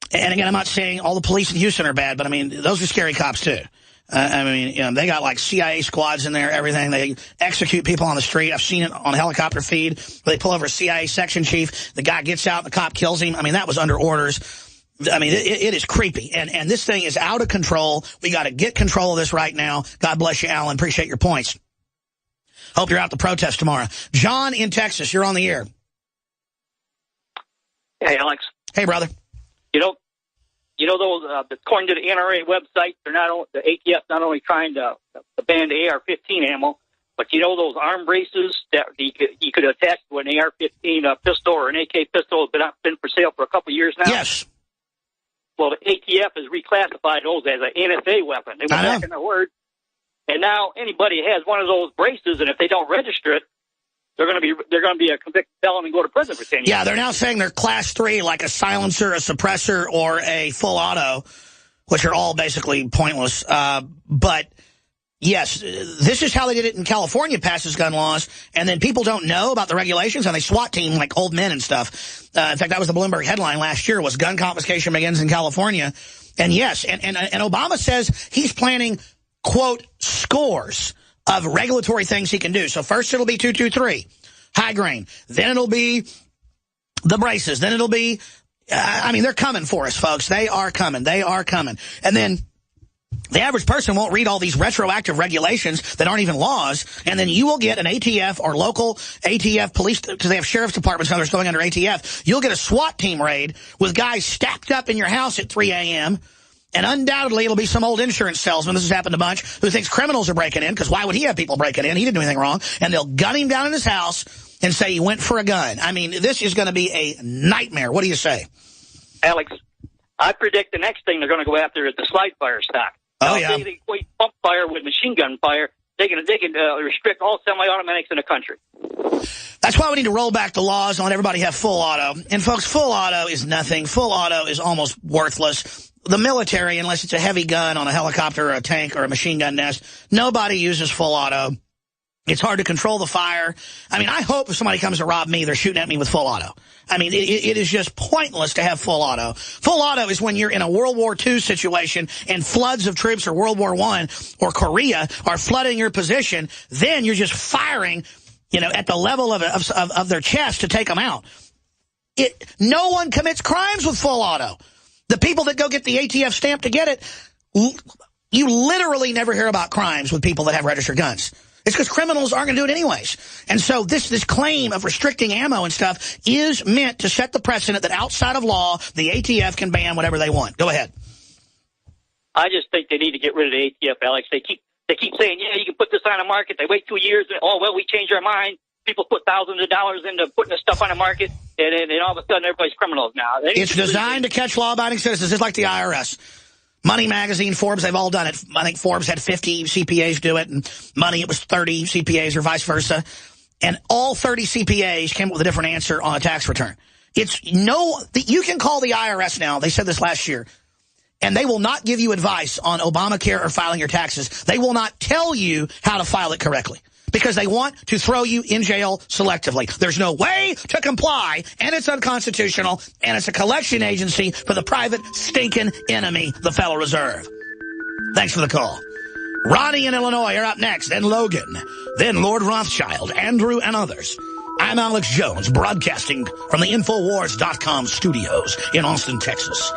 And again, I'm not saying all the police in Houston are bad, but I mean, those are scary cops too. I mean, you know, they got like CIA squads in there, everything. They execute people on the street. I've seen it on a helicopter feed where they pull over a CIA section chief. The guy gets out and the cop kills him. I mean, that was under orders. I mean, it is creepy. And this thing is out of control. We got to get control of this right now. God bless you, Alan. Appreciate your points. Hope you're out to protest tomorrow. John in Texas, you're on the air. Hey, Alex. Hey, brother. You know those, according to the NRA website, the ATF not only trying to ban AR-15 ammo, but you know those arm braces that you could attach to an AR-15 pistol or an AK pistol have been for sale for a couple of years now? Yes. Well, the ATF has reclassified those as an NSA weapon. They went back in their word. And now anybody has one of those braces, and if they don't register it, they're going to be a convicted felon and go to prison for 10 years. Yeah, they're now saying they're class 3, like a silencer, a suppressor, or a full auto, which are all basically pointless. But yes, this is how they did it in California, passes gun laws, and then people don't know about the regulations, and they SWAT team like old men and stuff. In fact, that was the Bloomberg headline last year, was gun confiscation begins in California. And yes, and Obama says he's planning, quote, scores of regulatory things he can do. So first it'll be 223, high grain. Then it'll be the braces. Then it'll be, I mean, they're coming for us, folks. They are coming. They are coming. And then the average person won't read all these retroactive regulations that aren't even laws, and then you will get an ATF or local ATF police, because they have sheriff's departments and others going under ATF. You'll get a SWAT team raid with guys stacked up in your house at 3 a.m., and undoubtedly it'll be some old insurance salesman, this has happened a bunch, who thinks criminals are breaking in, because why would he have people breaking in? He didn't do anything wrong. And they'll gun him down in his house and say he went for a gun. I mean, this is going to be a nightmare. What do you say? Alex, I predict the next thing they're going to go after is the slide fire stock. Oh, yeah. They equate pump fire with machine gun fire. They can restrict all semi-automatics in the country. That's why we need to roll back the laws and let everybody have full auto. And, folks, full auto is nothing. Full auto is almost worthless. The military, unless it's a heavy gun on a helicopter or a tank or a machine gun nest, nobody uses full auto. It's hard to control the fire. I mean, I hope if somebody comes to rob me, they're shooting at me with full auto. I mean, it is just pointless to have full auto. Full auto is when you're in a World War II situation and floods of troops, or World War I or Korea are flooding your position. Then you're just firing, you know, at the level of their chest to take them out. No one commits crimes with full auto. The people that go get the ATF stamp to get it, you literally never hear about crimes with people that have registered guns. It's because criminals aren't going to do it anyways. And so this claim of restricting ammo and stuff is meant to set the precedent that outside of law, the ATF can ban whatever they want. Go ahead. I just think they need to get rid of the ATF, Alex. They keep saying, yeah, you can put this on the market. They wait 2 years, and, oh, well, we changed our mind. People put thousands of dollars into putting this stuff on the market, and all of a sudden everybody's criminals now. It's designed to catch law-abiding citizens. It's like the IRS. Money Magazine, Forbes, they've all done it. I think Forbes had 50 CPAs do it, and Money, it was 30 CPAs or vice versa. And all 30 CPAs came up with a different answer on a tax return. You can call the IRS now. They said this last year. And they will not give you advice on Obamacare or filing your taxes. They will not tell you how to file it correctly because they want to throw you in jail selectively. There's no way to comply, and it's unconstitutional, and it's a collection agency for the private stinking enemy, the Federal Reserve. Thanks for the call. Ronnie in Illinois are up next, then Logan, then Lord Rothschild, Andrew, and others. I'm Alex Jones, broadcasting from the Infowars.com studios in Austin, Texas.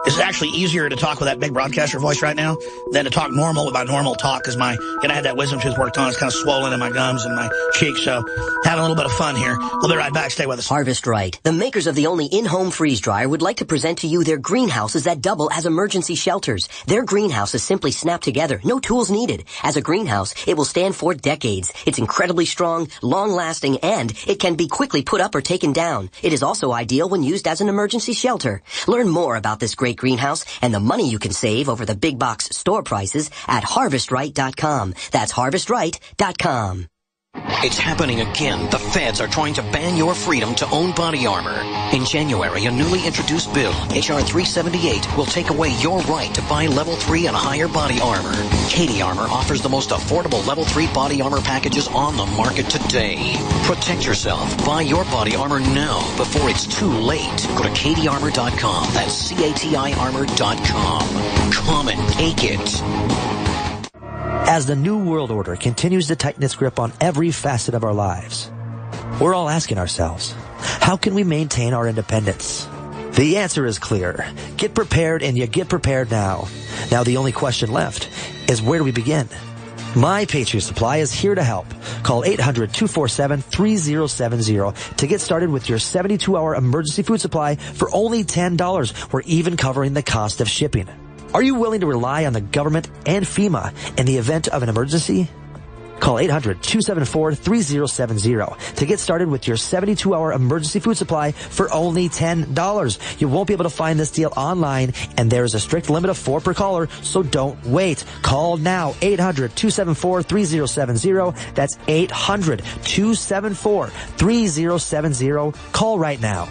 It's actually easier to talk with that big broadcaster voice right now than to talk normal with my normal talk because I had that wisdom tooth worked on. It's kind of swollen in my gums and my cheeks, so having a little bit of fun here. We'll be right back. Stay with us. Harvest Right, the makers of the only in-home freeze dryer, would like to present to you their greenhouses that double as emergency shelters. Their greenhouses simply snap together, no tools needed. As a greenhouse, it will stand for decades. It's incredibly strong, long-lasting, and it can be quickly put up or taken down. It is also ideal when used as an emergency shelter. Learn more about this great greenhouse and the money you can save over the big box store prices at harvestright.com. That's harvestright.com. It's happening again. The feds are trying to ban your freedom to own body armor. In January, a newly introduced bill, H.R. 378, will take away your right to buy Level 3 and higher body armor. Katie Armor offers the most affordable Level 3 body armor packages on the market today. Protect yourself. Buy your body armor now before it's too late. Go to katiearmor.com. That's CATIarmor.com. Come and take it. As the New World Order continues to tighten its grip on every facet of our lives, we're all asking ourselves, how can we maintain our independence? The answer is clear. Get prepared, and you get prepared now. Now the only question left is, where do we begin? My Patriot Supply is here to help. Call 800-247-3070 to get started with your 72-hour emergency food supply for only $10. We're even covering the cost of shipping. Are you willing to rely on the government and FEMA in the event of an emergency? Call 800-274-3070 to get started with your 72-hour emergency food supply for only $10. You won't be able to find this deal online, and there is a strict limit of 4 per caller, so don't wait. Call now, 800-274-3070. That's 800-274-3070. Call right now.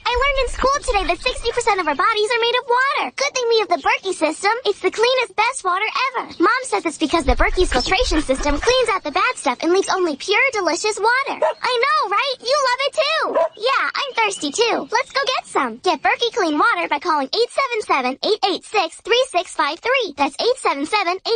I learned in school today that 60% of our bodies are made of water. Good thing we have the Berkey system. It's the cleanest, best water ever. Mom says it's because the Berkey's filtration system cleans out the bad stuff and leaves only pure, delicious water. I know, right? You love it too. Yeah, I'm thirsty too. Let's go get some. Get Berkey clean water by calling 877-886-3653. That's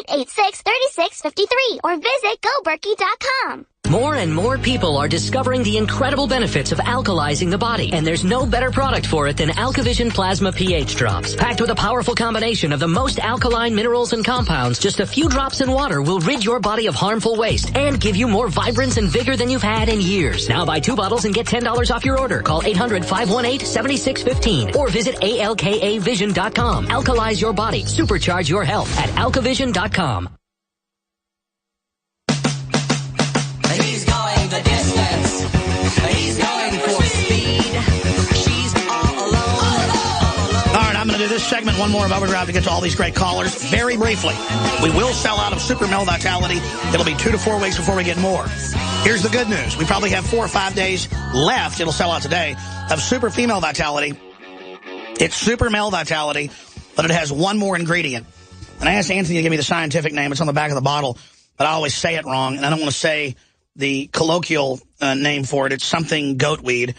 877-886-3653. Or visit goberkey.com. More and more people are discovering the incredible benefits of alkalizing the body, and there's no better product for it than AlkaVision Plasma pH Drops. Packed with a powerful combination of the most alkaline minerals and compounds, just a few drops in water will rid your body of harmful waste and give you more vibrance and vigor than you've had in years. Now buy 2 bottles and get $10 off your order. Call 800-518-7615 or visit alkavision.com. Alkalize your body. Supercharge your health at alkavision.com. He's going the distance. He's going for speed. She's all alone. All right, I'm going to do this segment one more of Overdrive to get to all these great callers. Very briefly, we will sell out of Super Male Vitality. It'll be 2 to 4 weeks before we get more. Here's the good news. We probably have 4 or 5 days left. It'll sell out today of Super Female Vitality. It's Super Male Vitality, but it has one more ingredient. And I asked Anthony to give me the scientific name. It's on the back of the bottle, but I always say it wrong, and I don't want to say the colloquial name for it. It's something goatweed,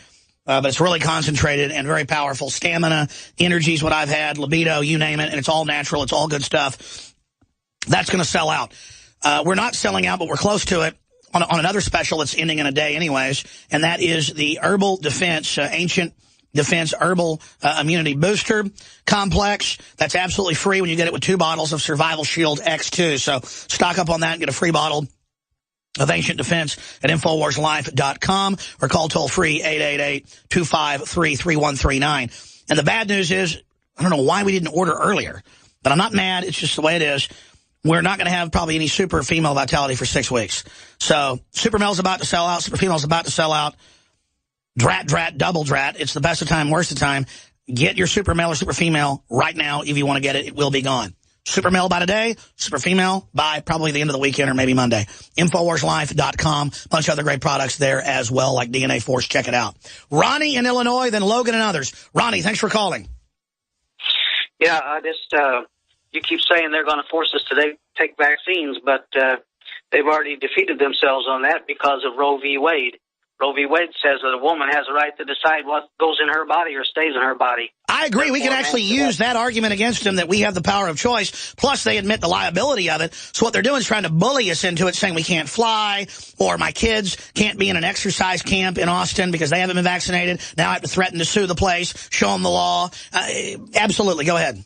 but it's really concentrated and very powerful. Stamina, energy is what I've had, libido, you name it, and it's all natural. It's all good stuff. That's going to sell out. We're not selling out, but we're close to it on another special that's ending in a day anyways, and that is the Herbal Defense, Ancient Defense Herbal Immunity Booster Complex. That's absolutely free when you get it with 2 bottles of Survival Shield X2. So stock up on that and get a free bottle of Ancient Defense at InfoWarsLife.com or call toll-free 888-253-3139. And the bad news is, I don't know why we didn't order earlier, but I'm not mad. It's just the way it is. We're not going to have probably any Super Female Vitality for 6 weeks. So Super Male's about to sell out. Super Female's about to sell out. Drat, double drat. It's the best of time, worst of time. Get your Super Male or Super Female right now if you want to get it. It will be gone. Super Male by today, Super Female by probably the end of the weekend or maybe Monday. InfoWarsLife.com. Bunch of other great products there as well, like DNA Force. Check it out. Ronnie in Illinois, then Logan and others. Ronnie, thanks for calling. Yeah, I just, you keep saying they're going to force us to take vaccines, but they've already defeated themselves on that because of Roe v. Wade. Roe v. Wade says that a woman has a right to decide what goes in her body or stays in her body. I agree. We can actually use that argument against them, that we have the power of choice. Plus, they admit the liability of it. So what they're doing is trying to bully us into it, saying we can't fly, or my kids can't be in an exercise camp in Austin because they haven't been vaccinated. Now I have to threaten to sue the place, show them the law. Absolutely. Go ahead.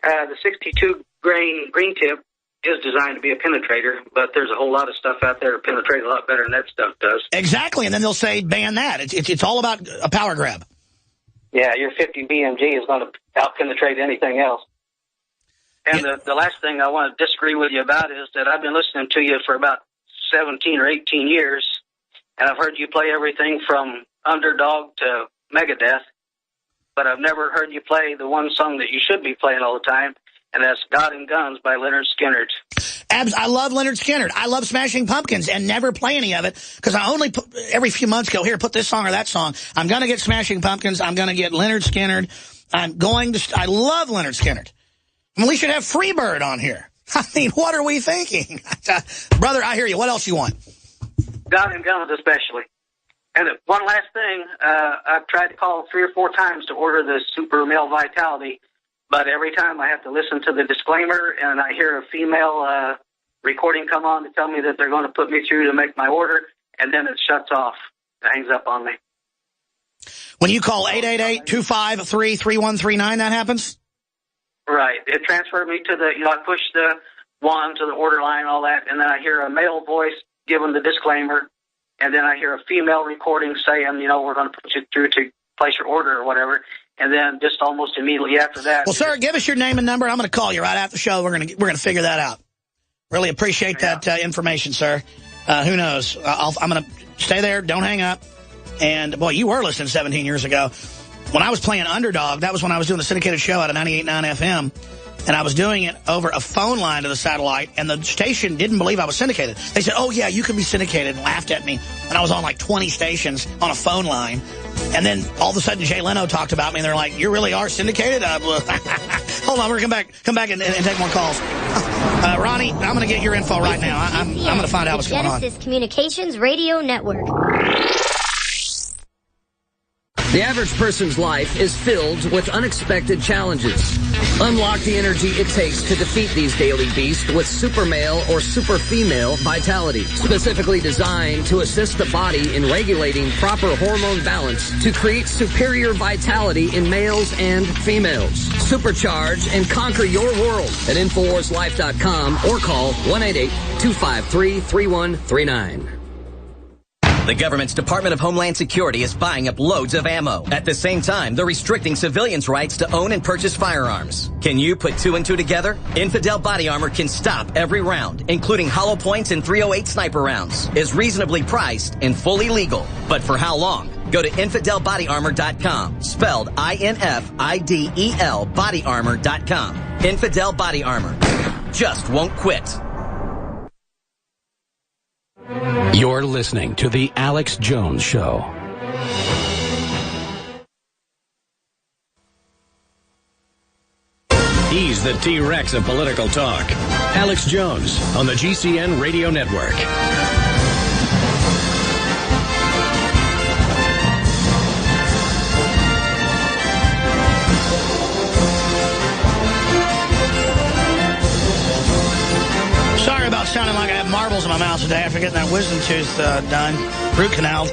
The 62 grain green tip is designed to be a penetrator, but there's a whole lot of stuff out there to penetrate a lot better than that stuff does. Exactly, and then they'll say ban that. It's all about a power grab. Yeah, your 50 BMG is going to out-penetrate anything else. And the last thing I want to disagree with you about is that I've been listening to you for about 17 or 18 years, and I've heard you play everything from Underdog to Megadeth, but I've never heard you play the one song that you should be playing all the time, and that's God and Guns by Leonard Skinner. I love Leonard Skinner. I love Smashing Pumpkins and never play any of it because I only every few months go, here, put this song or that song. I'm going to get Smashing Pumpkins. I'm going to get Leonard Skinner. I love Leonard Skinner. I mean, we should have Freebird on here. I mean, what are we thinking? Brother, I hear you. What else you want? God and Guns especially. And one last thing, I've tried to call 3 or 4 times to order the Super Male Vitality, but every time I have to listen to the disclaimer and I hear a female recording come on to tell me that they're going to put me through to make my order, and then it shuts off. It hangs up on me. When you call 888-253-3139, that happens? Right. It transferred me to the, I push the 1 to the order line, all that, and then I hear a male voice giving the disclaimer, and then I hear a female recording saying, we're going to put you through to place your order or whatever. And then just almost immediately after that. Well, sir, give us your name and number. I'm going to call you right after the show. We're going to figure that out. Really appreciate that information, sir. Who knows? I'm going to stay there. Don't hang up. And, boy, you were listening 17 years ago. When I was playing Underdog, that was when I was doing the syndicated show out of 98.9 FM. And I was doing it over a phone line to the satellite, and the station didn't believe I was syndicated. They said, oh, yeah, you can be syndicated, and laughed at me. And I was on like 20 stations on a phone line. And then all of a sudden, Jay Leno talked about me, and they're like, you really are syndicated? Hold on, we're going to come back and take more calls. Ronnie, I'm going to get your info right now. I'm going to find out what's going on. Genesis Communications Radio Network. The average person's life is filled with unexpected challenges. Unlock the energy it takes to defeat these daily beasts with Super Male or Super Female Vitality, specifically designed to assist the body in regulating proper hormone balance to create superior vitality in males and females. Supercharge and conquer your world at InfoWarsLife.com or call 1-888-253-3139. The government's Department of Homeland Security is buying up loads of ammo. At the same time, they're restricting civilians' rights to own and purchase firearms. Can you put 2 and 2 together? Infidel Body Armor can stop every round, including hollow points and .308 sniper rounds. Is reasonably priced and fully legal. But for how long? Go to InfidelBodyArmor.com, spelled I-N-F-I-D-E-L, bodyarmor.com. Infidel Body Armor. Just won't quit. You're listening to The Alex Jones Show. He's the T-Rex of political talk. Alex Jones on the GCN Radio Network. Sorry about sounding like I have marbles in my mouth today after getting that wisdom tooth done. Root canal.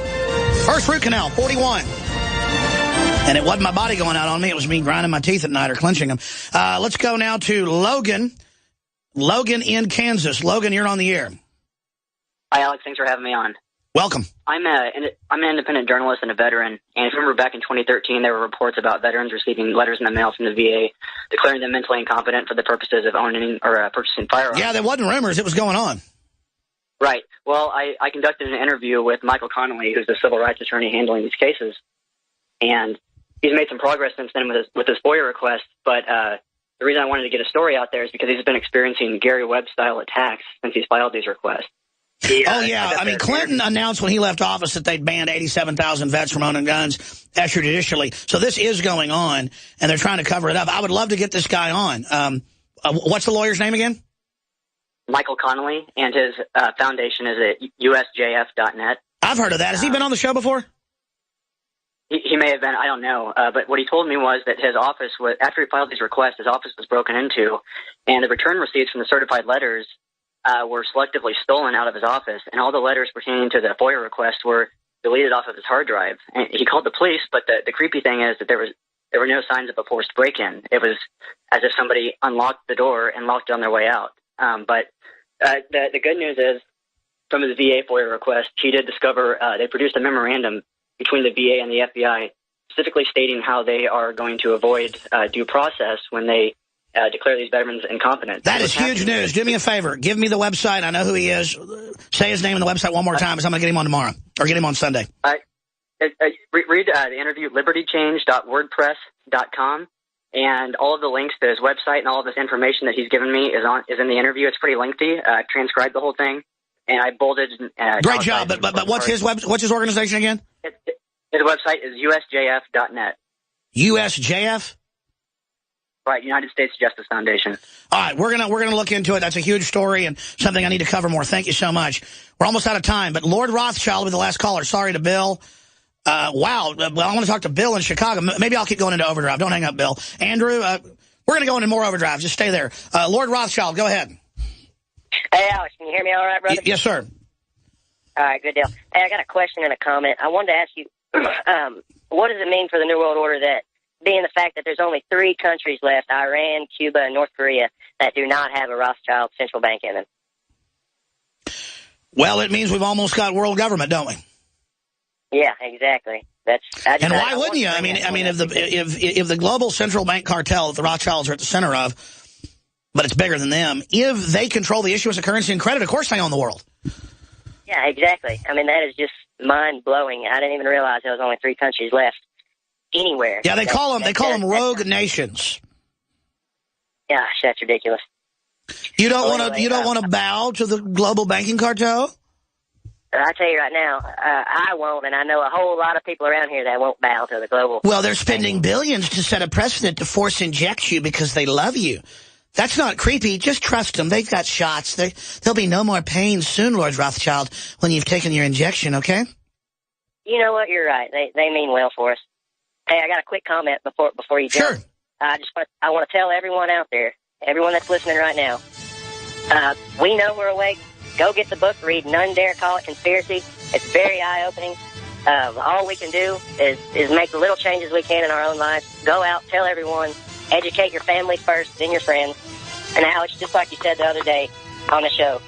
First root canal, 41. And it wasn't my body going out on me. It was me grinding my teeth at night or clenching them. Let's go now to Logan. Logan in Kansas. Logan, you're on the air. Hi, Alex. Thanks for having me on. Welcome. I'm an independent journalist and a veteran. And if you remember back in 2013, there were reports about veterans receiving letters in the mail from the VA declaring them mentally incompetent for the purposes of owning or purchasing firearms. Yeah, there wasn't rumors. It was going on. Right. Well, I conducted an interview with Michael Connolly, who's the civil rights attorney handling these cases. And he's made some progress since then with his FOIA request. But the reason I wanted to get a story out there is because he's been experiencing Gary Webb-style attacks since he's filed these requests. Oh, yeah. I mean, Clinton announced when he left office that they'd banned 87,000 vets from owning guns extrajudicially. So this is going on, and they're trying to cover it up. I would love to get this guy on. What's the lawyer's name again? Michael Connolly, and his foundation is at usjf.net. I've heard of that. Has he been on the show before? He may have been. I don't know. But what he told me was that his office was, after he filed these requests, his office was broken into, and the return receipts from the certified letters were selectively stolen out of his office, and all the letters pertaining to the FOIA request were deleted off of his hard drive. And he called the police, but the creepy thing is that there were no signs of a forced break-in. It was as if somebody unlocked the door and locked it on their way out. But the good news is, from his VA FOIA request, he did discover they produced a memorandum between the VA and the FBI, specifically stating how they are going to avoid due process when they declare these veterans incompetent. That is huge news. Do me a favor. Give me the website. I know who he is. Say his name on the website one more time, because I'm going to get him on tomorrow, or get him on Sunday. Read the interview, libertychange.wordpress.com, and all of the links to his website and all of this information that he's given me is in the interview. It's pretty lengthy. I transcribed the whole thing, and I bolded. Great job. But what's his organization again? His website is usjf.net. USJF? Right, United States Justice Foundation. All right, we're gonna look into it. That's a huge story and something I need to cover more. Thank you so much. We're almost out of time, but Lord Rothschild will be the last caller. Sorry to Bill. Wow. Well, I want to talk to Bill in Chicago. Maybe I'll keep going into overdrive. Don't hang up, Bill. Andrew, we're going to go into more overdrive. Just stay there. Lord Rothschild, go ahead. Hey, Alex, can you hear me all right, brother? Yes, sir. All right, good deal. Hey, I got a question and a comment. I wanted to ask you, what does it mean for the New World Order that, being the fact that there's only 3 countries left, Iran, Cuba, and North Korea, that do not have a Rothschild central bank in them? Well, it means we've almost got world government, don't we? Yeah, exactly. And why wouldn't you? I mean, if the global central bank cartel that the Rothschilds are at the center of, but it's bigger than them, if they control the issuance of currency and credit, of course they own the world. Yeah, exactly. I mean, that is just mind-blowing. I didn't even realize there was only 3 countries left anywhere. Yeah, they call them rogue nations. Gosh, that's ridiculous. You don't want to bow to the global banking cartel? I tell you right now, I won't, and I know a whole lot of people around here that won't bow to the global. Well, they're spending billions to set a precedent to force inject you because they love you. That's not creepy. Just trust them. They've got shots. There'll be no more pain soon, Lord Rothschild, when you've taken your injection, okay? You know what? You're right. They mean well for us. Hey, I got a quick comment before you jump. Sure. I want to tell everyone out there, everyone that's listening right now, we know we're awake. Go get the book, read None Dare Call It Conspiracy. It's very eye-opening. All we can do is make the little changes we can in our own lives. Go out, tell everyone, educate your family first, then your friends. And Alex, just like you said the other day on the show,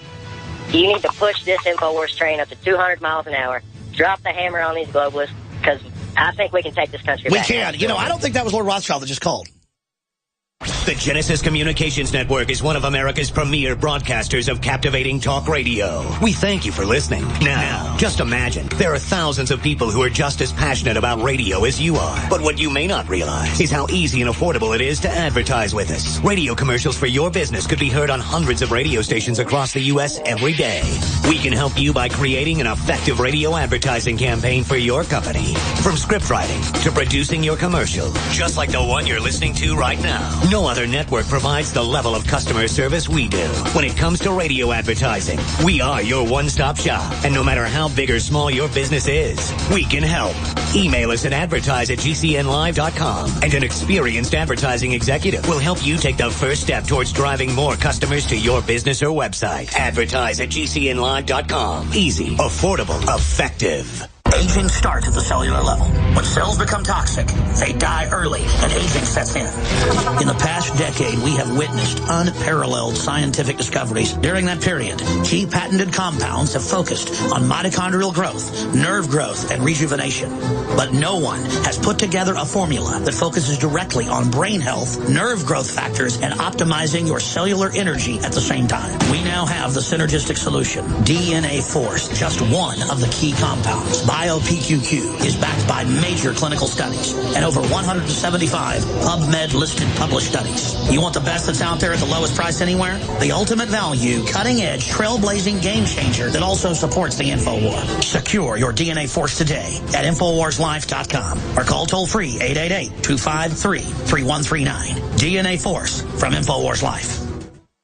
you need to push this Infowars train up to 200 miles an hour. Drop the hammer on these globalists, because I think we can take this country back. We can. You know, I don't think that was Lord Rothschild that just called. The Genesis Communications Network is one of America's premier broadcasters of captivating talk radio. We thank you for listening. Now, just imagine, there are thousands of people who are just as passionate about radio as you are. But what you may not realize is how easy and affordable it is to advertise with us. Radio commercials for your business could be heard on hundreds of radio stations across the U.S. every day. We can help you by creating an effective radio advertising campaign for your company. From script writing to producing your commercial, just like the one you're listening to right now. No other network provides the level of customer service we do. When it comes to radio advertising, we are your one-stop shop. And no matter how big or small your business is, we can help. Email us at advertise@gcnlive.com, and an experienced advertising executive will help you take the first step towards driving more customers to your business or website. Advertise@gcnlive.com. Easy, affordable, effective. Aging starts at the cellular level. When cells become toxic, they die early and aging sets in. In the past decade, we have witnessed unparalleled scientific discoveries. During that period, key patented compounds have focused on mitochondrial growth, nerve growth, and rejuvenation. But no one has put together a formula that focuses directly on brain health, nerve growth factors, and optimizing your cellular energy at the same time. We now have the synergistic solution, DNA Force, just one of the key compounds. BioPQQ is backed by major clinical studies and over 175 PubMed-listed published studies. You want the best that's out there at the lowest price anywhere? The ultimate value, cutting-edge, trailblazing game changer that also supports the InfoWar. Secure your DNA Force today at InfoWarsLife.com or call toll-free 888-253-3139. DNA Force from InfoWars Life.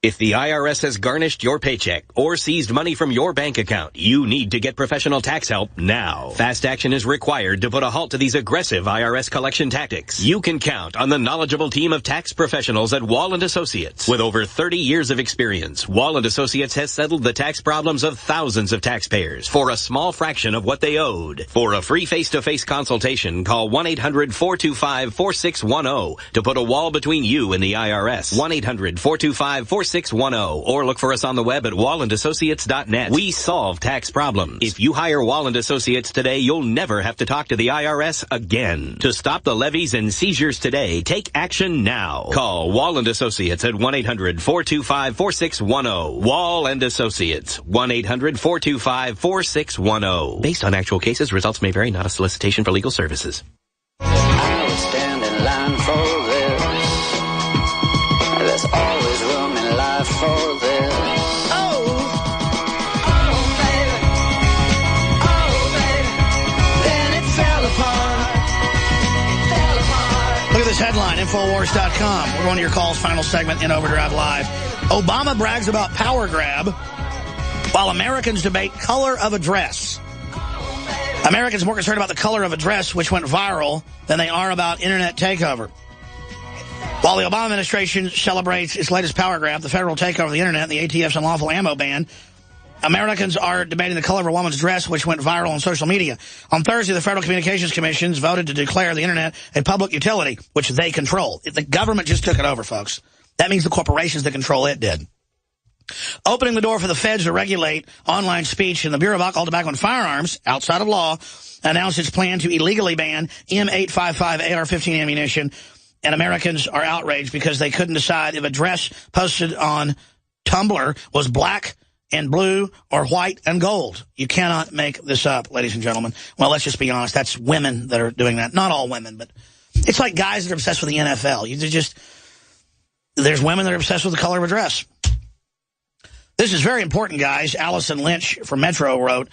If the IRS has garnished your paycheck or seized money from your bank account, you need to get professional tax help now. Fast action is required to put a halt to these aggressive IRS collection tactics. You can count on the knowledgeable team of tax professionals at Wall & Associates. With over 30 years of experience, Wall & Associates has settled the tax problems of thousands of taxpayers for a small fraction of what they owed. For a free face-to-face consultation, call 1-800-425-4610 to put a wall between you and the IRS. 1-800-425-4610 or look for us on the web at wallandassociates.net. We solve tax problems. If you hire Wall & Associates today, you'll never have to talk to the IRS again. To stop the levies and seizures today, take action now. Call Wall & Associates at 1-800-425-4610. Wall & Associates, 1-800-425-4610. Based on actual cases, results may vary, not a solicitation for legal services. I would stand in line for this. There's always room in life for this. Look at this headline, Infowars.com. We're going to your calls, final segment in Overdrive Live. Obama brags about power grab while Americans debate color of a dress. Americans are more concerned about the color of a dress, which went viral, than they are about internet takeover. While the Obama administration celebrates its latest power grab, the federal takeover of the internet and the ATF's unlawful ammo ban, Americans are debating the color of a woman's dress, which went viral on social media. On Thursday, the Federal Communications Commission voted to declare the internet a public utility, which they control. The government just took it over, folks. That means the corporations that control it did. Opening the door for the feds to regulate online speech, and the Bureau of Alcohol, Tobacco, and Firearms, outside of law, announced its plan to illegally ban M855 AR-15 ammunition. And Americans are outraged because they couldn't decide if a dress posted on Tumblr was black and blue or white and gold. You cannot make this up, ladies and gentlemen. Well, let's just be honest. That's women that are doing that. Not all women, but it's like guys that are obsessed with the NFL. There's women that are obsessed with the color of a dress. This is very important, guys. Allison Lynch from Metro wrote,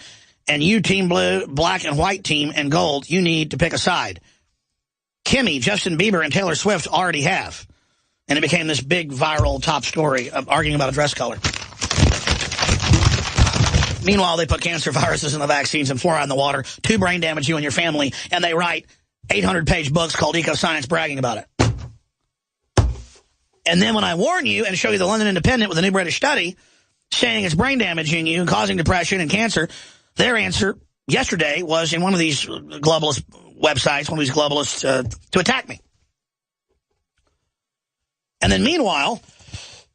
and you, Team Blue, black and white team, and gold, you need to pick a side. Kimmy, Justin Bieber, and Taylor Swift already have. And it became this big viral top story of arguing about a dress color. Meanwhile, they put cancer viruses in the vaccines and fluoride in the water to brain damage you and your family, and they write 800-page books called Eco Science bragging about it. And then when I warn you and show you the London Independent with a new British study saying it's brain damaging you and causing depression and cancer, their answer yesterday was in one of these globalist websites, one of these globalists, to attack me. And then meanwhile,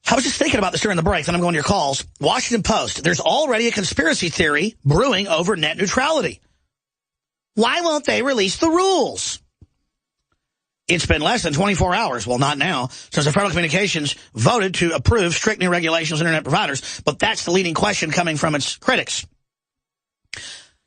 I was just thinking about this during the break, then I'm going to your calls. Washington Post, there's already a conspiracy theory brewing over net neutrality. Why won't they release the rules? It's been less than 24 hours, well, not now, since the Federal Communications voted to approve strict new regulations on internet providers, but that's the leading question coming from its critics.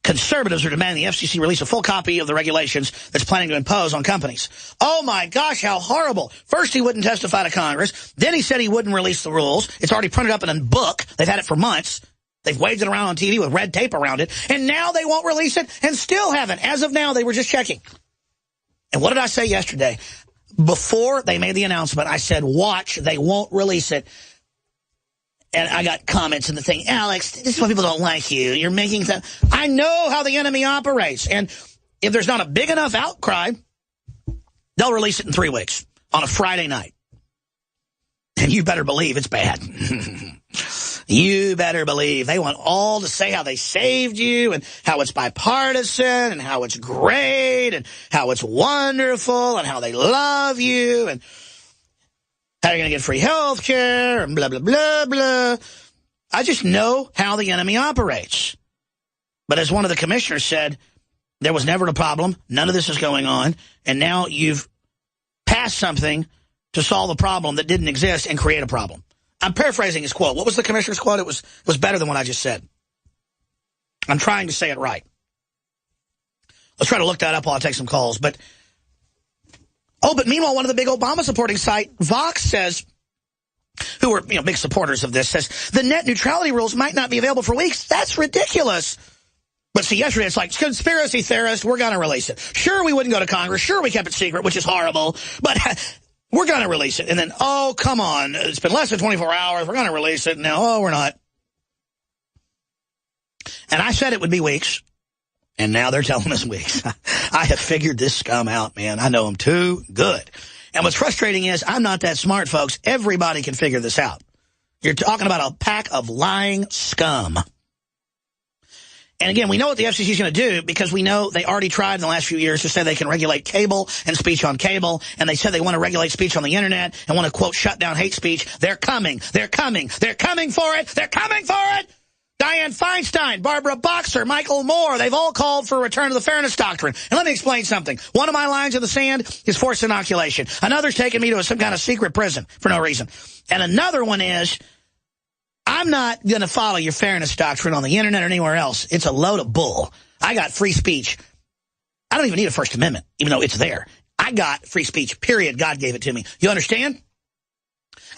Conservatives are demanding the FCC release a full copy of the regulations that's planning to impose on companies. Oh, my gosh, how horrible. First, he wouldn't testify to Congress. Then he said he wouldn't release the rules. It's already printed up in a book. They've had it for months. They've waved it around on TV with red tape around it. And now they won't release it and still haven't. As of now, they were just checking. And what did I say yesterday? Before they made the announcement, I said, watch, they won't release it. And I got comments in the thing, Alex, this is why people don't like you. You're making that. I know how the enemy operates. And if there's not a big enough outcry, they'll release it in 3 weeks on a Friday night. And you better believe it's bad. You better believe they want all to say how they saved you and how it's bipartisan and how it's great and how it's wonderful and how they love you and how you're going to get free health care and blah, blah, blah, blah. I just know how the enemy operates. But as one of the commissioners said, there was never a problem. None of this is going on. And now you've passed something to solve a problem that didn't exist and create a problem. I'm paraphrasing his quote. What was the commissioner's quote? It was better than what I just said. I'm trying to say it right. Let's try to look that up while I take some calls. But meanwhile, one of the big Obama supporting site, Vox, says, who are big supporters of this, says the net neutrality rules might not be available for weeks. That's ridiculous. But see, yesterday it's like, conspiracy theorist, we're going to release it. Sure, we wouldn't go to Congress. Sure, we kept it secret, which is horrible. But we're going to release it. And then, oh, come on. It's been less than 24 hours. We're going to release it. Now, oh, we're not. And I said it would be weeks. And now they're telling us weeks. I have figured this scum out, man. I know them too good. And what's frustrating is I'm not that smart, folks. Everybody can figure this out. You're talking about a pack of lying scum. And again, we know what the FCC is going to do because we know they already tried in the last few years to say they can regulate cable and speech on cable. And they said they want to regulate speech on the Internet and want to, quote, shut down hate speech. They're coming. They're coming. They're coming for it. They're coming for it. Dianne Feinstein, Barbara Boxer, Michael Moore, they've all called for a return to the fairness doctrine. And let me explain something. One of my lines in the sand is forced inoculation. Another's taking me to some kind of secret prison for no reason. And another one is, I'm not going to follow your fairness doctrine on the Internet or anywhere else. It's a load of bull. I got free speech. I don't even need a First Amendment, even though it's there. I got free speech, period. God gave it to me. You understand?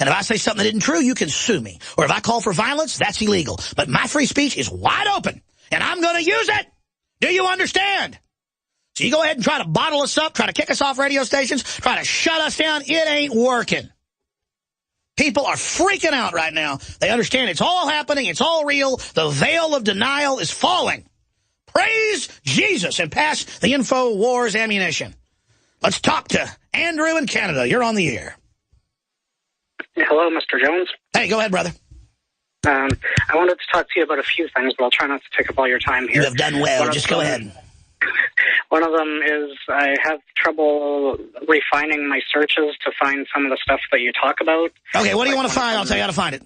And if I say something that isn't true, you can sue me. Or if I call for violence, that's illegal. But my free speech is wide open, and I'm going to use it. Do you understand? So you go ahead and try to bottle us up, try to kick us off radio stations, try to shut us down. It ain't working. People are freaking out right now. They understand it's all happening. It's all real. The veil of denial is falling. Praise Jesus and pass the Infowars ammunition. Let's talk to Andrew in Canada. You're on the air. Hello, Mr. Jones. Hey, go ahead, brother. I wanted to talk to you about a few things, but I'll try not to take up all your time here. You have done well. Just go ahead. One of them is I have trouble refining my searches to find some of the stuff that you talk about. Okay, what do you want to find? I'll tell you how to find it.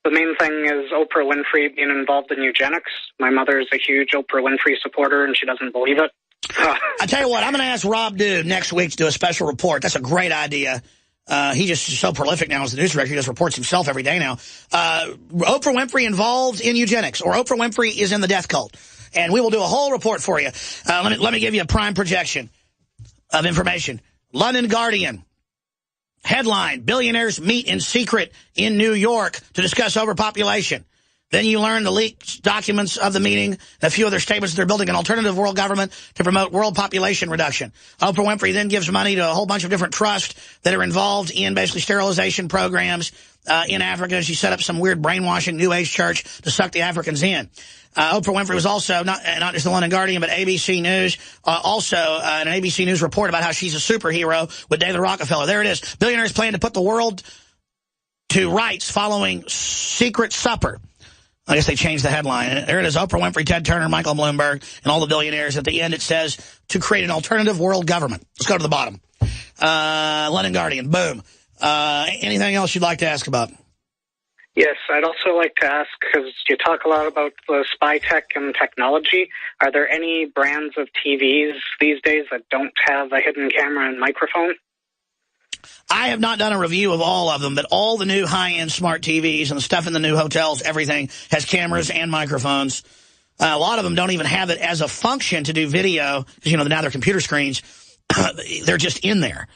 The main thing is Oprah Winfrey being involved in eugenics. My mother is a huge Oprah Winfrey supporter, and she doesn't believe it. I tell you what, I'm going to ask Rob Dude next week to do a special report. That's a great idea. He's just so prolific now as the news director. He just reports himself every day now. Oprah Winfrey involved in eugenics, or Oprah Winfrey is in the death cult. And we will do a whole report for you. Let me give you a prime projection of information. London Guardian. Headline, billionaires meet in secret in New York to discuss overpopulation. Then you learn the leaked documents of the meeting, and a few other statements that they're building an alternative world government to promote world population reduction. Oprah Winfrey then gives money to a whole bunch of different trusts that are involved in basically sterilization programs in Africa. She set up some weird brainwashing New Age church to suck the Africans in. Oprah Winfrey was also, not just the London Guardian, but ABC News, also an ABC News report about how she's a superhero with David Rockefeller. There it is. Billionaires plan to put the world to rights following secret supper. I guess they changed the headline. And there it is, Oprah Winfrey, Ted Turner, Michael Bloomberg, and all the billionaires. At the end, it says, to create an alternative world government. Let's go to the bottom. London Guardian, boom. Anything else you'd like to ask about? Yes, I'd also like to ask, because you talk a lot about the spy tech and technology, are there any brands of TVs these days that don't have a hidden camera and microphone? I have not done a review of all of them, but all the new high-end smart TVs and the stuff in the new hotels, everything has cameras and microphones. A lot of them don't even have it as a function to do video, because, now they're computer screens. They're just in there.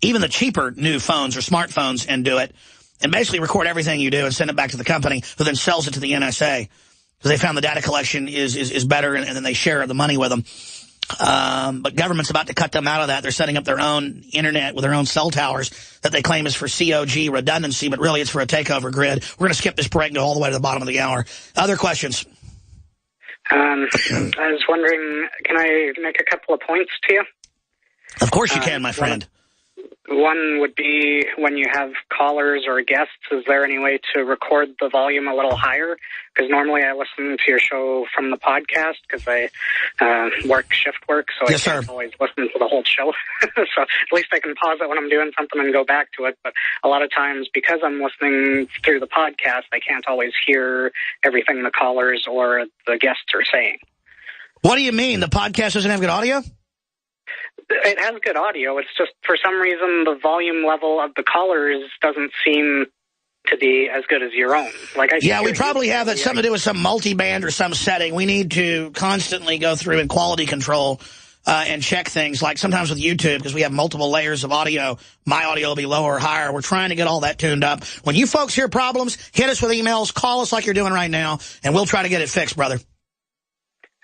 Even the cheaper new phones or smartphones and do it, and basically record everything you do and send it back to the company, who then sells it to the NSA, because they found the data collection is better, and then they share the money with them. But government's about to cut them out of that. They're setting up their own internet with their own cell towers that they claim is for COG redundancy, but really it's for a takeover grid. We're going to skip this break and go all the way to the bottom of the hour. Other questions? I was wondering, can I make a couple of points to you? Of course you can, my friend. One would be when you have callers or guests, is there any way to record the volume a little higher? Because normally I listen to your show from the podcast because I work shift work, so I can't always listen to the whole show. So at least I can pause it when I'm doing something and go back to it. But a lot of times, because I'm listening through the podcast, I can't always hear everything the callers or the guests are saying. What do you mean? The podcast doesn't have good audio? It has good audio. It's just, for some reason, the volume level of the callers doesn't seem to be as good as your own. Yeah, we probably have that something to do with some multi-band or some setting. We need to constantly go through and quality control and check things. Like sometimes with YouTube, because we have multiple layers of audio, my audio will be lower or higher. We're trying to get all that tuned up. When you folks hear problems, hit us with emails, call us like you're doing right now, and we'll try to get it fixed, brother.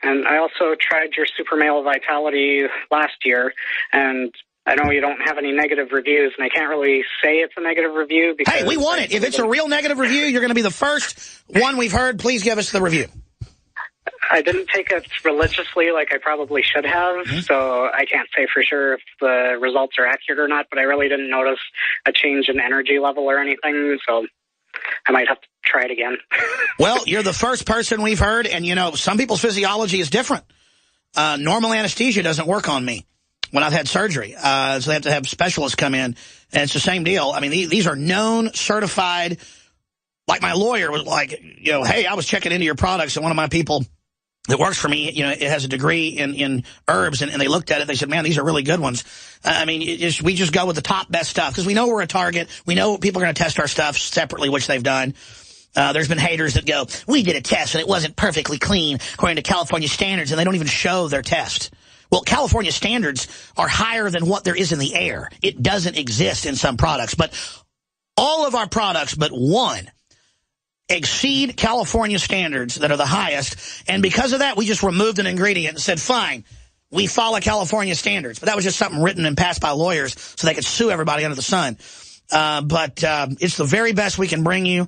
And I also tried your Super Male Vitality last year, and I know you don't have any negative reviews, and I can't really say it's a negative review. Because hey, we want it. If it's a real negative review, you're going to be the first one we've heard. Please give us the review. I didn't take it religiously like I probably should have, so I can't say for sure if the results are accurate or not, but I really didn't notice a change in energy level or anything, so I might have to try it again. Well, you're the first person we've heard, and, you know, some people's physiology is different. Normal anesthesia doesn't work on me when I've had surgery, so they have to have specialists come in, and it's the same deal. I mean, these are known, certified, like my lawyer was like, you know, hey, I was checking into your products, and one of my people that works for me, you know, it has a degree in herbs, and they looked at it. They said, man, these are really good ones. I mean, we just go with the top best stuff because we know we're a target. We know people are going to test our stuff separately, which they've done. There's been haters that go, we did a test, and it wasn't perfectly clean according to California standards, and they don't even show their test. Well, California standards are higher than what there is in the air. It doesn't exist in some products. But all of our products but one exceed California standards that are the highest, and because of that, we just removed an ingredient and said, fine, we follow California standards. But that was just something written and passed by lawyers so they could sue everybody under the sun. But it's the very best we can bring you,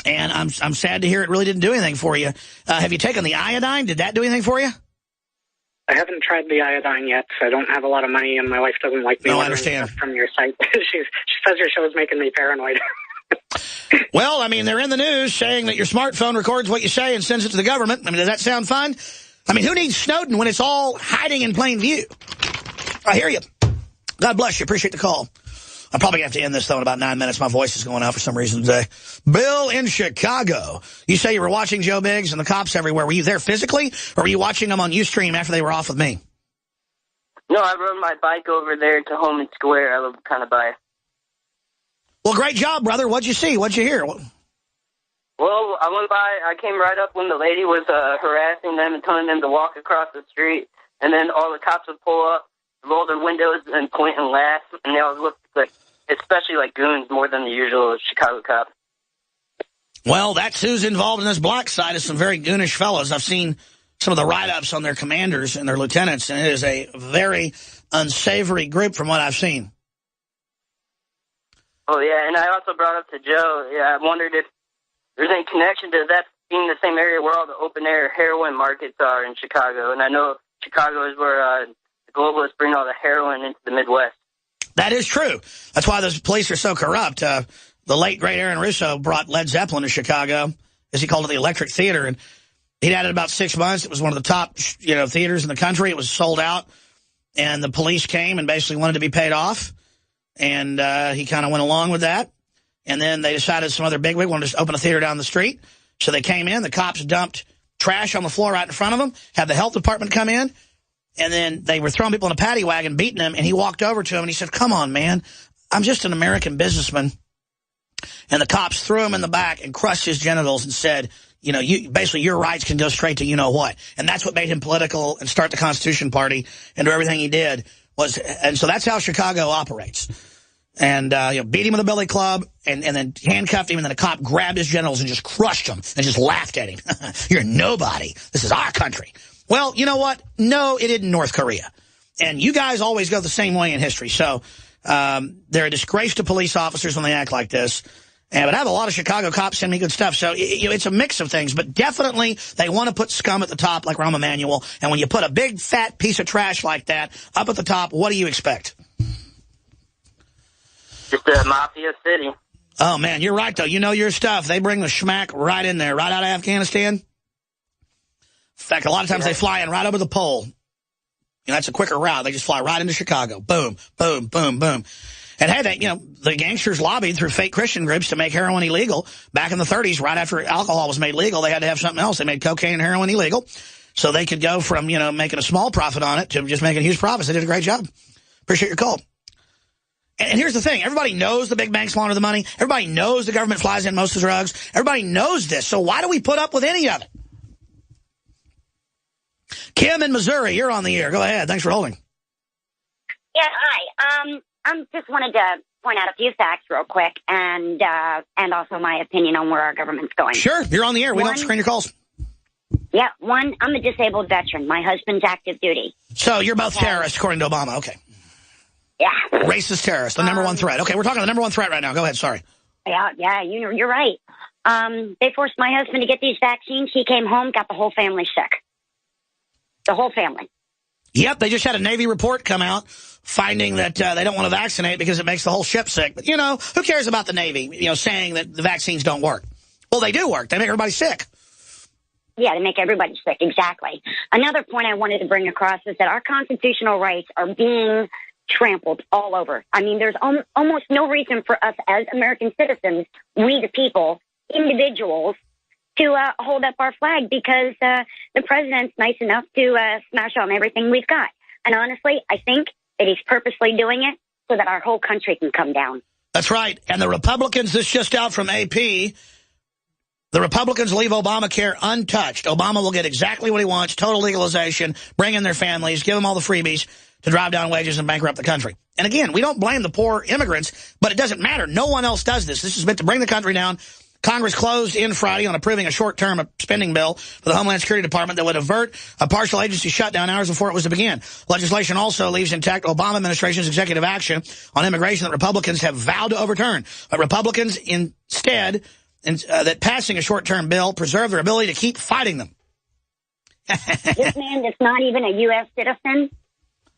and I'm sad to hear it really didn't do anything for you. Have you taken the iodine? Did that do anything for you? I haven't tried the iodine yet. I don't have a lot of money, and my wife doesn't like me ordering stuff from your site. She says your show is making me paranoid. Well, I mean, they're in the news saying that your smartphone records what you say and sends it to the government. I mean, does that sound fun? I mean, who needs Snowden when it's all hiding in plain view? I hear you. God bless you. Appreciate the call. I'm probably going to have to end this, though, in about 9 minutes. My voice is going out for some reason today. Bill in Chicago. You say you were watching Joe Biggs and the cops everywhere. Were you there physically, or were you watching them on Ustream after they were off with me? No, I rode my bike over there to Home Square. I live kind of by. Well, great job, brother. What'd you see? What'd you hear? Well, I went by. I came right up when the lady was harassing them and telling them to walk across the street, and then all the cops would pull up, roll their windows, and point and laugh, and they always looked like, especially like goons, more than the usual Chicago cop. Well, that's who's involved in this black side is some very goonish fellows. I've seen some of the write-ups on their commanders and their lieutenants, and it is a very unsavory group from what I've seen. Oh, yeah, and I also brought up to Joe, I wondered if there's any connection to that being the same area where all the open-air heroin markets are in Chicago. And I know Chicago is where the globalists bring all the heroin into the Midwest. That is true. That's why those police are so corrupt. The late, great Aaron Russo brought Led Zeppelin to Chicago, as he called it, the Electric Theater. And he'd had it about 6 months. It was one of the top theaters in the country. It was sold out. And the police came and basically wanted to be paid off. And he kind of went along with that. And then they decided some other bigwig wanted to open a theater down the street. So they came in. The cops dumped trash on the floor right in front of them, had the health department come in. And then they were throwing people in a paddy wagon, beating him. And he walked over to him and he said, come on, man. I'm just an American businessman. And the cops threw him in the back and crushed his genitals and said, basically your rights can go straight to you-know-what. And that's what made him political and start the Constitution Party and do everything he did. And so that's how Chicago operates. And, beat him with a billy club and then handcuffed him. And then a cop grabbed his genitals and just crushed him and just laughed at him. You're nobody. This is our country. Well, you know what? No, it isn't North Korea. And you guys always go the same way in history. So they're a disgrace to police officers when they act like this. But I have a lot of Chicago cops send me good stuff. So it's a mix of things. But definitely they want to put scum at the top like Rahm Emanuel. And when you put a big, fat piece of trash like that up at the top, what do you expect? Just a mafia city. Oh, man, you're right, though. You know your stuff. They bring the schmack right in there, right out of Afghanistan. In fact, a lot of times they fly in right over the pole. That's a quicker route. They just fly right into Chicago. Boom, boom, boom, boom. And hey, the gangsters lobbied through fake Christian groups to make heroin illegal. Back in the 30s, right after alcohol was made legal, they had to have something else. They made cocaine and heroin illegal. So they could go from, making a small profit on it to just making huge profits. They did a great job. Appreciate your call. And here's the thing. Everybody knows the big banks launder the money. Everybody knows the government flies in most of the drugs. Everybody knows this. So why do we put up with any of it? Kim in Missouri, you're on the air. Go ahead. Thanks for holding. Yeah, hi. I just wanted to point out a few facts real quick and also my opinion on where our government's going. Sure. You're on the air. We don't screen your calls. Yeah, one, I'm a disabled veteran. My husband's active duty. So you're both terrorists, according to Obama. Okay. Yeah. Racist terrorist, the number one threat. Okay, we're talking the number one threat right now. Go ahead, sorry. Yeah, you're right. They forced my husband to get these vaccines. He came home, got the whole family sick. The whole family. Yep, they just had a Navy report come out finding that they don't want to vaccinate because it makes the whole ship sick. But, you know, who cares about the Navy, saying that the vaccines don't work? Well, they do work. They make everybody sick. Yeah, they make everybody sick, exactly. Another point I wanted to bring across is that our constitutional rights are being trampled all over. I mean, there's almost no reason for us as American citizens, we the people, individuals, to hold up our flag because the president's nice enough to smash on everything we've got. And honestly, I think that he's purposely doing it so that our whole country can come down. That's right. And the Republicans, this just out from AP, the Republicans leave Obamacare untouched. Obama will get exactly what he wants, total legalization, bring in their families, give them all the freebies to drive down wages and bankrupt the country. And again, we don't blame the poor immigrants, but it doesn't matter. No one else does this. This is meant to bring the country down. Congress closed in Friday on approving a short-term spending bill for the Homeland Security Department that would avert a partial agency shutdown hours before it was to begin. Legislation also leaves intact Obama administration's executive action on immigration that Republicans have vowed to overturn. But Republicans instead, that passing a short-term bill preserve their ability to keep fighting them. This man that's not even a U.S. citizen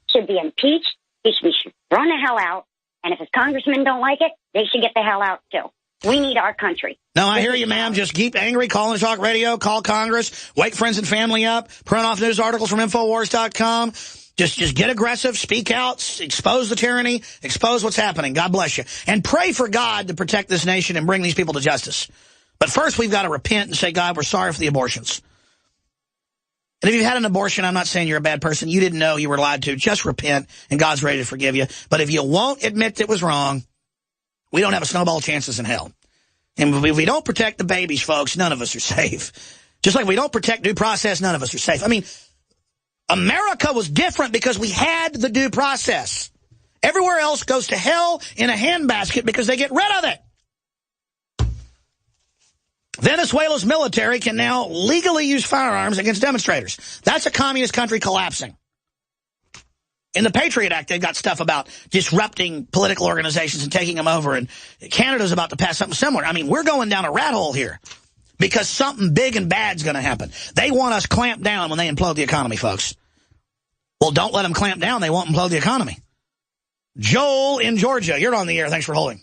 should be impeached. He should be run the hell out. And if his congressmen don't like it, they should get the hell out, too. We need our country. No, I hear you, ma'am. Just keep angry. Call in talk radio. Call Congress. Wake friends and family up. Print off news articles from Infowars.com. Just get aggressive. Speak out. Expose the tyranny. Expose what's happening. God bless you. And pray for God to protect this nation and bring these people to justice. But first, we've got to repent and say, God, we're sorry for the abortions. And if you've had an abortion, I'm not saying you're a bad person. You didn't know you were lied to. Just repent, and God's ready to forgive you. But if you won't admit it was wrong, we don't have a snowball chances in hell. And if we don't protect the babies, folks, none of us are safe. Just like we don't protect due process, none of us are safe. I mean, America was different because we had the due process. Everywhere else goes to hell in a handbasket because they get rid of it. Venezuela's military can now legally use firearms against demonstrators. That's a communist country collapsing. In the Patriot Act, they've got stuff about disrupting political organizations and taking them over, and Canada's about to pass something similar. I mean, we're going down a rat hole here because something big and bad's going to happen. They want us clamped down when they implode the economy, folks. Well, don't let them clamp down. They won't implode the economy. Joel in Georgia, you're on the air. Thanks for holding.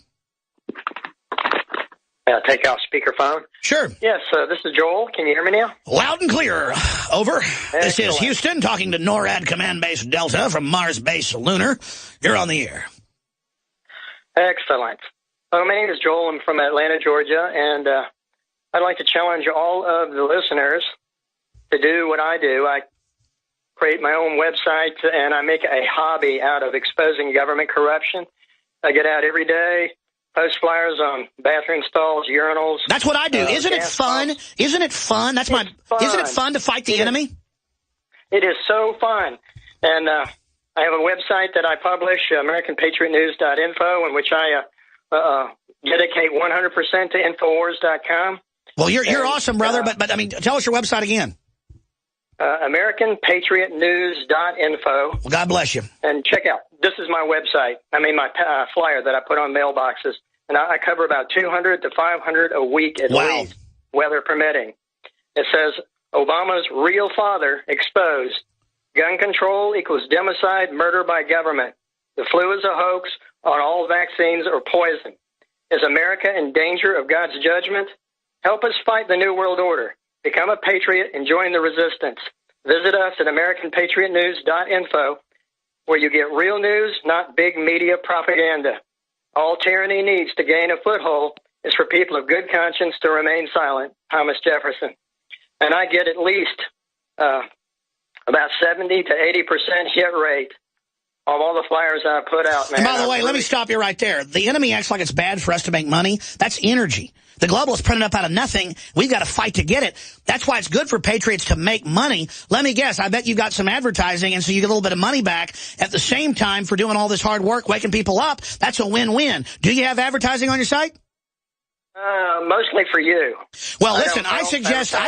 Take off speakerphone. Sure. Yes, this is Joel. Can you hear me now? Loud and clear. Over. Excellent. This is Houston talking to NORAD Command Base Delta from Mars Base Lunar. You're on the air. Excellent. My name is Joel. I'm from Atlanta, Georgia, and I'd like to challenge all of the listeners to do what I do. I create my own website, and I make a hobby out of exposing government corruption. I get out every day, post flyers on bathroom stalls, urinals. That's what I do. Isn't it fun? Pumps. Isn't it fun? That's my. Isn't it fun to fight the enemy? It is so fun. And I have a website that I publish, AmericanPatriotNews.info, in which I dedicate 100% to Infowars.com. Well, you're awesome, brother. But I mean, tell us your website again. AmericanPatriotNews.info. Well, God bless you. And check out. This is my website. I mean, my flyer that I put on mailboxes. And I cover about 200 to 500 a week at least, weather permitting. It says, Obama's real father exposed. Gun control equals democide, murder by government. The flu is a hoax, or all vaccines are poison. Is America in danger of God's judgment? Help us fight the New World Order. Become a patriot and join the resistance. Visit us at AmericanPatriotNews.info, where you get real news, not big media propaganda. All tyranny needs to gain a foothold is for people of good conscience to remain silent. Thomas Jefferson. And I get at least about 70 to 80% hit rate of all the flyers I put out, man. And by the way, let me stop you right there. The enemy acts like it's bad for us to make money. That's energy. The globalists printed up out of nothing. We've got to fight to get it. That's why it's good for patriots to make money. Let me guess. I bet you got some advertising, and so you get a little bit of money back at the same time for doing all this hard work, waking people up. That's a win-win. Do you have advertising on your site? Mostly for you. Well, listen, I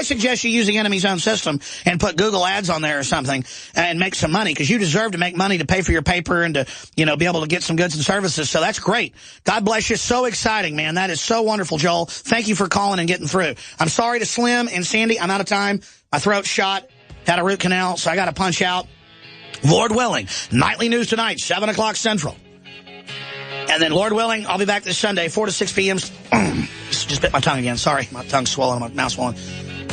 suggest you use the enemy's own system and put Google ads on there or something and make some money, because you deserve to make money to pay for your paper and to, you know, be able to get some goods and services. So that's great. God bless you. So exciting, man. That is so wonderful, Joel. Thank you for calling and getting through. I'm sorry to Slim and Sandy. I'm out of time. My throat's shot. Had a root canal, so I got to punch out. Lord willing, nightly news tonight, 7 o'clock Central. And then, Lord willing, I'll be back this Sunday, 4 to 6 p.m. Just bit my tongue again. Sorry, my tongue's swollen, my mouth's swollen.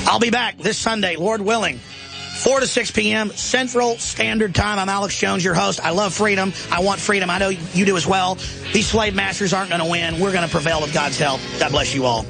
I'll be back this Sunday, Lord willing, 4 to 6 p.m. Central Standard Time. I'm Alex Jones, your host. I love freedom. I want freedom. I know you do as well. These slave masters aren't going to win. We're going to prevail with God's help. God bless you all.